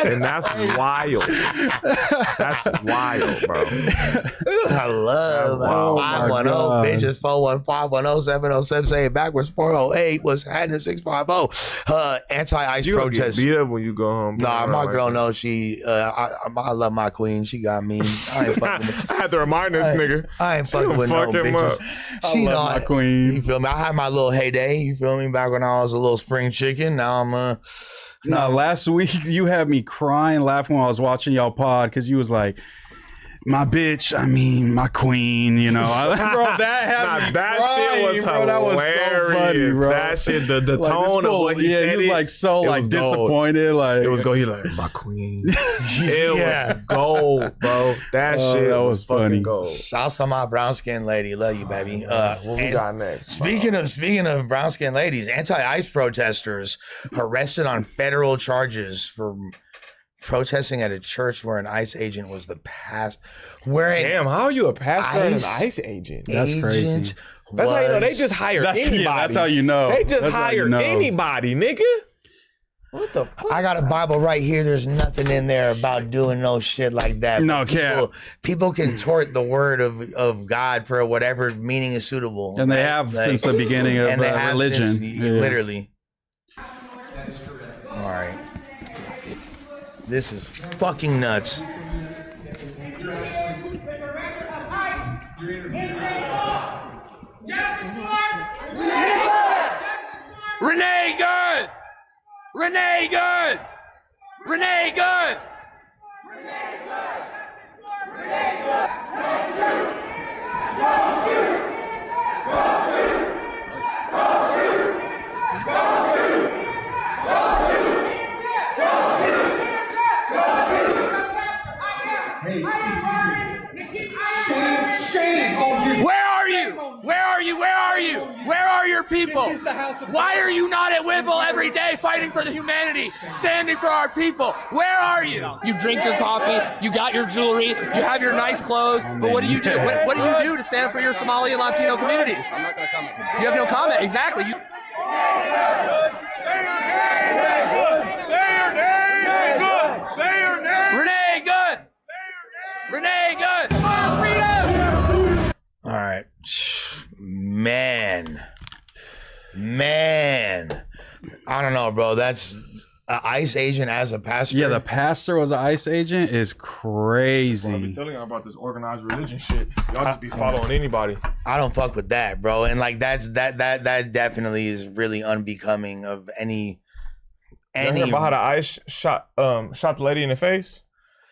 Speaker 3: and that's wild. That's wild, bro.
Speaker 1: I love 510 bitches 4151070. Say it backwards. 408 was Hadden 650. Anti-ice protest.
Speaker 3: Beat up when you go home.
Speaker 1: Nah, my girl knows she. I love my queen. She got me. I ain't fucking with
Speaker 3: I had to remind this nigga.
Speaker 1: I ain't fucking with no bitches. She
Speaker 4: I love my queen.
Speaker 1: You feel me? I had my little heyday. You feel me? Back when I was a little spring chicken. Now I'm
Speaker 4: No, last week you had me crying, laughing while I was watching y'all pod because you was like, my bitch, I mean, my queen, you know. Bro, that had me
Speaker 3: that
Speaker 4: crying,
Speaker 3: shit was
Speaker 4: bro. That was so funny, bro.
Speaker 3: That shit, the like, tone of what he said.
Speaker 4: He was like so like disappointed. Like
Speaker 3: it was gold. He like, my queen. It was gold, bro. That shit
Speaker 4: that was
Speaker 3: fucking
Speaker 4: funny.
Speaker 3: gold.
Speaker 1: Shouts to my brown skinned lady. Love you, baby.
Speaker 3: What we got next?
Speaker 1: Speaking of brown skinned ladies, anti-ICE protesters arrested on federal charges for protesting at a church where an ICE agent was the past.
Speaker 3: Damn, how are you a pastor and an ICE agent?
Speaker 4: That's crazy.
Speaker 3: That's how you know they just hire anybody.
Speaker 4: Yeah, that's how you know.
Speaker 3: They just hire anybody, nigga. What the fuck?
Speaker 1: I got a Bible right here. There's nothing in there about doing no shit like that.
Speaker 4: No,
Speaker 1: people can tort the word of God for whatever meaning is suitable.
Speaker 4: And they have since the beginning of religion.
Speaker 1: Literally. All right. This is fucking nuts.
Speaker 8: Renee Good! Renee Good! Renee Good! Renee Good! Renee Good! Go shoot! Go shoot! Go shoot! Go shoot! Go shoot! Go shoot! Go shoot! Where are you? Where are you? Where are you? Where are your people? Why are you not at Whipple every day fighting for the humanity, standing for our people? Where are you? You drink your coffee, you got your jewelry, you have your nice clothes, but what do you do? What do you do to stand for your Somali and Latino communities? I'm not going to comment. You have no comment. Exactly. You. Say your name. Renee Good. Renee Good.
Speaker 1: All right. Man. I don't know, bro. That's an ICE agent as a pastor.
Speaker 4: Yeah, the pastor was an ICE agent is crazy.
Speaker 3: Well, I've been telling you about this organized religion shit. Y'all just be following anybody.
Speaker 1: I don't fuck with that, bro. And like that definitely is really unbecoming of any.
Speaker 3: You hear about how the ICE shot the lady in the face?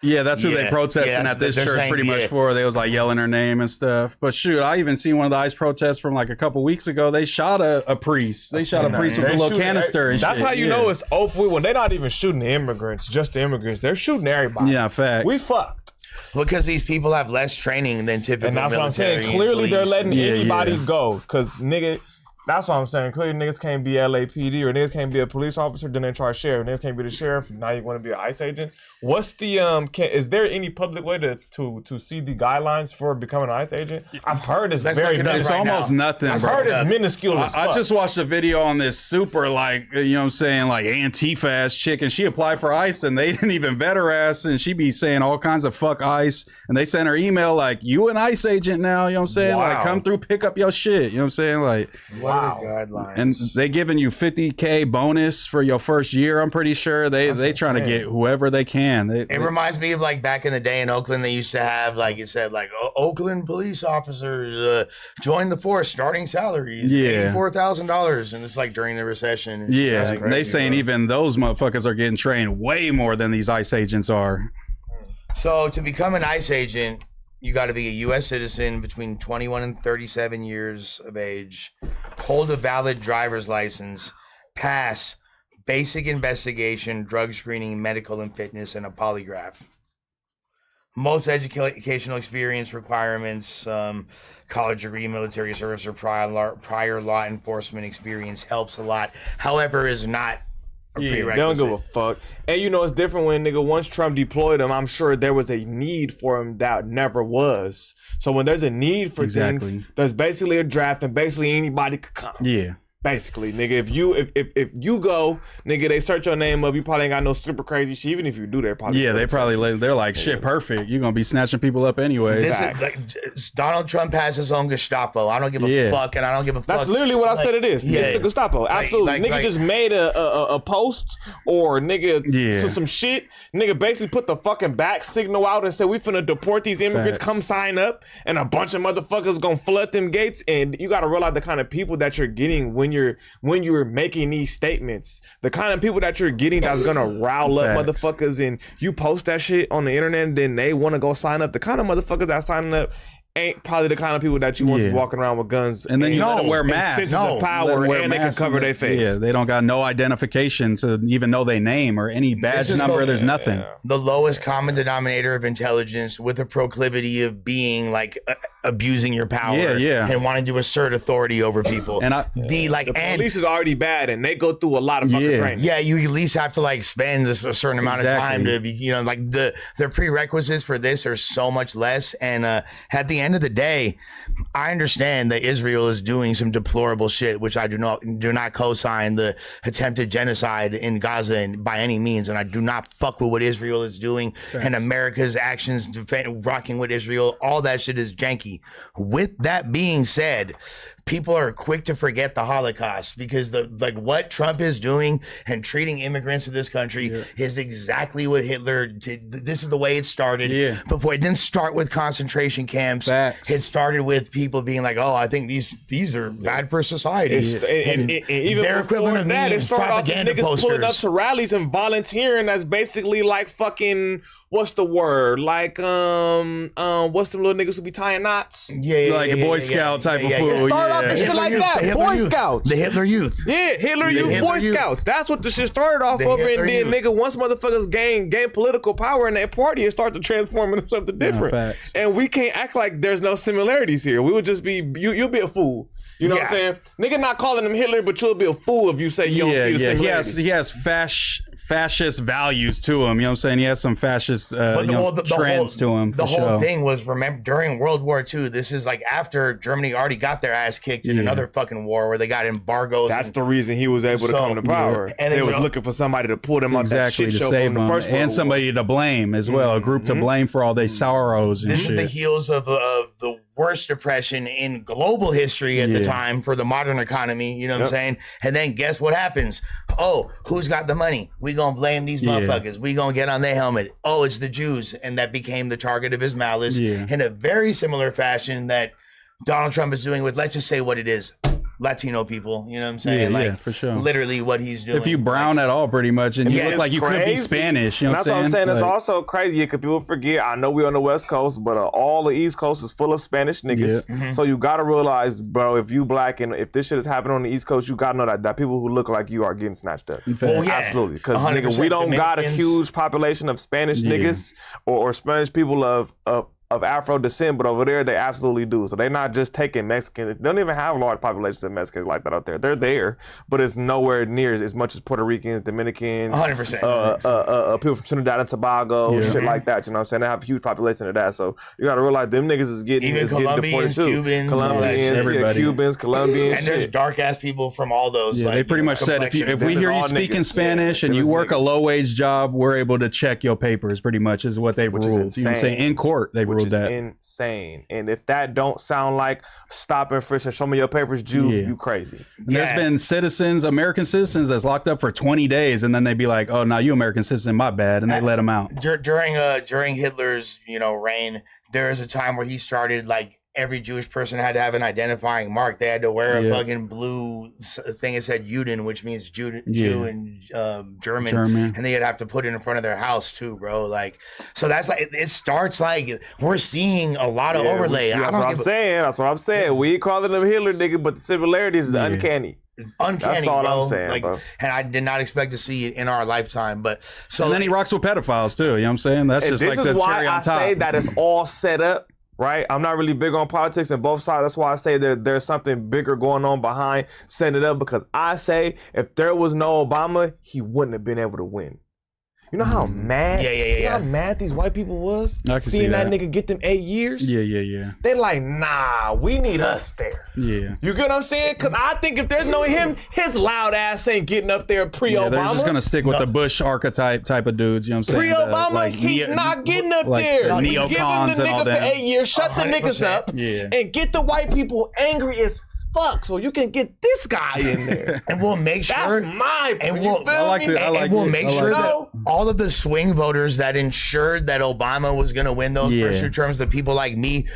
Speaker 4: Yeah, that's who they protesting at this church pretty much for. They was like yelling her name and stuff. But shoot, I even seen one of the ICE protests from like a couple weeks ago. They shot a priest. They shot a priest with a little canister and
Speaker 3: that's
Speaker 4: shit.
Speaker 3: How you know it's over when they're not even shooting the immigrants, just the immigrants. They're shooting everybody.
Speaker 4: Yeah, facts.
Speaker 3: We fucked.
Speaker 1: Because these people have less training than typical military.
Speaker 3: And that's what I'm saying. Clearly, they're letting anybody go. Because, nigga, that's what I'm saying. Clearly, niggas can't be LAPD or niggas can't be a police officer, then they charge sheriff. Niggas can't be the sheriff. Now you want to be an ICE agent. What's the is there any public way to see the guidelines for becoming an ICE agent? I've heard it's very minuscule.
Speaker 4: It's almost nothing.
Speaker 3: I've heard it's minuscule.
Speaker 4: I just watched a video on this super like Antifa ass chick, and she applied for ICE and they didn't even vet her ass, and she be saying all kinds of fuck ICE, and they sent her email like, you an ICE agent now, you know what I'm saying? Wow. Like, come through, pick up your shit, you know what I'm saying? Like,
Speaker 1: wow. Guidelines.
Speaker 4: And they giving you $50K bonus for your first year. I'm pretty sure they trying to get whoever they can. It
Speaker 1: reminds me of like back in the day in Oakland, they used to have like it said like Oakland police officers join the force, starting salaries $84,000, and it's like during the recession.
Speaker 4: Yeah, they saying even those motherfuckers are getting trained way more than these ICE agents are.
Speaker 1: So to become an ICE agent, you got to be a U.S. citizen between 21 and 37 years of age, hold a valid driver's license, pass basic investigation, drug screening, medical and fitness, and a polygraph. Most educational experience requirements, college degree, military service, or prior law enforcement experience helps a lot. However, is not
Speaker 3: they don't give a fuck. And you know, it's different when nigga, once Trump deployed him, I'm sure there was a need for him that never was. So when there's a need for things, there's basically a draft and basically anybody could come.
Speaker 4: Yeah.
Speaker 3: Basically, nigga, if you go, nigga, they search your name up, you probably ain't got no super crazy shit. Even if you do, they're probably
Speaker 4: they're like shit. Perfect, you're gonna be snatching people up anyway.
Speaker 1: This is like, Donald Trump has his own Gestapo. I don't give a fuck, and I don't give a fuck.
Speaker 3: That's literally what I said. It is. Yeah. It's the Gestapo. Absolutely, nigga just made a post or nigga some shit. Nigga basically put the fucking back signal out and said we finna deport these immigrants. Come sign up, and a bunch of motherfuckers gonna flood them gates. And you gotta realize the kind of people that you're getting when you're making these statements, the kind of people that you're getting that's gonna rile up motherfuckers, and you post that shit on the internet and then they want to go sign up. The kind of motherfuckers that signing up ain't probably the kind of people that you want to walking around with guns
Speaker 4: and then you let them wear masks.
Speaker 3: Of power and they can cover their face.
Speaker 4: Yeah, they don't got no identification to even know their name or any badge number. There's nothing.
Speaker 1: The lowest common denominator of intelligence with a proclivity of being like abusing your power and wanting to assert authority over people. And
Speaker 3: the police is already bad and they go through a lot of fucking training.
Speaker 1: Yeah, you at least have to like spend a certain amount of time to be, you know, like the prerequisites for this are so much less. And at the end of the day, I understand that Israel is doing some deplorable shit, which I do not co-sign the attempted genocide in Gaza by any means, and I do not fuck with what Israel is doing and America's actions rocking with Israel. All that shit is janky. With that being said, people are quick to forget the Holocaust because what Trump is doing and treating immigrants in this country is exactly what Hitler did. This is the way it started. Before it didn't start with concentration camps. It started with people being like, "Oh, I think these are bad for society."
Speaker 3: And even their equivalent of that, it started off with niggas pulling up to rallies and volunteering. That's basically like fucking what's the word? Like what's the little niggas who be tying knots?
Speaker 4: Like a Boy Scout type of fool.
Speaker 3: Shit like that. Boy Scouts.
Speaker 1: The Hitler Youth.
Speaker 3: Yeah, Hitler Youth, Boy Scouts. That's what the shit started off of. And then, nigga, once motherfuckers gain political power in that party, it started to transform into something different. And we can't act like there's no similarities here. We would just be, you'll be a fool. You know what I'm saying? Nigga not calling him Hitler, but you'll be a fool if you say you don't see the similarities.
Speaker 4: He has fascist values to him. You know what I'm saying? He has some fascist trends to him.
Speaker 1: The whole thing was, remember, during World War II, this is like after Germany already got their ass kicked in another fucking war where they got embargoes.
Speaker 3: That's the reason he was able to come to power. And they was looking for somebody to pull them out that shit show from the first
Speaker 4: and somebody to blame as well. A group to blame for all their sorrows and
Speaker 1: shit.
Speaker 4: This
Speaker 1: is the heels of the worst depression in global history at the time for the modern economy, you know what I'm saying? And then guess what happens? Oh, who's got the money? We gonna blame these motherfuckers. We gonna get on their helmet. Oh, it's the Jews. And that became the target of his malice in a very similar fashion that Donald Trump is doing with, let's just say what it is, Latino people. You know what I'm saying? Yeah,
Speaker 4: for sure.
Speaker 1: Literally what he's doing.
Speaker 4: If you brown at all, pretty much, and you look like you could be Spanish. You know
Speaker 3: that's what I'm saying. It's also crazy because people forget. I know we're on the West Coast, but all the East Coast is full of Spanish niggas. So you gotta realize, bro, if you black and if this shit is happening on the East Coast, you gotta know that people who look like you are getting snatched up. Absolutely, because nigga, we don't got a huge population of Spanish niggas or Spanish people of Afro descent, but over there they absolutely do. So they're not just taking Mexicans. They don't even have large populations of Mexicans like that out there. They're there, but it's nowhere near as much as Puerto Ricans, Dominicans,
Speaker 1: 100%.
Speaker 3: People from Trinidad and Tobago, shit like that. You know what I'm saying? They have a huge population of that. So you got to realize them niggas is getting
Speaker 1: Colombians,
Speaker 3: Cubans, Cubans, Colombians,
Speaker 1: and there's dark ass people from all those.
Speaker 4: Yeah, they pretty much said if we hear you speaking Spanish and you work a low wage job, we're able to check your papers. Pretty much is what they've ruled. You know what I'm saying? In court, they've ruled that.
Speaker 3: Insane. And if that don't sound like stop and frisk and show me your papers, Jew, you crazy.
Speaker 4: There's been citizens, American citizens that's locked up for 20 days and then they be like, oh, now you American citizen, my bad. And they let them out.
Speaker 1: During Hitler's, reign, there was a time where he started like every Jewish person had to have an identifying mark. They had to wear a fucking blue thing that said Juden, which means Jew in German. And they'd have to put it in front of their house too, bro. Like, so that's like, it starts like, we're seeing a lot of overlay.
Speaker 3: That's what I'm saying. We calling them Hitler, nigga, but the similarities is uncanny.
Speaker 1: Uncanny,
Speaker 3: that's all
Speaker 1: bro.
Speaker 3: I'm saying,
Speaker 1: like,
Speaker 3: bro.
Speaker 1: And I did not expect to see it in our lifetime. But so
Speaker 4: and then he rocks with pedophiles too. You know what I'm saying? That's just like the cherry on top.
Speaker 3: This is why I say that it's all set up. Right, I'm not really big on politics on both sides. That's why I say that there's something bigger going on behind setting it up. Because I say if there was no Obama, he wouldn't have been able to win. You know how mad? You know how mad these white people was seeing that nigga get them 8 years?
Speaker 4: Yeah.
Speaker 3: They like, nah, we need us there.
Speaker 4: Yeah.
Speaker 3: You get what I'm saying? Because I think if there's no him, his loud ass ain't getting up there pre-Obama.
Speaker 4: They're just gonna stick with the Bush archetype type of dudes. You know what I'm saying?
Speaker 3: Pre-Obama, he's not getting up there.
Speaker 4: Neocons
Speaker 3: give him the nigga for 8 years, shut 100%. The niggas up, and get the white people angry as fuck, so you can get this guy in there,
Speaker 1: and we'll make sure.
Speaker 3: That's my.
Speaker 1: And we'll make sure that all of the swing voters that ensured that Obama was going to win those first 2 terms, the people like me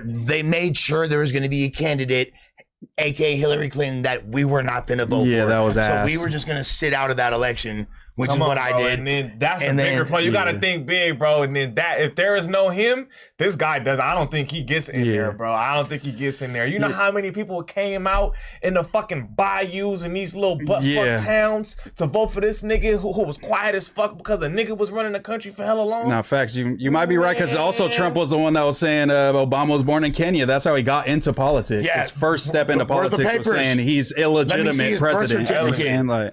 Speaker 1: they made sure there was going to be a candidate, aka Hillary Clinton, that we were not going to vote for.
Speaker 4: Yeah, that was ass.
Speaker 1: So we were just going to sit out of that election. Which is what I did.
Speaker 3: And then that's the bigger point. You got to think big, bro. And then if there is no him, this guy does. I don't think he gets in there, bro. I don't think he gets in there. You know how many people came out in the fucking bayous and these little butt-fuck towns to vote for this nigga who was quiet as fuck because the nigga was running the country for hella long?
Speaker 4: No, facts. You might be right because also Trump was the one that was saying Obama was born in Kenya. That's how he got into politics. Yeah. His first step into politics was saying he's illegitimate president.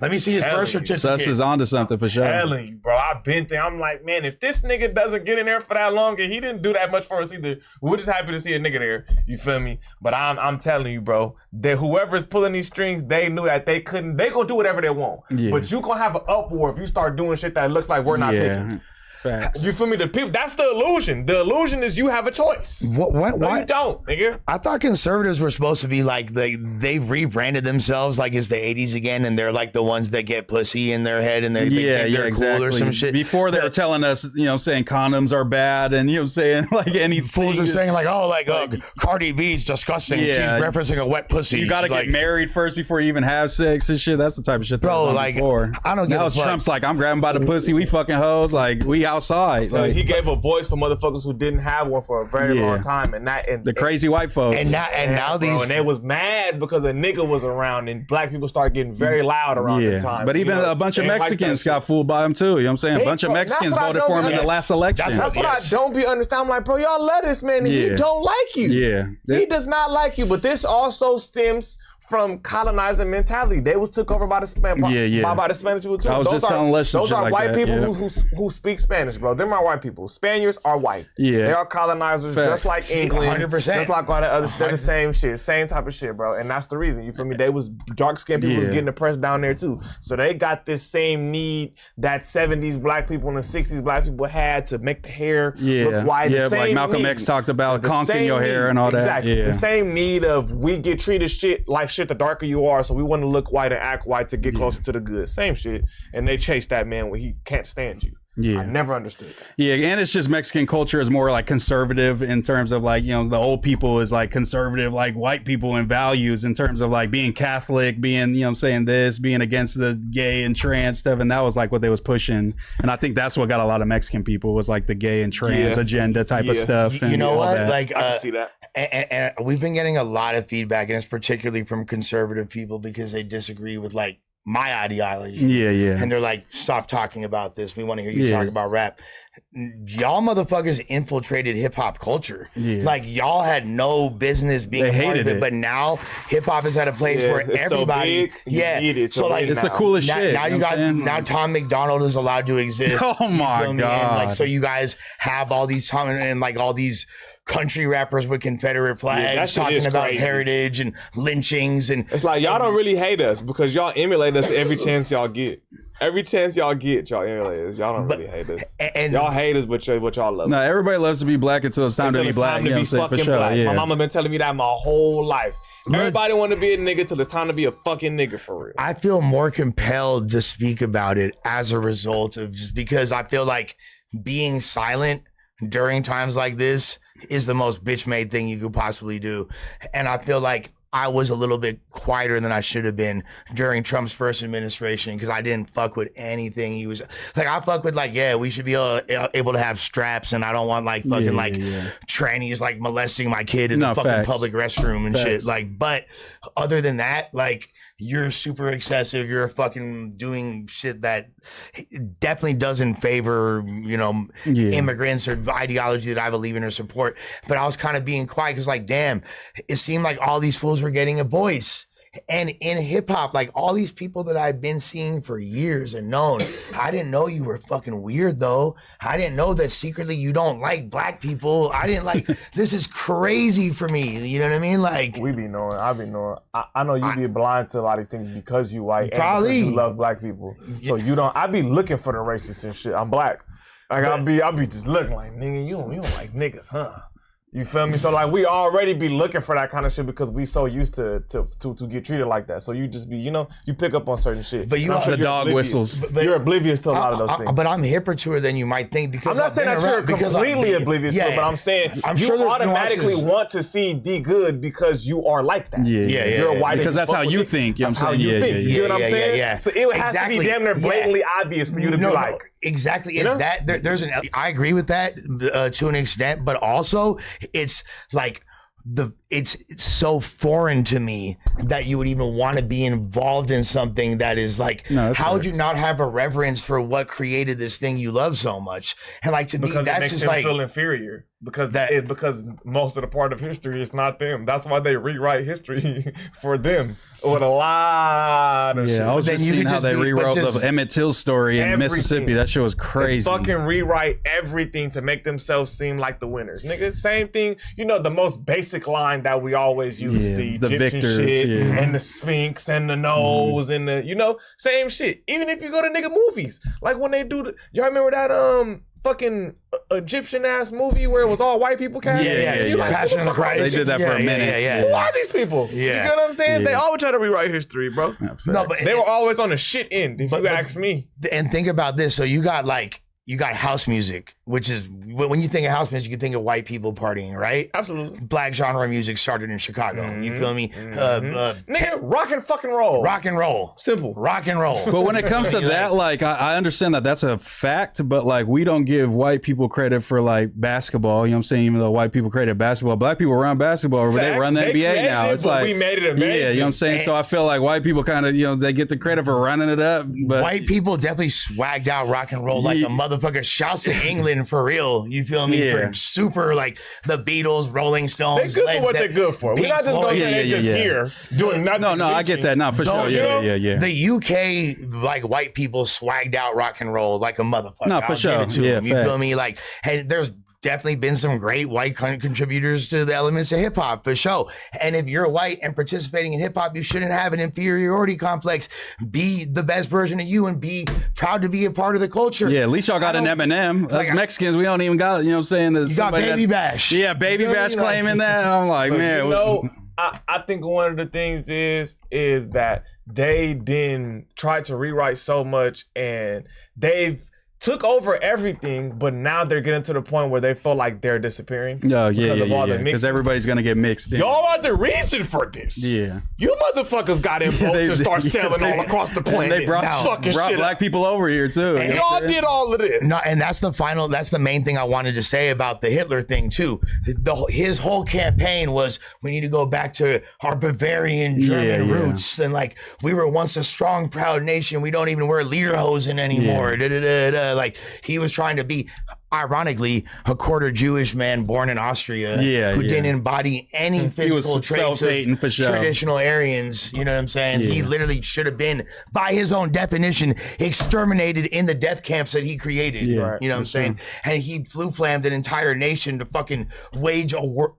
Speaker 1: Let me see his birth certificate.
Speaker 4: Sus is onto something for sure.
Speaker 3: Telling you, bro, I've been there. I'm like, man, if this nigga doesn't get in there for that long, and he didn't do that much for us either, we're just happy to see a nigga there. You feel me? But I'm telling you, bro, that whoever's pulling these strings, they knew that they couldn't. They gonna do whatever they want. Yeah. But you gonna have an uproar if you start doing shit that looks like we're not picking.
Speaker 4: Facts.
Speaker 3: You feel me? The people. That's the illusion. The illusion is you have a choice.
Speaker 1: Why
Speaker 3: you don't, nigga?
Speaker 1: I thought conservatives were supposed to be like they rebranded themselves like it's the 80s again, and they're like the ones that get pussy in their head and they think they're cool or some shit.
Speaker 4: Before they were telling us, saying condoms are bad, and saying like any
Speaker 1: fools are saying like Cardi B's disgusting. She's referencing a wet pussy.
Speaker 4: You got to get married first before you even have sex and shit. That's the type of shit.
Speaker 1: Bro, like
Speaker 4: before.
Speaker 1: I don't give a fuck.
Speaker 4: Trump's like, I'm grabbing by the pussy. We fucking hoes. Like we outside.
Speaker 3: So he gave a voice for motherfuckers who didn't have one for a very long time, and the
Speaker 4: crazy white folks.
Speaker 1: And now these
Speaker 3: and they was mad because a nigga was around, and black people started getting very loud around the time.
Speaker 4: But even a bunch of Mexicans got fooled by him too. You know what I'm saying? A bunch of Mexicans voted for him in the last election.
Speaker 3: That's what I don't be understand. I'm like, bro, y'all let this man. He don't like you.
Speaker 4: Yeah,
Speaker 3: he does not like you. But this also stems from colonizing mentality. They was took over by the Spanish people too.
Speaker 4: I was just telling Les
Speaker 3: those are
Speaker 4: like
Speaker 3: white
Speaker 4: that,
Speaker 3: people who speak Spanish, bro. Them are white people. Spaniards are white.
Speaker 4: Yeah.
Speaker 3: They are colonizers just like England.
Speaker 1: 100%.
Speaker 3: Just like all the others. They're the same shit. Same type of shit, bro. And that's the reason. You feel me? They was dark-skinned people was getting oppressed down there too. So they got this same need that 70s black people and the 60s black people had to make the hair look white.
Speaker 4: Yeah, like Malcolm X talked about conking your hair and all that.
Speaker 3: Exactly. The same need of we get treated like shit the darker you are, so we want to look white and act white to get closer to the good. Same shit. And they chase that man when he can't stand you.
Speaker 4: Yeah.
Speaker 3: I never understood that.
Speaker 4: Yeah, and it's just Mexican culture is more like conservative in terms of like, you know, the old people is like conservative, like white people in values in terms of like being Catholic, being, you know, saying this, being against the gay and trans stuff. And that was like what they was pushing. And I think that's what got a lot of Mexican people was like the gay and trans agenda type of stuff. And
Speaker 1: you know what?
Speaker 4: that.
Speaker 1: Like,
Speaker 3: I can see that.
Speaker 1: And we've been getting a lot of feedback, and it's particularly from conservative people because they disagree with like my ideology.
Speaker 4: Yeah.
Speaker 1: And they're like, stop talking about this. We want to hear you talk about rap. Y'all motherfuckers infiltrated hip hop culture. Yeah. Like y'all had no business being a part of it, but now hip hop is at a place where everybody,
Speaker 4: so like it's the coolest shit.
Speaker 1: Now you got now Tom McDonald is allowed to exist.
Speaker 4: Oh my God! And
Speaker 1: like so you guys have all these and like all these country rappers with Confederate flags talking about heritage and lynchings, and
Speaker 3: it's like y'all don't really hate us because y'all emulate us every chance y'all get. Every chance y'all get, y'all emulate us. Y'all don't really hate us. And y'all hate us, but y'all love us.
Speaker 4: No, everybody loves to be black until it's time to be black.
Speaker 3: Time to be fucking black. My mama been telling me that my whole life. Everybody want to be a nigga till it's time to be a fucking nigga for real.
Speaker 1: I feel more compelled to speak about it as a result of just because I feel like being silent during times like this is the most bitch-made thing you could possibly do. And I feel like I was a little bit quieter than I should have been during Trump's first administration because I didn't fuck with anything he was like. I fuck with like, yeah, we should be able to have straps, and I don't want like fucking trannies like molesting my kid in the fucking public restroom and shit. Like, but other than that, like, you're super excessive. You're fucking doing shit that definitely doesn't favor, you know, immigrants or ideology that I believe in or support. But I was kind of being quiet because, like, damn, it seemed like all these fools were getting a voice. And in hip hop, like all these people that I've been seeing for years and known, I didn't know you were fucking weird though. I didn't know that secretly you don't like black people. I didn't like, this is crazy for me. You know what I mean? Like
Speaker 3: we be knowing, I be knowing. I know you be blind to a lot of things because you white
Speaker 1: probably
Speaker 3: and because you love black people. So you don't, I be looking for the racists and shit. I'm black. Like I'll be just looking like, nigga, you don't like niggas, huh? You feel me? So like we already be looking for that kind of shit because we so used to get treated like that. So you just be, you know, you pick up on certain shit.
Speaker 1: But you know,
Speaker 4: the dog whistles.
Speaker 3: But you're oblivious to a lot of those things.
Speaker 1: But I'm hipper to it than you might think because
Speaker 3: I'm not saying that you're completely oblivious to it, but I'm saying you automatically want to see D good because you are like that. You're white
Speaker 4: because that's how you think.
Speaker 3: That's how you think. You know what I'm saying?
Speaker 1: Yeah.
Speaker 3: So it has to be damn near blatantly obvious for you to be like.
Speaker 1: Exactly. It's that there's I agree with that to an extent, but also it's like it's so foreign to me that you would even want to be involved in something that is like, how would you not have a reverence for what created this thing you love so much? And like to me, that's just like
Speaker 3: feel inferior because because most of the part of history is not them. That's why they rewrite history for them with a lot of shit.
Speaker 4: I was just seeing how they rewrote the Emmett Till story in Mississippi. That shit was crazy.
Speaker 3: They fucking rewrite everything to make themselves seem like the winners. Nigga, same thing. You know, the most basic line that we always use, the Egyptian
Speaker 4: victors,
Speaker 3: shit and the Sphinx and the nose and the, you know, same shit. Even if you go to nigga movies, like when they do y'all remember that fucking Egyptian ass movie where it was all white people cast?
Speaker 1: Yeah.
Speaker 3: Like,
Speaker 1: Passion of the Christ.
Speaker 4: They did that for a minute.
Speaker 3: Who are these people? You know what I'm saying? They always try to rewrite history, bro.
Speaker 1: No, but
Speaker 3: they were always on the shit end, if you ask me.
Speaker 1: And think about this. So you got house music, which is when you think of house music, you think of white people partying, right?
Speaker 3: Absolutely.
Speaker 1: Black genre music started in Chicago. You feel me?
Speaker 3: Nigga, rock and fucking roll.
Speaker 1: Rock and roll.
Speaker 3: Simple.
Speaker 1: Rock and roll.
Speaker 4: But when it comes to that, like I understand that that's a fact, but like we don't give white people credit for like basketball. You know what I'm saying? Even though white people created basketball, black people run basketball, but they run the NBA now. It's like
Speaker 3: we made it amazing.
Speaker 4: Yeah, you know what I'm saying? So I feel like white people kind of, you know, they get the credit for running it up. But
Speaker 1: white people definitely swagged out rock and roll like a motherfucker. Shouts to England for real. You feel me? For super like the Beatles, Rolling Stones.
Speaker 3: They're good for what they're good for. We're not just going there just here doing nothing.
Speaker 4: No, I get that. No, for sure. Yeah.
Speaker 1: The UK, like white people swagged out rock and roll like a motherfucker.
Speaker 4: No, for sure.
Speaker 1: You feel me? Like, hey, there's definitely been some great white contributors to the elements of hip hop for sure. And if you're white and participating in hip hop, you shouldn't have an inferiority complex. Be the best version of you and be proud to be a part of the culture.
Speaker 4: Yeah, at least y'all got an Eminem. Us Mexicans, we don't even got, you know what I'm saying?
Speaker 1: You got Baby Bash.
Speaker 4: Yeah, Baby Bash claiming that. I'm like, man.
Speaker 3: You know, I think one of the things is that they didn't try to rewrite so much and they've took over everything, but now they're getting to the point where they feel like they're disappearing.
Speaker 4: Oh, because everybody's gonna get mixed in.
Speaker 3: Y'all are the reason for this.
Speaker 4: Yeah.
Speaker 3: You motherfuckers got in boats and start sailing all across the planet.
Speaker 4: They brought black people over here too.
Speaker 3: And y'all did all of this.
Speaker 1: No, and that's the main thing I wanted to say about the Hitler thing too. His whole campaign was, we need to go back to our Bavarian German roots, and like, we were once a strong, proud nation. We don't even wear lederhosen anymore. Like, he was trying to be, ironically, a quarter Jewish man born in Austria who didn't embody any physical traits of traditional Aryans. You know what I'm saying? He literally should have been, by his own definition, exterminated in the death camps that he created. You know what I'm saying? And he flammed an entire nation to fucking wage a war.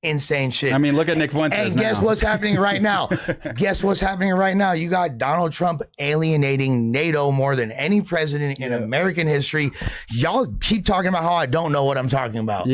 Speaker 1: Insane shit.
Speaker 4: I mean, look at Nick Fuentes.
Speaker 1: And guess what's happening right now? Guess what's happening right now? You got Donald Trump alienating NATO more than any president in American history. Y'all keep talking about how I don't know what I'm talking about.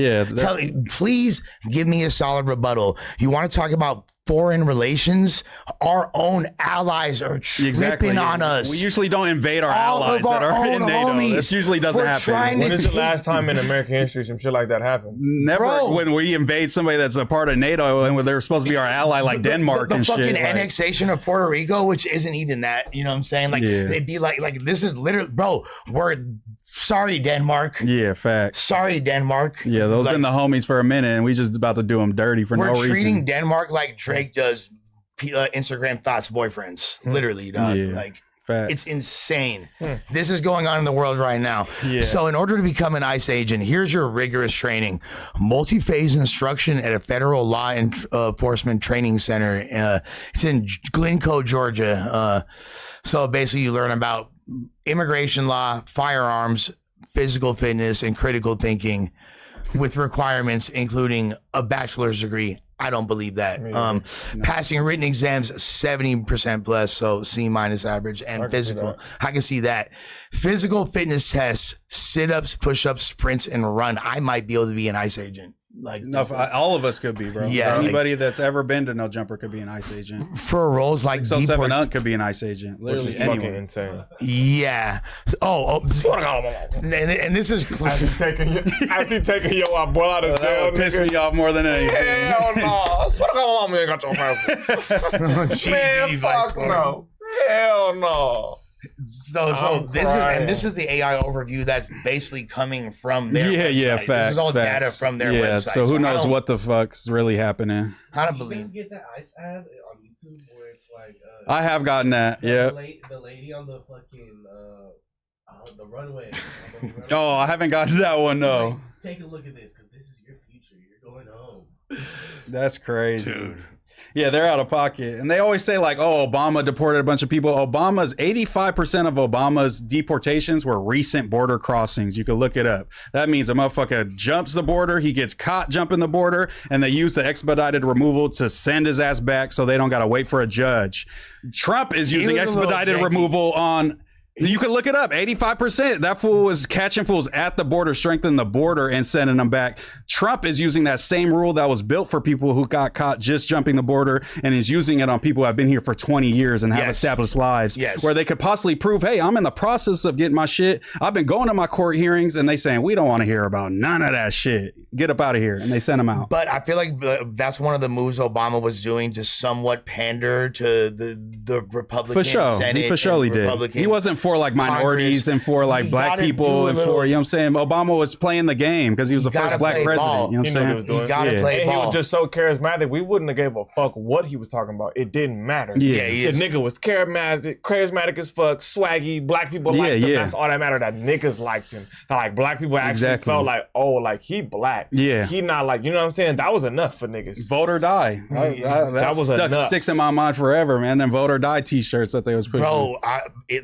Speaker 1: Please give me a solid rebuttal. You want to talk about foreign relations? Our own allies are tripping on us.
Speaker 4: We usually don't invade our allies that are in NATO.
Speaker 1: Homies.
Speaker 4: This usually doesn't happen.
Speaker 3: When is the last time in American history some shit like that happened?
Speaker 4: Never. When we invade somebody that's a part of NATO and they're supposed to be our ally, like Denmark and shit.
Speaker 1: The fucking annexation of Puerto Rico, which isn't even that. You know what I'm saying? Like, they'd be like, this is literally, bro, sorry, Denmark.
Speaker 4: Yeah, facts.
Speaker 1: Sorry, Denmark.
Speaker 4: Yeah, those been the homies for a minute, and we just about to do them dirty for no reason.
Speaker 1: We're treating Denmark like Drake does Instagram thoughts boyfriends. Literally, dog. Like,
Speaker 4: facts.
Speaker 1: It's insane. This is going on in the world right now. So in order to become an ICE agent, here's your rigorous training. Multi-phase instruction at a federal law enforcement training center. It's in Glencoe, Georgia. So basically you learn about immigration law, firearms, physical fitness, and critical thinking, with requirements including a bachelor's degree. I don't believe that. Passing written exams 70% plus, so C- average, and physical. I can see that. Physical fitness tests, sit-ups, push-ups, sprints, and run. I might be able to be an ICE agent. Like,
Speaker 4: no, all of us could be, bro.
Speaker 1: Yeah,
Speaker 4: anybody that's ever been to No Jumper could be an ICE agent.
Speaker 1: For roles like
Speaker 4: 607 Unc could be an ICE agent. Literally anyone.
Speaker 3: Insane.
Speaker 1: Yeah. And this is
Speaker 3: as he taking your boy out of jail.
Speaker 4: That piss me off more than anything.
Speaker 3: Hell no. I swear to God, my mom ain't got your family. Man, fuck no. Hell no.
Speaker 1: So this is the AI overview that's basically coming from their website.
Speaker 4: Facts.
Speaker 1: This is all
Speaker 4: facts.
Speaker 1: data from their website.
Speaker 4: So who knows what the fuck's really happening?
Speaker 1: I don't believe.
Speaker 6: You guys get that ICE ad on YouTube where it's like
Speaker 4: I have gotten that.
Speaker 6: The lady on the fucking the runway.
Speaker 4: Oh, I haven't gotten that one though.
Speaker 6: Like, take a look at this because this is your future. You're going home.
Speaker 4: That's crazy,
Speaker 1: dude.
Speaker 4: Yeah, they're out of pocket. And they always say like, oh, Obama deported a bunch of people. 85% of Obama's deportations were recent border crossings. You can look it up. That means a motherfucker jumps the border. He gets caught jumping the border, and they use the expedited removal to send his ass back so they don't got to wait for a judge. Trump is using expedited removal on... You can look it up. 85%. That fool was catching fools at the border, strengthening the border, and sending them back. Trump is using that same rule that was built for people who got caught just jumping the border, and is using it on people who have been here for 20 years and have established lives, where they could possibly prove, hey, I'm in the process of getting my shit. I've been going to my court hearings, and they saying, we don't want to hear about none of that shit. Get up out of here. And they send them out.
Speaker 1: But I feel like that's one of the moves Obama was doing to somewhat pander to the Republican Senate.
Speaker 4: He for surely did. He wasn't for like minorities and for like black people and for, you know what I'm saying? Obama was playing the game because he was the first black president. You know what I'm saying?
Speaker 1: He gotta play ball.
Speaker 3: He was just so charismatic. We wouldn't have gave a fuck what he was talking about. It didn't matter. The nigga was charismatic as fuck, swaggy. Black people liked him. That's all that mattered. That niggas liked him. That like black people actually felt like, oh, like he black. He not like, you know what I'm saying? That was enough for niggas.
Speaker 4: Vote or die. That was enough. Sticks in my mind forever, man. Them vote or die t-shirts that they was pushing.
Speaker 1: Bro,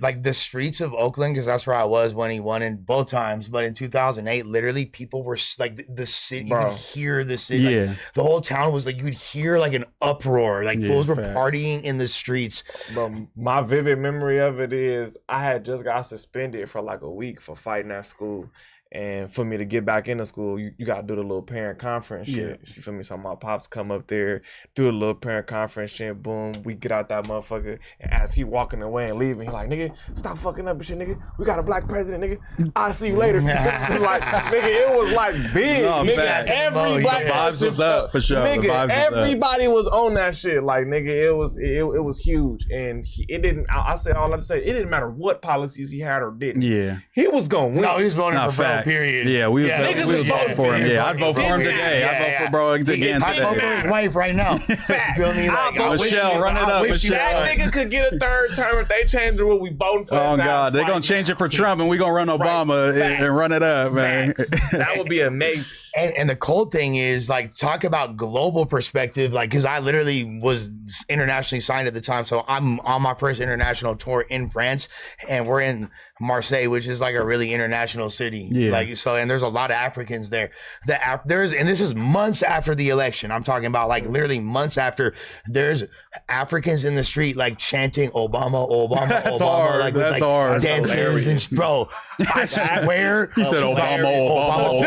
Speaker 1: like the streets of Oakland, because that's where I was when he won in both times, but in 2008 literally people were like the city, you could hear the city, like, the whole town was like, you could heir like an uproar, like fools were partying in the streets.
Speaker 3: Bro, my vivid memory of it is I had just got suspended for like a week for fighting at school, And for me to get back into school, you got to do the little parent conference shit. You feel me? So my pops come up there, do a little parent conference shit, boom. We get out that motherfucker. And as he walking away and leaving, he like, nigga, stop fucking up and shit, nigga. We got a black president, nigga. I'll see you later. Like, nigga, it was like big. Nigga, every black
Speaker 4: vibes was up for sure.
Speaker 3: Nigga, everybody was on that shit. Like, nigga, it was huge. And it didn't, I said all I had to say, it didn't matter what policies he had or didn't.
Speaker 4: Yeah.
Speaker 3: He was going to win.
Speaker 1: No, he was voting for bro, period.
Speaker 4: Yeah, we was voting for him. Yeah, I'd vote for him today. I'd vote for bro again
Speaker 1: I'd vote for his wife right now.
Speaker 3: Fact.
Speaker 1: Feel me? Like,
Speaker 4: Michelle, run it up, Michelle.
Speaker 3: That nigga could get a third term if they change the rule. We voting for.
Speaker 4: Oh God, they're gonna change it for Trump, and we gonna run Obama and run it up, man.
Speaker 3: That would be amazing.
Speaker 1: And the cold thing is, like, talk about global perspective, like, because I literally was internationally signed at the time. So I'm on my first international tour in France, and we're in Marseille, which is like a really international city.
Speaker 4: Yeah.
Speaker 1: Like, so, and there's a lot of Africans there. And this is months after the election. I'm talking about like literally months after. There's Africans in the street like chanting Obama, Obama,
Speaker 4: That's
Speaker 1: Obama.
Speaker 4: hard.
Speaker 1: Like,
Speaker 4: That's
Speaker 1: like
Speaker 4: hard.
Speaker 1: dances and bro. I swear.
Speaker 4: He said Obama.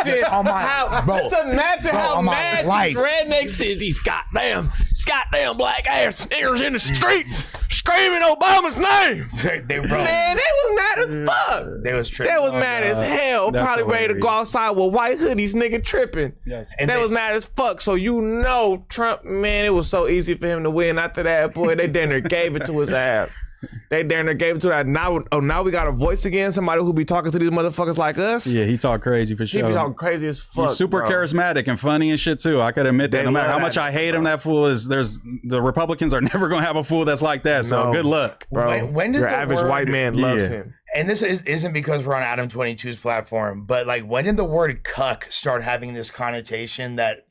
Speaker 3: Just imagine how mad these rednecks is. These goddamn black ass niggas in the streets screaming Obama's name. Man, they was mad as fuck.
Speaker 1: They was tripping.
Speaker 3: They was mad as hell.
Speaker 4: That's
Speaker 3: Probably ready to go outside with white hoodies, nigga tripping.
Speaker 4: Yes.
Speaker 3: And they was mad as fuck. So you know Trump, man, it was so easy for him to win. After that, boy, they damn near gave it to his ass. They damn near gave it to that. Now we got a voice again. Somebody who be talking to these motherfuckers like us.
Speaker 4: Yeah, he talk crazy for sure.
Speaker 3: He be talking crazy as fuck.
Speaker 4: He's super charismatic and funny and shit too. I could admit that. No matter how much I hate him, that fool is. The Republicans are never gonna have a fool that's like that. So good luck,
Speaker 3: bro.
Speaker 1: When did
Speaker 3: your
Speaker 1: the
Speaker 3: average white man loves him?
Speaker 1: And this isn't because we're on Adam 22's platform, but like, when did the word cuck start having this connotation that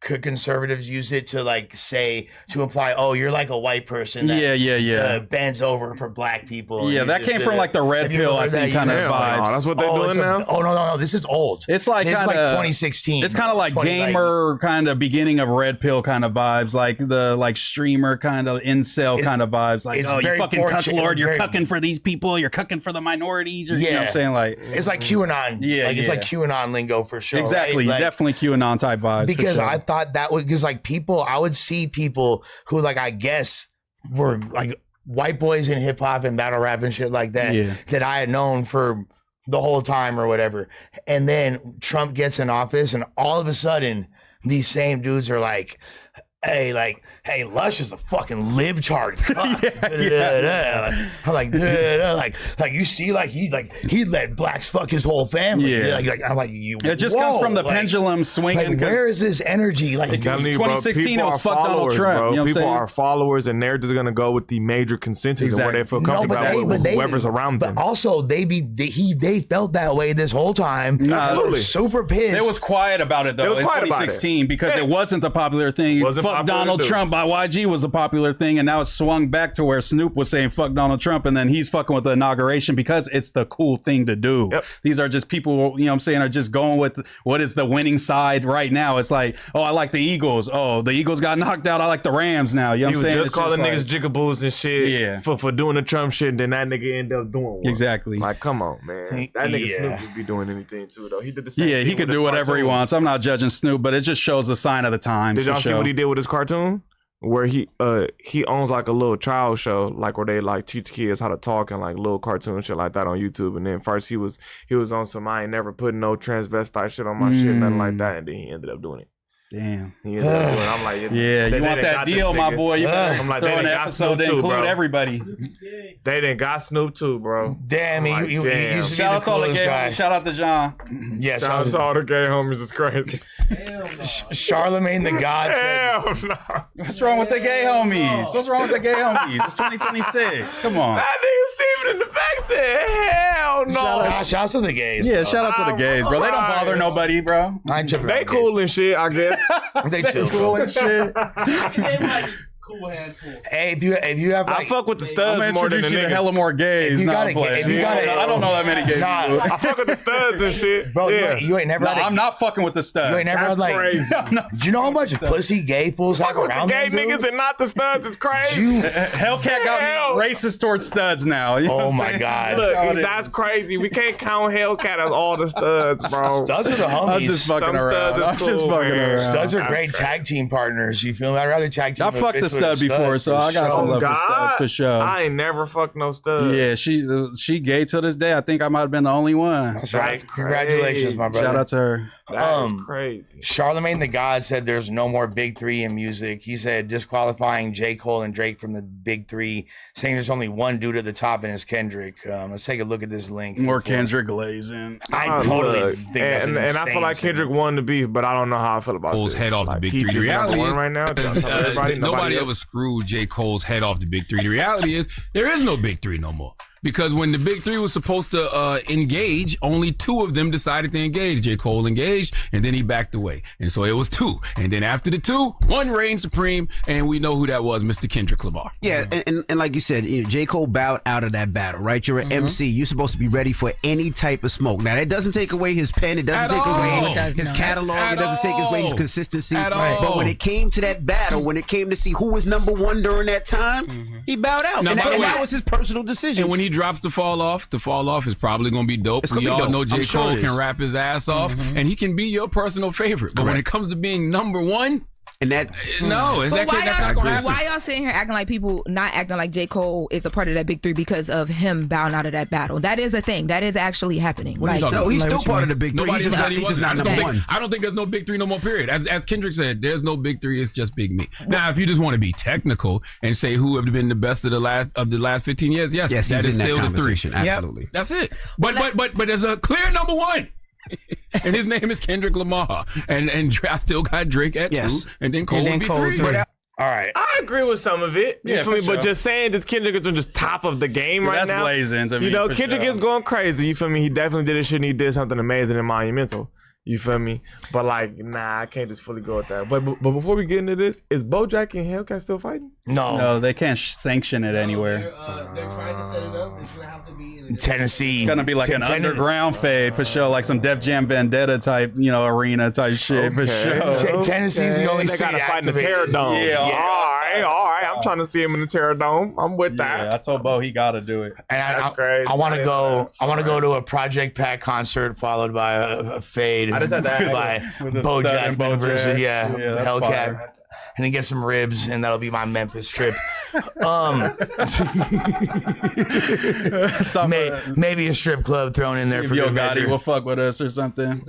Speaker 1: conservatives use it to like say, to imply, oh, you're like a white person that bends over for black people.
Speaker 4: Yeah, that came from like the red pill, I think, kind of vibes.
Speaker 3: Oh, that's what they're doing now?
Speaker 1: Oh, no, this is old.
Speaker 4: It's like
Speaker 1: kind of 2016.
Speaker 4: It's kind of like gamer kind of beginning of red pill kind of vibes, like the like streamer kind of incel kind of vibes. Like, oh, you fucking cuck lord, you're cucking for these people, you're cucking for the minorities, or you know what I'm saying? Like,
Speaker 1: it's like QAnon. It's like QAnon lingo for sure.
Speaker 4: Exactly,
Speaker 1: right?
Speaker 4: definitely QAnon type vibes.
Speaker 1: Because I thought that was because like I would see people who like I guess were like white boys in hip hop and battle rap and shit like that that I had known for the whole time or whatever. And then Trump gets in office and all of a sudden these same dudes are like, hey, Lush is a fucking libtard. Like you see, like he let blacks fuck his whole family. I'm like, you.
Speaker 4: It just comes from the pendulum swinging.
Speaker 1: Like, where is this energy? Like,
Speaker 4: 2016, it was fuck Donald Trump.
Speaker 3: Bro.
Speaker 4: You know what I'm
Speaker 3: people
Speaker 4: saying?
Speaker 3: are followers, and they're just gonna go with the major consensus and where they feel comfortable with whoever's around them.
Speaker 1: But also, they felt that way this whole time.
Speaker 3: Absolutely,
Speaker 1: super pissed.
Speaker 4: It was quiet about it though. In 2016 because it wasn't the popular thing. Fuck Donald Trump by YG was a popular thing, and now it's swung back to where Snoop was saying fuck Donald Trump, and then he's fucking with the inauguration because it's the cool thing to do. These are just people, you know what I'm saying, are just going with what is the winning side right now. It's like, oh, I like the Eagles. Oh, the Eagles got knocked out. I like the Rams now. You know what I'm saying?
Speaker 3: He was just calling niggas jigaboos and shit for doing the Trump shit, and then that nigga ended up doing one.
Speaker 4: Exactly.
Speaker 3: Like, come on, man. That nigga Snoop could be doing anything too, though. He did the same thing.
Speaker 4: He could do whatever he wants. I'm not judging Snoop, but it just shows the sign of the times.
Speaker 3: Did y'all see what he did with his cartoon? Where he owns like a little child show, like where they like teach kids how to talk and like little cartoon shit like that on YouTube. And then first he was on some I ain't never putting no transvestite shit on my shit, nothing like that. And then he ended up doing it.
Speaker 4: Damn.
Speaker 3: He ended up doing it. I'm like,
Speaker 4: you want that deal, my boy? You better throw an episode to include everybody.
Speaker 3: They done got Snoop too, bro.
Speaker 1: Damn, he used to be
Speaker 4: Shout out to all the gay homies. Shout out to John.
Speaker 1: Yeah,
Speaker 3: shout out to all the gay homies. It's crazy.
Speaker 1: Charlemagne the God said,
Speaker 3: no.
Speaker 4: What's wrong with the gay homies? What's wrong with the gay homies? It's 2026. Come on.
Speaker 3: That nigga Steven in the back said, hell no.
Speaker 1: Shout out to the gays.
Speaker 4: Yeah, shout out to the gays, bro. They don't bother nobody, bro.
Speaker 1: I ain't tripping.
Speaker 3: They cool and shit, I guess.
Speaker 1: They chill.
Speaker 4: Cool and shit.
Speaker 6: They like cool
Speaker 1: Hey, if you have like,
Speaker 3: I fuck with the
Speaker 4: I'm
Speaker 3: studs
Speaker 4: gonna
Speaker 3: more than
Speaker 4: introduce
Speaker 3: the
Speaker 4: you to
Speaker 3: niggas.
Speaker 4: hella more gays.
Speaker 1: you
Speaker 4: Nah,
Speaker 1: gotta
Speaker 4: I'm
Speaker 1: get-
Speaker 4: playing.
Speaker 1: if you gotta-
Speaker 4: I don't know that many gays.
Speaker 1: Nah.
Speaker 4: people.
Speaker 3: I fuck with the studs and shit.
Speaker 1: bro,
Speaker 3: yeah.
Speaker 1: you ain't never
Speaker 4: No,
Speaker 1: had a,
Speaker 4: I'm not fucking with the studs.
Speaker 1: you ain't never had
Speaker 3: That's
Speaker 1: like.
Speaker 3: crazy.
Speaker 1: Do you know how much pussy gay fools have
Speaker 3: Fuck with the
Speaker 1: around
Speaker 3: gay
Speaker 1: them, dude?
Speaker 3: niggas and not the studs is crazy.
Speaker 1: You,
Speaker 4: Hellcat got
Speaker 3: Hell.
Speaker 4: me racist towards studs now. You know
Speaker 1: Oh
Speaker 4: what I'm
Speaker 1: my
Speaker 4: saying?
Speaker 1: God.
Speaker 3: Look,
Speaker 4: how it
Speaker 3: that's
Speaker 4: is.
Speaker 3: crazy. We can't count Hellcat as all the studs, bro.
Speaker 1: studs are the homies.
Speaker 4: I'm just fucking
Speaker 3: Some
Speaker 4: around.
Speaker 3: studs is
Speaker 4: I'm just
Speaker 3: cool,
Speaker 4: fucking
Speaker 3: man.
Speaker 4: around.
Speaker 1: Studs are great tag team partners. You feel me? I'd rather tag team.
Speaker 4: I
Speaker 1: with
Speaker 4: fucked
Speaker 1: bitch
Speaker 4: a
Speaker 1: with
Speaker 4: stud before, so
Speaker 1: for
Speaker 4: I got some
Speaker 1: sure.
Speaker 4: love for
Speaker 3: God,
Speaker 4: studs for sure.
Speaker 3: I ain't never fucked no studs.
Speaker 4: Yeah, she gay till this day. I think I might have been the only one.
Speaker 1: That's right.
Speaker 3: That's
Speaker 1: Congratulations, my brother.
Speaker 4: Shout out to her.
Speaker 3: That is crazy.
Speaker 1: Charlemagne the God said there's no more big three in music. He said disqualifying J. Cole and Drake from the big three, saying there's only one dude at the top and it's Kendrick. Let's take a look at this link.
Speaker 4: More Kendrick glazing.
Speaker 1: I totally
Speaker 3: Look,
Speaker 1: think that's an
Speaker 3: and I feel
Speaker 1: insane
Speaker 3: like Kendrick won the beef, but I don't know how I feel about
Speaker 9: Cole's
Speaker 3: this.
Speaker 9: head off the
Speaker 3: Like,
Speaker 9: big
Speaker 3: Peach
Speaker 9: three. The
Speaker 3: is number
Speaker 9: reality
Speaker 3: one
Speaker 9: is,
Speaker 3: right now. Tell everybody,
Speaker 9: nobody
Speaker 3: else.
Speaker 9: ever screwed J. Cole's head off the big three. The reality is there is no big three no more. Because when the big three was supposed to engage, only two of them decided to engage. J. Cole engaged, and then he backed away. And so it was two. And then after the two, one reigned supreme, and we know who that was, Mr. Kendrick Lamar.
Speaker 10: Yeah, and like you said, J. Cole bowed out of that battle, right? You're an MC. You're supposed to be ready for any type of smoke. Now, that doesn't take away his pen. It doesn't take away his catalog. It doesn't take away his consistency. But when it came to that battle, when it came to see who was number one during that time, he bowed out.
Speaker 9: Now,
Speaker 10: And
Speaker 9: by the way,
Speaker 10: that was his personal decision.
Speaker 9: And when he drops the fall off is probably going to be dope.
Speaker 10: It's gonna
Speaker 9: We
Speaker 10: be
Speaker 9: all
Speaker 10: dope.
Speaker 9: know J.
Speaker 10: I'm sure
Speaker 9: Cole
Speaker 10: it
Speaker 9: can
Speaker 10: is.
Speaker 9: rap his ass off, and he can be your personal favorite. But when it comes to being number one,
Speaker 10: And that
Speaker 9: no,
Speaker 11: But
Speaker 9: that's not going to happen.
Speaker 11: why y'all sitting here acting like people not acting like J. Cole is a part of that big three because of him bowing out of that battle? That is a thing. That is actually happening.
Speaker 9: What are you talking
Speaker 10: no, he's
Speaker 9: about?
Speaker 10: still part of the big three.
Speaker 9: Nobody
Speaker 10: He's
Speaker 9: said he
Speaker 10: just
Speaker 9: wasn't.
Speaker 10: not number one.
Speaker 9: I don't think there's no big three no more, period. As Kendrick said, there's no big three, it's just big me. Now, if you just want to be technical and say who have been the best of the last 15 years, yes,
Speaker 10: Yes,
Speaker 9: that
Speaker 10: he's
Speaker 9: is
Speaker 10: in that
Speaker 9: still the three.
Speaker 10: conversation. Absolutely.
Speaker 9: That's it. But there's a clear number one. And his name is Kendrick Lamar. And I still got Drake at
Speaker 10: Yes.
Speaker 9: 2. And then Cole would be 3.
Speaker 1: All right.
Speaker 3: I agree with some of it. You
Speaker 4: Yeah,
Speaker 3: feel me?
Speaker 4: for
Speaker 3: But
Speaker 4: sure.
Speaker 3: just saying that Kendrick is on just top of the game right
Speaker 4: That's
Speaker 3: now.
Speaker 4: blazing to me,
Speaker 3: You know,
Speaker 4: for
Speaker 3: Kendrick
Speaker 4: sure.
Speaker 3: is going crazy. You feel me? He definitely did his shit and he did something amazing and monumental. You feel me? But like, nah, I can't just fully go with that. But before we get into this, is Bojack and Hellcat still fighting?
Speaker 4: No, they can't sanction it anywhere.
Speaker 6: They're trying to set it up. It's gonna have to be in
Speaker 1: Tennessee.
Speaker 4: It's gonna be like an underground fade for sure, like some Def Jam Vendetta type, arena type shit for sure.
Speaker 1: Tennessee's the only
Speaker 3: They
Speaker 1: state
Speaker 3: gotta fight in the
Speaker 1: activated.
Speaker 3: Terror Dome.
Speaker 4: Yeah.
Speaker 3: All right. I'm trying to see him in the Terror Dome. I'm with that.
Speaker 4: Yeah, I told Bo he got to do it.
Speaker 1: And I want to go. I want to go to a Project Pat concert followed by a fade.
Speaker 3: I just had to ask.
Speaker 1: by
Speaker 4: With the stud
Speaker 1: Bojack
Speaker 4: and Bojack.
Speaker 1: versus
Speaker 4: that's
Speaker 1: Hellcat,
Speaker 4: fire.
Speaker 1: and then get some ribs, and that'll be my Memphis trip. Maybe a strip club thrown in there
Speaker 4: See
Speaker 1: for
Speaker 4: if Yo
Speaker 1: good
Speaker 4: Gotti
Speaker 1: measure.
Speaker 4: will fuck with us or something.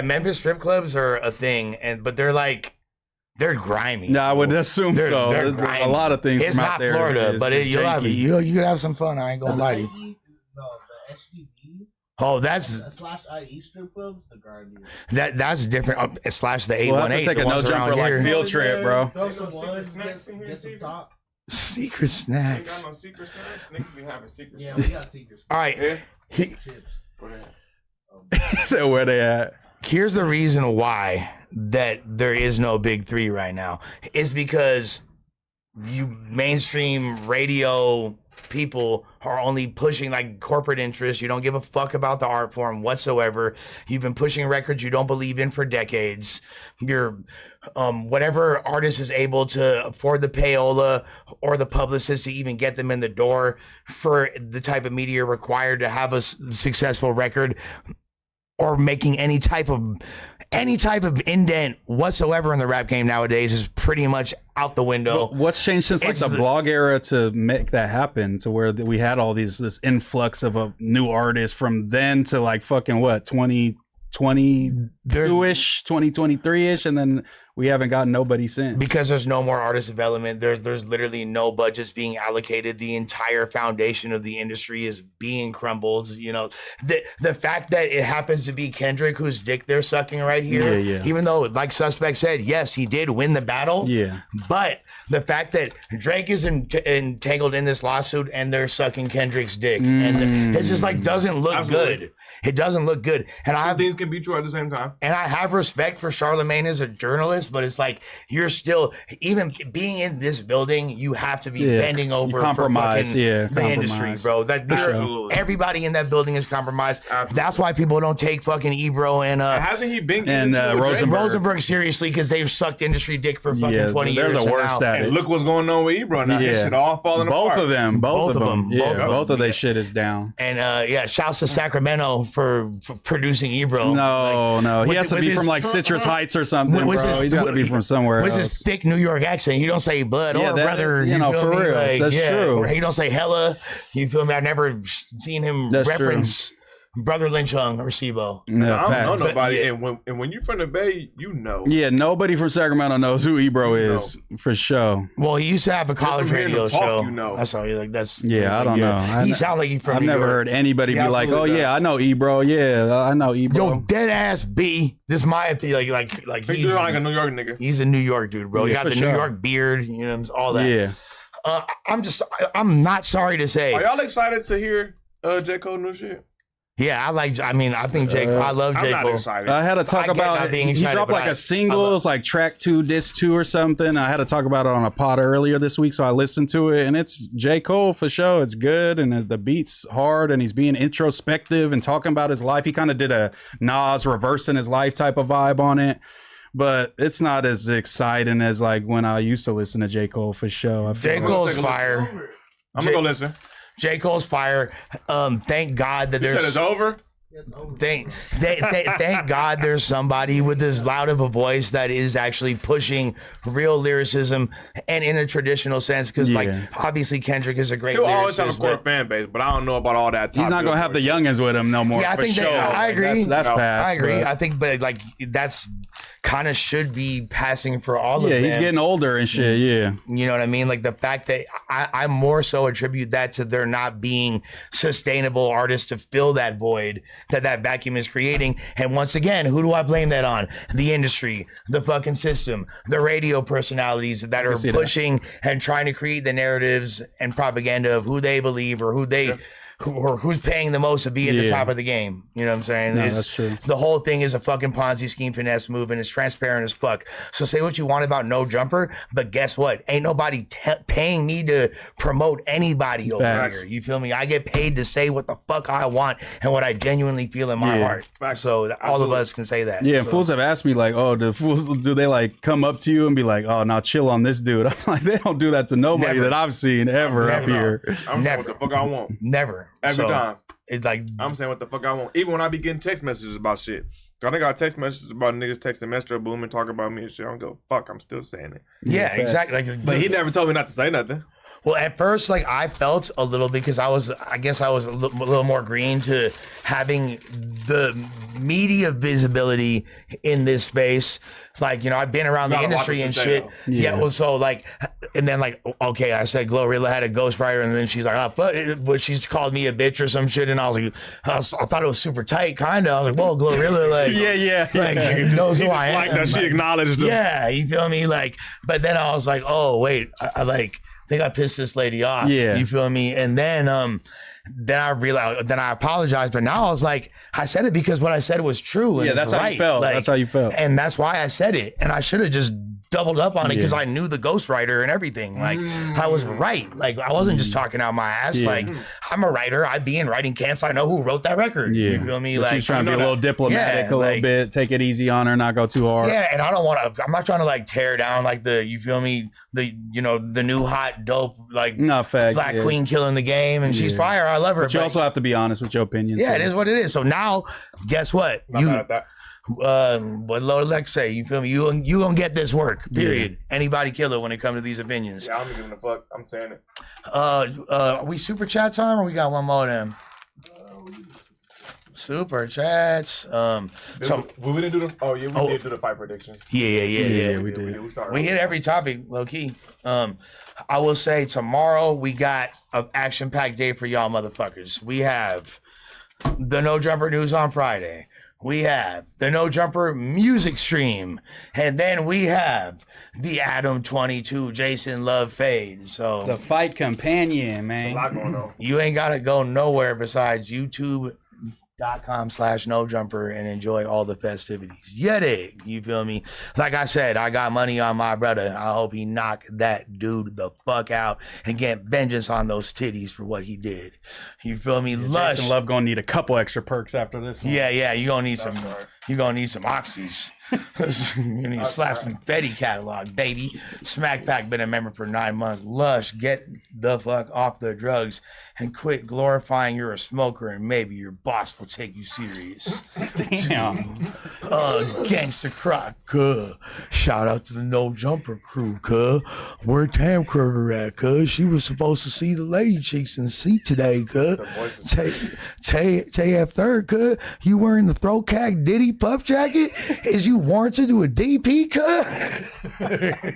Speaker 1: Memphis strip clubs are a thing, but they're grimy.
Speaker 4: Nah, I would assume so.
Speaker 1: They're
Speaker 4: There's
Speaker 1: grimy.
Speaker 4: a lot of things
Speaker 1: It's
Speaker 4: from
Speaker 1: not
Speaker 4: out there.
Speaker 1: Florida, but
Speaker 4: is janky.
Speaker 1: you could have some fun. I ain't gonna lie to you.
Speaker 6: the SGV
Speaker 1: Oh, that's
Speaker 6: /IE strip clubs, the Guardian.
Speaker 1: that's different. Slash the
Speaker 4: We'll have to
Speaker 1: 818.
Speaker 4: take
Speaker 1: the
Speaker 4: a no
Speaker 1: ones around
Speaker 4: jumper like
Speaker 1: here.
Speaker 4: field trip, bro.
Speaker 6: Throw some ones, get some top.
Speaker 1: Secret snacks.
Speaker 3: no secret snacks. Niggas be having secret
Speaker 6: Yeah, we got secrets.
Speaker 1: All right.
Speaker 6: Chips.
Speaker 4: So where they at?
Speaker 1: Here's the reason why that there is no big three right now is because you mainstream radio people are only pushing like corporate interests. You don't give a fuck about the art form whatsoever. You've been pushing records you don't believe in for decades. You're whatever artist is able to afford the payola or the publicist to even get them in the door for the type of media required to have a successful record or making any type of indent whatsoever in the rap game nowadays is pretty much out the window.
Speaker 4: What's changed since like the blog era to make that happen to where we had all this influx of a new artist from then to like fucking what 2022-ish, 2023-ish, and then we haven't gotten nobody since.
Speaker 1: Because there's no more artist development. There's literally no budgets being allocated. The entire foundation of the industry is being crumbled. You know, the fact that it happens to be Kendrick whose dick they're sucking right here, even though, like Suspect said, yes, he did win the battle.
Speaker 4: Yeah.
Speaker 1: But the fact that Drake is entangled in this lawsuit and they're sucking Kendrick's dick, and it just like doesn't look good. It doesn't look good. And things
Speaker 3: can be true at the same time.
Speaker 1: And I have respect for Charlemagne as a journalist. this, but it's like you're still, even being in this building, you have to be bending over for fucking the industry, bro. Everybody in that building is compromised. That's why people don't take fucking Ebro and
Speaker 3: hasn't he been
Speaker 1: Rosenberg seriously, because they've sucked industry dick for fucking 20 years.
Speaker 4: They're the worst at it.
Speaker 3: And look what's going on with Ebro now. His shit all falling apart.
Speaker 4: Both of them. Both of their shit is down.
Speaker 1: And shouts to Sacramento for producing Ebro.
Speaker 4: No, he has to be from like Citrus Heights or something, bro. He's got to be from somewhere else.
Speaker 1: With his thick New York accent, he don't say blood or brother.
Speaker 4: You know, for real.
Speaker 1: Like,
Speaker 4: that's true.
Speaker 1: He don't say hella. You feel me? I've never seen him reference Brother Lynch Hung or Sibo.
Speaker 3: I don't know nobody. And when you're from the Bay, you know.
Speaker 4: Yeah, nobody from Sacramento knows who Ebro is for sure.
Speaker 1: Well, he used to have a college radio show.
Speaker 3: You know.
Speaker 1: That's all. Like that's.
Speaker 4: Yeah, I don't know.
Speaker 1: He sounds like he's from.
Speaker 4: I've
Speaker 1: New
Speaker 4: never
Speaker 1: York.
Speaker 4: heard anybody be like, "Oh yeah, I know Ebro. Yeah, I know Ebro."
Speaker 1: Yo, dead ass B. This is my opinion. Like
Speaker 3: he's like a New York nigga.
Speaker 1: He's a New York dude, bro. He got the New York beard. You know, all that.
Speaker 4: Yeah.
Speaker 1: I'm not sorry to say.
Speaker 3: Are y'all excited to hear J. Cole new shit?
Speaker 1: Yeah, I think J. Cole. I love J. Cole.
Speaker 3: I'm not excited.
Speaker 4: I had to talk about he dropped like a single. It was like track 2, disc 2 or something. I had to talk about it on a pod earlier this week, so I listened to it, and it's J. Cole for sure. It's good, and the beat's hard, and he's being introspective and talking about his life. He kind of did a Nas reversing his life type of vibe on it. But it's not as exciting as like when I used to listen to J. Cole for sure.
Speaker 1: J. Cole's fire.
Speaker 3: I'm gonna go listen.
Speaker 1: J. Cole's fire. Thank God that there's.
Speaker 3: You said it's over?
Speaker 1: Thank God there's somebody with as loud of a voice that is actually pushing real lyricism and in a traditional sense, because like obviously Kendrick is a great
Speaker 3: He'll
Speaker 1: lyricist.
Speaker 3: Always have a core fan base, but I don't know about all that.
Speaker 4: He's not gonna have the youngins with him no more.
Speaker 1: Yeah, I think
Speaker 4: sure.
Speaker 1: I agree.
Speaker 4: That's past.
Speaker 1: I agree. I think, but like that's kind of should be passing for all of them.
Speaker 4: Yeah, he's getting older and shit. Yeah,
Speaker 1: you know what I mean. Like the fact that I more so attribute that to there not being sustainable artists to fill that void that vacuum is creating. And once again, who do I blame that on? The industry, the fucking system, the radio personalities that are pushing and trying to create the narratives and propaganda of who they believe or who they. Who's paying the most to be at the top of the game? You know what I'm saying?
Speaker 4: No, that's true.
Speaker 1: The whole thing is a fucking Ponzi scheme finesse move, and it's transparent as fuck. So say what you want about No Jumper, but guess what? Ain't nobody paying me to promote anybody over here. You feel me? I get paid to say what the fuck I want and what I genuinely feel in my heart. So all of us can say that.
Speaker 4: Yeah,
Speaker 1: so.
Speaker 4: Fools have asked me like, oh, do they like come up to you and be like, oh, now chill on this dude? I'm like, they don't do that to nobody that I've seen ever up here.
Speaker 3: I'm saying what the fuck I want.
Speaker 1: Never.
Speaker 3: Every time.
Speaker 1: It's like
Speaker 3: I'm saying what the fuck I want. Even when I be getting text messages about shit. I think I got text messages about niggas texting Metro Boom and talking about me and shit. I don't go, fuck, I'm still saying it.
Speaker 1: Yeah, exactly. Like,
Speaker 3: but he never told me not to say nothing.
Speaker 1: Well, at first, like I felt a little because I guess I was a little more green to having the media visibility in this space. Like, you know, I've been around the industry and shit. Yeah. Well, so like, and then like, okay, I said Glorilla had a ghostwriter, and then she's like, oh, fuck, but she's called me a bitch or some shit, and I was like, I thought it was super tight, kind of. I was like, well, Glorilla, like, like knows who I am.
Speaker 3: Like that, she acknowledged him.
Speaker 1: Yeah, you feel me? Like, but then I was like, oh wait, I think I pissed this lady off.
Speaker 4: Yeah.
Speaker 1: You feel me? And then I realized, then I apologized, but now I was like, I said it because what I said was true. And
Speaker 4: that's
Speaker 1: right.
Speaker 4: how you felt.
Speaker 1: Like,
Speaker 4: that's how you felt.
Speaker 1: And that's why I said it. And I should have just doubled up on it because I knew the ghostwriter and everything. Like I was right. Like I wasn't just talking out my ass. Like I'm a writer. I be in writing camps. I know who wrote that record. You feel me?
Speaker 4: But
Speaker 1: like
Speaker 4: she's trying to be a little diplomatic a little bit, take it easy on her, not go too hard.
Speaker 1: Yeah, and I don't want to. I'm not trying to like tear down like you feel me? The new hot dope like Black Queen killing the game, and she's fire. I love her.
Speaker 4: But you also have to be honest with your opinion.
Speaker 1: Yeah, it is what it is. So now, guess what? What Lord Lex say? You feel me? You gonna get this work. Period. Anybody kill it when it comes to these opinions.
Speaker 3: Yeah, I'm giving a fuck. I'm saying it.
Speaker 1: Are we super chat time or we got one more of them? Super chats. So
Speaker 3: we didn't do the. Oh yeah, we did do the fight predictions.
Speaker 1: Yeah.
Speaker 4: We did.
Speaker 1: We hit every topic, low key. I will say tomorrow we got an action-packed day for y'all motherfuckers. We have the No Jumper news on Friday. We have the No Jumper music stream, and then we have the Adam 22 Jason Love fade. So
Speaker 4: the fight companion, man.
Speaker 3: A lot going on.
Speaker 1: You ain't gotta go nowhere besides YouTube .com/nojumper and enjoy all the festivities. Yeah, dig. You feel me? Like I said, I got money on my brother. I hope he knock that dude the fuck out and get vengeance on those titties for what he did. You feel me? Lush.
Speaker 4: Jason Love gonna need a couple extra perks after this one.
Speaker 1: Yeah, you're gonna need some. You're gonna need some oxys. You need to slap some Fetty catalog, baby. Smack Pack been a member for 9 months. Lush, get the fuck off the drugs and quit glorifying you're a smoker and maybe your boss will take you serious.
Speaker 4: Damn.
Speaker 1: Gangster Croc, shout out to the No Jumper crew, where Tam Kruger at, She was supposed to see the lady cheeks in the seat today, Tay F3rd, you wearing the throw cack Diddy puff jacket? Is you warranted to a DP,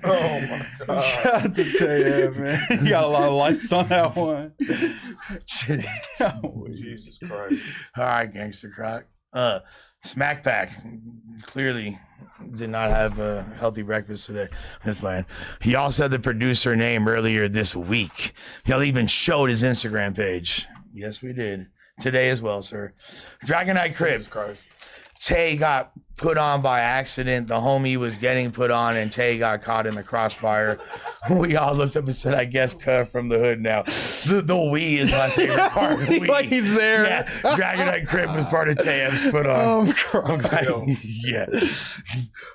Speaker 4: Oh my God. Shout out to Tay, man. You got a lot of likes on that one.
Speaker 3: Oh, Jesus Christ.
Speaker 1: All right, Gangster Croc. Smack Pack clearly did not have a healthy breakfast today. Just playing. He also had the producer name earlier this week. Y'all even showed his Instagram page. Yes, we did. Today as well, sir. Dragon Knight Crib. Tay got put on by accident. The homie was getting put on, and Tay got caught in the crossfire. We all looked up and said, I guess cut from the hood now. The we is my favorite part.
Speaker 4: Like he's there.
Speaker 1: Yeah. Dragon Knight Crib was part of Tay's put on. Yeah.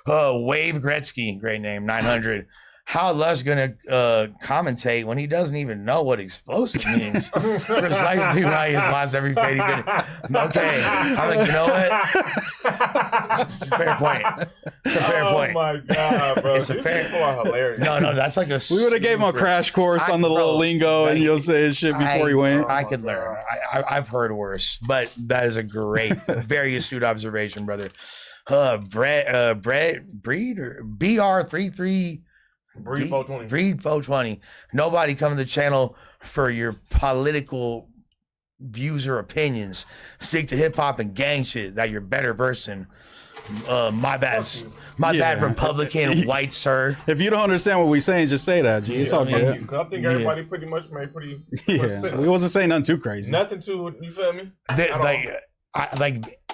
Speaker 1: Wave Gretzky, great name, 900. How Lush gonna commentate when he doesn't even know what explosive means? Precisely why he's lost every fight he been. Okay, I'm like, you know what? It's a fair point. It's a fair point.
Speaker 3: Oh my God, bro!
Speaker 1: It's a fair.
Speaker 3: People are hilarious.
Speaker 1: No, that's like a.
Speaker 4: We would have gave him a crash course on the little lingo, and you'll say his shit before he went.
Speaker 1: I could learn. I've heard worse, but that is a great, very astute observation, brother. Breed or BR33.
Speaker 3: Breed 420.
Speaker 1: Breed 420. Nobody come to the channel for your political views or opinions. Stick to hip hop and gang shit. That you're better person. My bad. My bad, Republican white sir.
Speaker 4: If you don't understand what we're saying, just say that, G. It's all good.
Speaker 3: I think everybody pretty much made pretty much sense.
Speaker 4: We wasn't saying nothing too crazy.
Speaker 3: Nothing too, you feel me?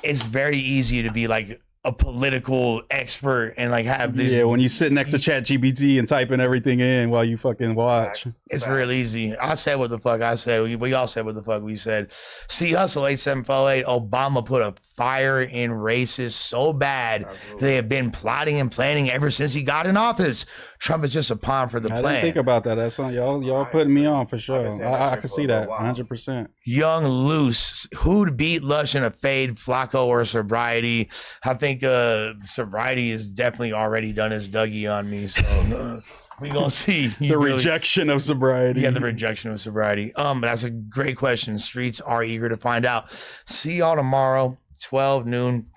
Speaker 1: It's very easy to be like a political expert and like have this.
Speaker 4: Yeah, when you sit next to ChatGPT and typing everything in while you fucking watch.
Speaker 1: It's real easy. I said what the fuck I said. We all said what the fuck we said. See Hustle 8748. Obama put a fire in racists so bad they have been plotting and planning ever since he got in office. Trump is just a pawn for the plan.
Speaker 4: I didn't think about that. That's on y'all putting me on for sure. I can see that 100%.
Speaker 1: Young Loose, who'd beat Lush in a fade, Flacco or Sobriety? I think Sobriety has definitely already done his Dougie on me. So we gonna see
Speaker 4: the rejection of Sobriety.
Speaker 1: Yeah, the rejection of Sobriety. That's a great question. Streets are eager to find out. See y'all tomorrow, 12 noon.